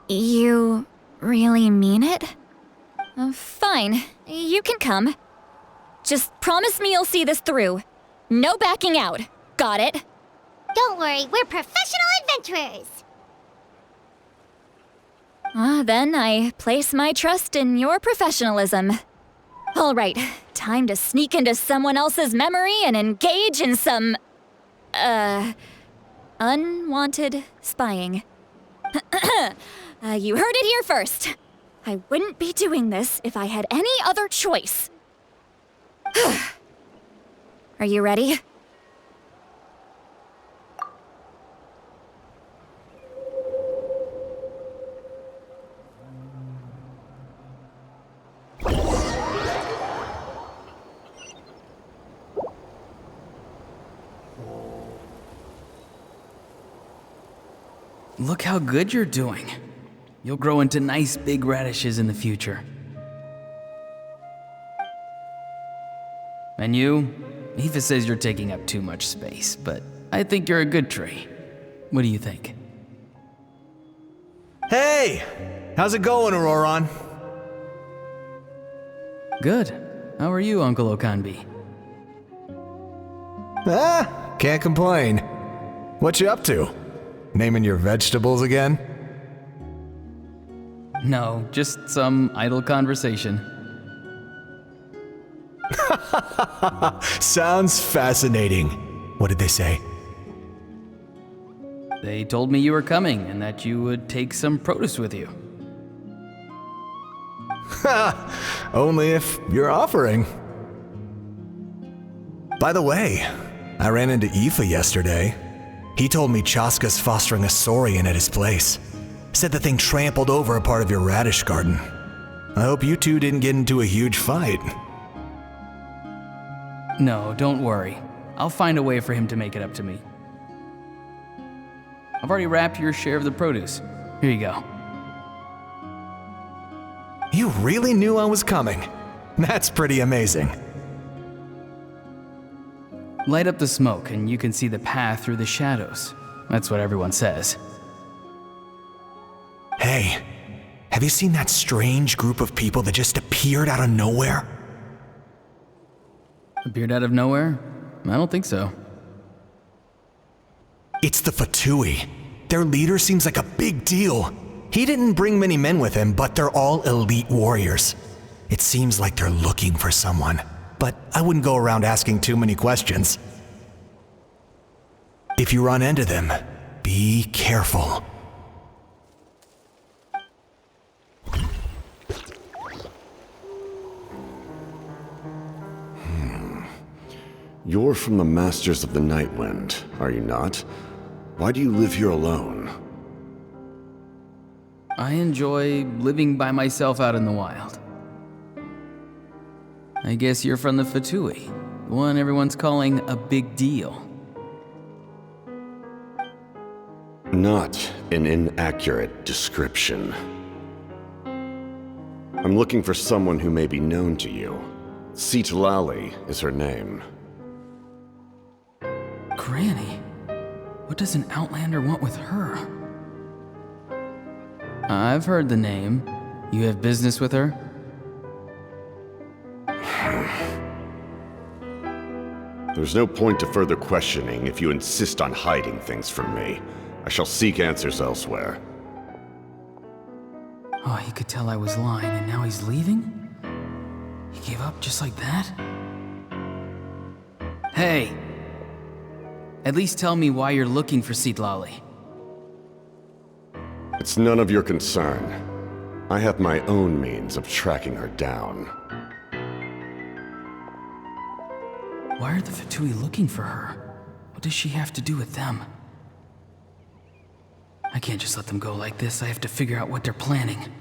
You really mean it? Fine, you can come. Just promise me you'll see this through. No backing out. Got it? Don't worry, we're professional adventurers. Then I place my trust in your professionalism. All right, time to sneak into someone else's memory and engage in some, unwanted spying. You heard it here first. I wouldn't be doing this if I had any other choice. Are you ready? Look how good you're doing. You'll grow into nice big radishes in the future. And you? Aoife says you're taking up too much space, but I think you're a good tree. What do you think? Hey! How's it going, Ororon? Good. How are you, Uncle Okanbi? Can't complain. What you up to? Naming your vegetables again? No, just some idle conversation. Sounds fascinating. What did they say? They told me you were coming and that you would take some produce with you. Ha! Only if you're offering. By the way, I ran into Aoife yesterday. He told me Chaska's fostering a saurian at his place. Said the thing trampled over a part of your radish garden. I hope you two didn't get into a huge fight. No, don't worry. I'll find a way for him to make it up to me. I've already wrapped your share of the produce. Here you go. You really knew I was coming. That's pretty amazing. Light up the smoke and you can see the path through the shadows. That's what everyone says. Hey, have you seen that strange group of people that just appeared out of nowhere? Appeared out of nowhere? I don't think so. It's the Fatui. Their leader seems like a big deal. He didn't bring many men with him, but they're all elite warriors. It seems like they're looking for someone, but I wouldn't go around asking too many questions. If you run into them, be careful. You're from the Masters of the Nightwind, are you not? Why do you live here alone? I enjoy living by myself out in the wild. I guess you're from the Fatui, the one everyone's calling a big deal. Not an inaccurate description. I'm looking for someone who may be known to you. Citlali is her name. Granny? What does an Outlander want with her? I've heard the name. You have business with her? There's no point to further questioning if you insist on hiding things from me. I shall seek answers elsewhere. Oh, he could tell I was lying and now he's leaving? He gave up just like that? Hey! At least tell me why you're looking for Citlali. It's none of your concern. I have my own means of tracking her down. Why are the Fatui looking for her? What does she have to do with them? I can't just let them go like this. I have to figure out what they're planning.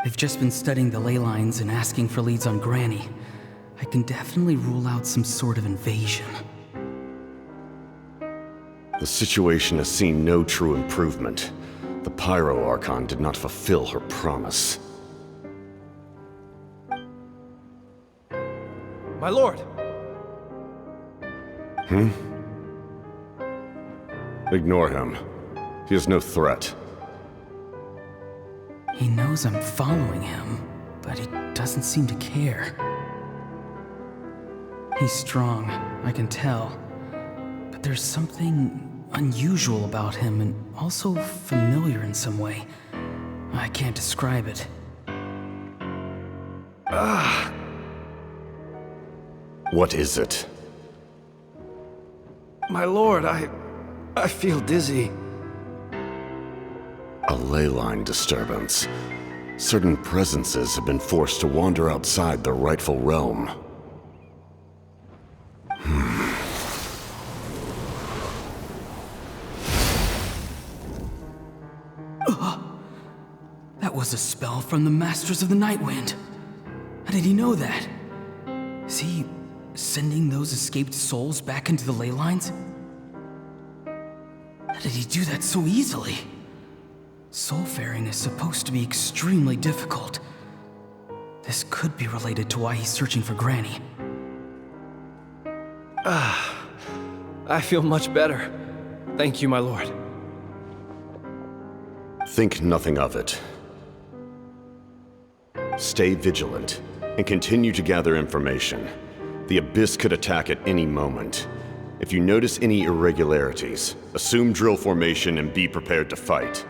They've just been studying the ley lines and asking for leads on Granny. I can definitely rule out some sort of invasion. The situation has seen no true improvement. The Pyro Archon did not fulfill her promise. My lord! Ignore him. He is no threat. He knows I'm following him, but he doesn't seem to care. He's strong, I can tell. But there's something unusual about him and also familiar in some way. I can't describe it. What is it? My lord, I feel dizzy. A ley line disturbance. Certain presences have been forced to wander outside their rightful realm. That was a spell from the Masters of the Nightwind. How did he know that? Is he sending those escaped souls back into the ley lines? How did he do that so easily? Soulfaring is supposed to be extremely difficult. This could be related to why he's searching for Granny. I feel much better. Thank you, my lord. Think nothing of it. Stay vigilant, and continue to gather information. The Abyss could attack at any moment. If you notice any irregularities, assume drill formation and be prepared to fight.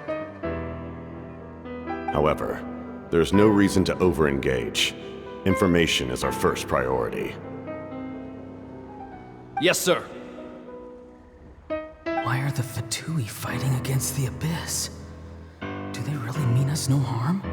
However, There's no reason to over-engage. Information is our first priority. Yes, sir. Why are the Fatui fighting against the Abyss? Do they really mean us no harm?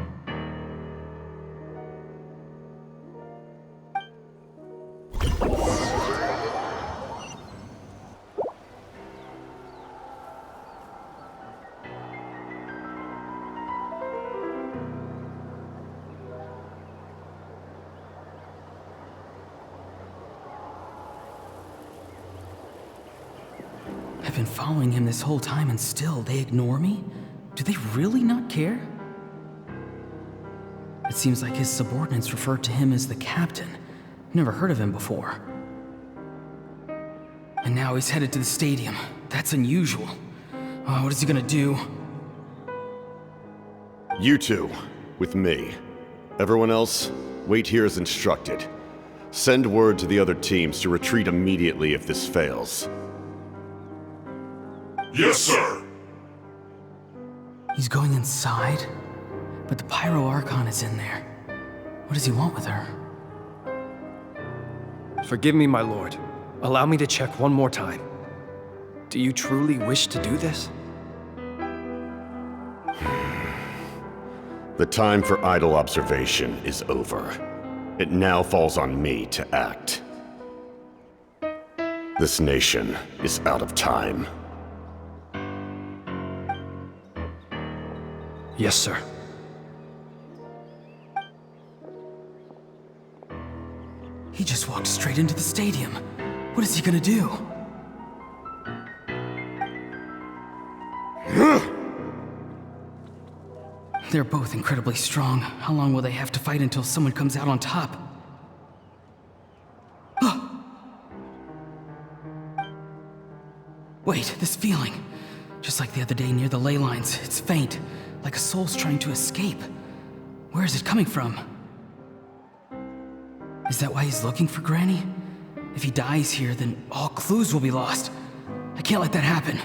I've been following him this whole time and still they ignore me? Do they really not care? It seems like his subordinates refer to him as the captain. Never heard of him before. And now he's headed to the stadium. That's unusual. Oh, what is he gonna do? You two, with me. Everyone else, wait here as instructed. Send word to the other teams to retreat immediately if this fails. Yes, sir. He's going inside? But the Pyro Archon is in there. What does he want with her? Forgive me, my lord. Allow me to check one more time. Do you truly wish to do this? The time for idle observation is over. It now falls on me to act. This nation is out of time. Yes, sir. He just walked straight into the stadium. What is he gonna do? They're both incredibly strong. How long will they have to fight until someone comes out on top? Wait, this feeling. Just like the other day near the ley lines, it's faint, like a soul's trying to escape. Where is it coming from? Is that why he's looking for Granny? If he dies here, then all clues will be lost. I can't let that happen.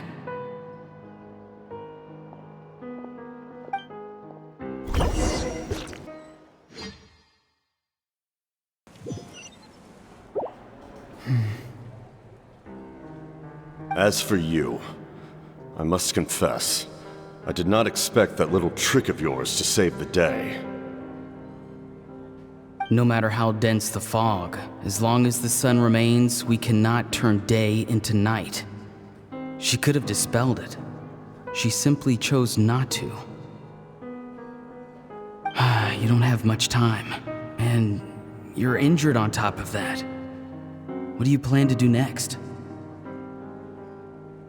As for you, I must confess, I did not expect that little trick of yours to save the day. No matter how dense the fog, as long as the sun remains, we cannot turn day into night. She could have dispelled it. She simply chose not to. You don't have much time, and you're injured on top of that. What do you plan to do next?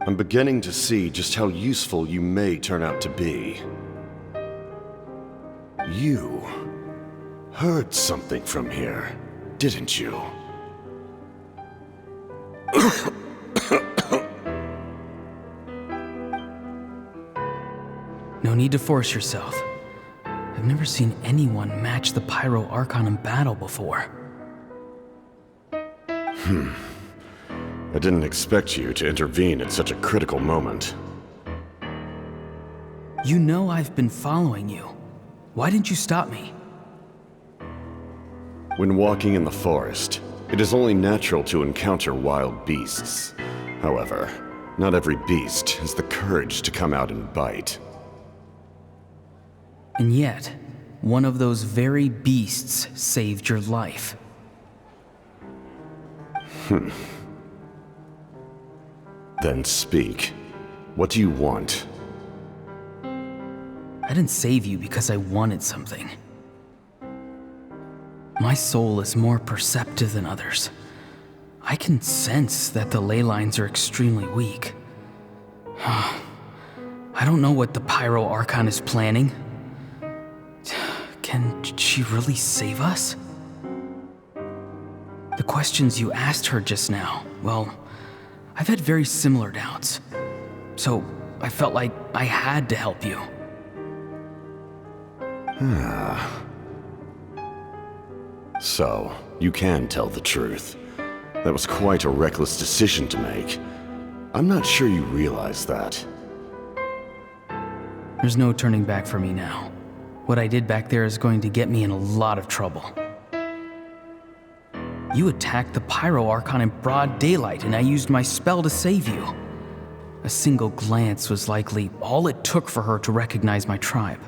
I'm beginning to see just how useful you may turn out to be. You heard something from here, didn't you? No need to force yourself. I've never seen anyone match the Pyro Archon in battle before. I didn't expect you to intervene at such a critical moment. You know I've been following you. Why didn't you stop me? When walking in the forest, it is only natural to encounter wild beasts. However, not every beast has the courage to come out and bite. And yet, one of those very beasts saved your life. Then speak. What do you want? I didn't save you because I wanted something. My soul is more perceptive than others. I can sense that the ley lines are extremely weak. I don't know what the Pyro Archon is planning. Can she really save us? The questions you asked her just now, well, I've had very similar doubts. So I felt like I had to help you. So, you can tell the truth. That was quite a reckless decision to make. I'm not sure you realize that. There's no turning back for me now. What I did back there is going to get me in a lot of trouble. You attacked the Pyro Archon in broad daylight, and I used my spell to save you. A single glance was likely all it took for her to recognize my tribe.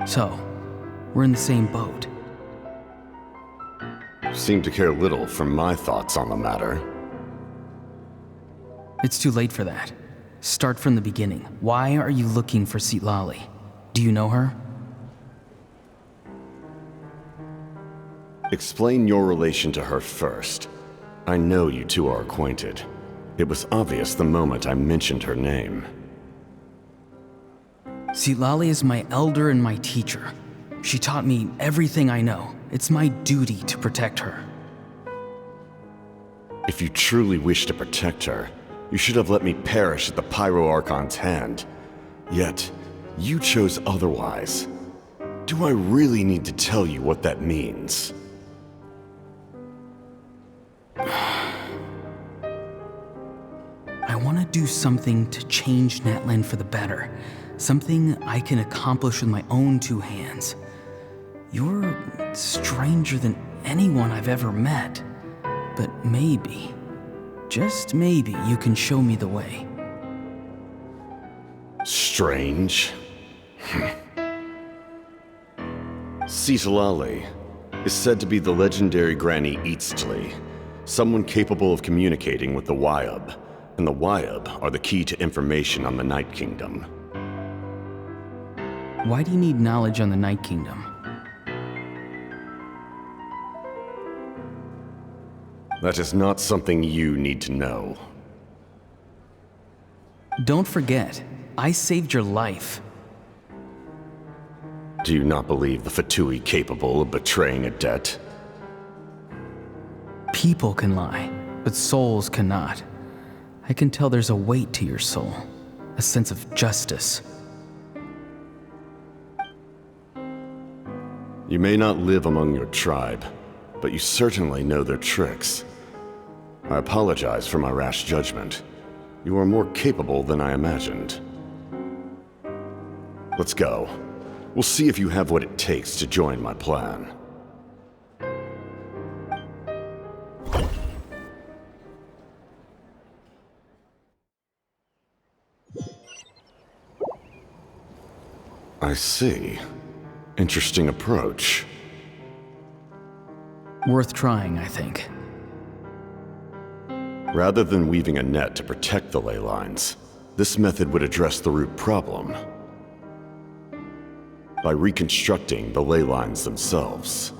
So, we're in the same boat. You seem to care little for my thoughts on the matter. It's too late for that. Start from the beginning. Why are you looking for Citlali? Do you know her? Explain your relation to her first. I know you two are acquainted. It was obvious the moment I mentioned her name. Citlali is my elder and my teacher. She taught me everything I know. It's my duty to protect her. If you truly wish to protect her, you should have let me perish at the Pyro Archon's hand. Yet, you chose otherwise. Do I really need to tell you what that means? I want to do something to change Natlan for the better. Something I can accomplish with my own two hands. You're stranger than anyone I've ever met. But maybe, just maybe, you can show me the way. Strange? Citlali is said to be the legendary Granny Eastli, someone capable of communicating with the Wyub, and the Wyub are the key to information on the Night Kingdom. Why do you need knowledge on the Night Kingdom? That is not something you need to know. Don't forget, I saved your life. Do you not believe the Fatui capable of betraying a debt? People can lie, but souls cannot. I can tell there's a weight to your soul, a sense of justice. You may not live among your tribe, but you certainly know their tricks. I apologize for my rash judgment. You are more capable than I imagined. Let's go. We'll see if you have what it takes to join my plan. I see. Interesting approach. Worth trying, I think. Rather than weaving a net to protect the ley lines, this method would address the root problem by reconstructing the ley lines themselves.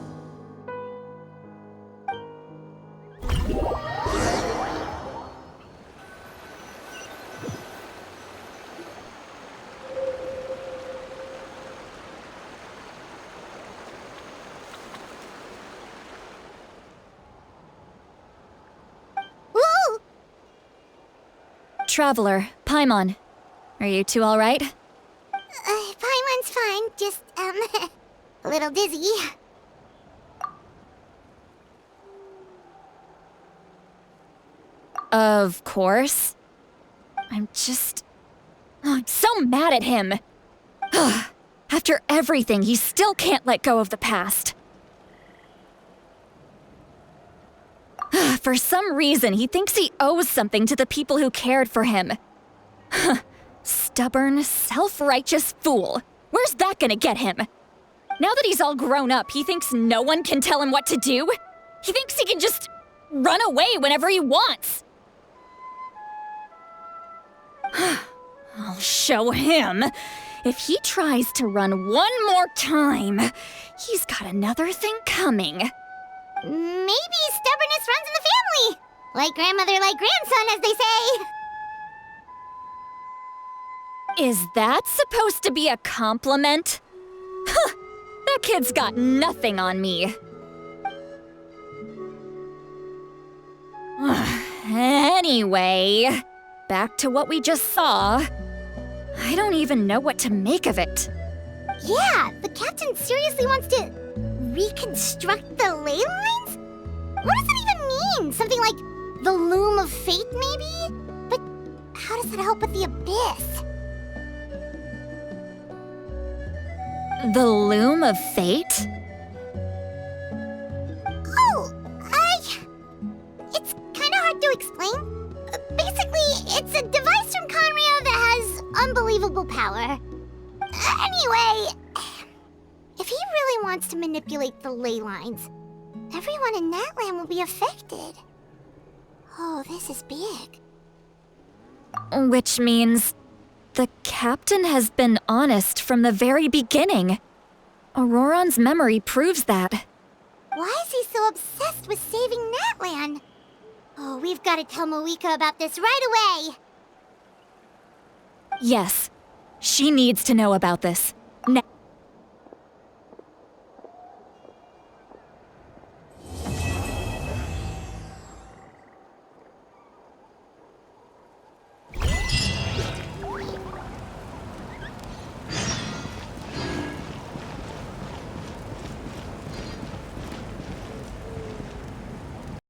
Traveler, Paimon. Are you two all right? Paimon's fine, just, a little dizzy. Of course. I'm so mad at him. After everything, he still can't let go of the past. For some reason, he thinks he owes something to the people who cared for him. Stubborn, self-righteous fool. Where's that gonna get him? Now that he's all grown up, he thinks no one can tell him what to do? He thinks he can just run away whenever he wants. I'll show him. If he tries to run one more time, he's got another thing coming. Maybe stubbornness runs in the family. Like grandmother, like grandson, as they say. Is that supposed to be a compliment? That kid's got nothing on me. Anyway, back to what we just saw. I don't even know what to make of it. Yeah, the captain seriously wants to reconstruct the ley lines? What does that even mean? Something like the loom of fate, maybe? But how does that help with the abyss? The Loom of Fate? Oh, it's kinda hard to explain. Basically, it's a device from Conrio that has unbelievable power. Anyway, if he really wants to manipulate the ley lines, everyone in Natlan will be affected. Oh, this is big. Which means the captain has been honest from the very beginning. Ororon's memory proves that. Why is he so obsessed with saving Natlan? Oh, we've got to tell Mavuika about this right away. Yes, she needs to know about this.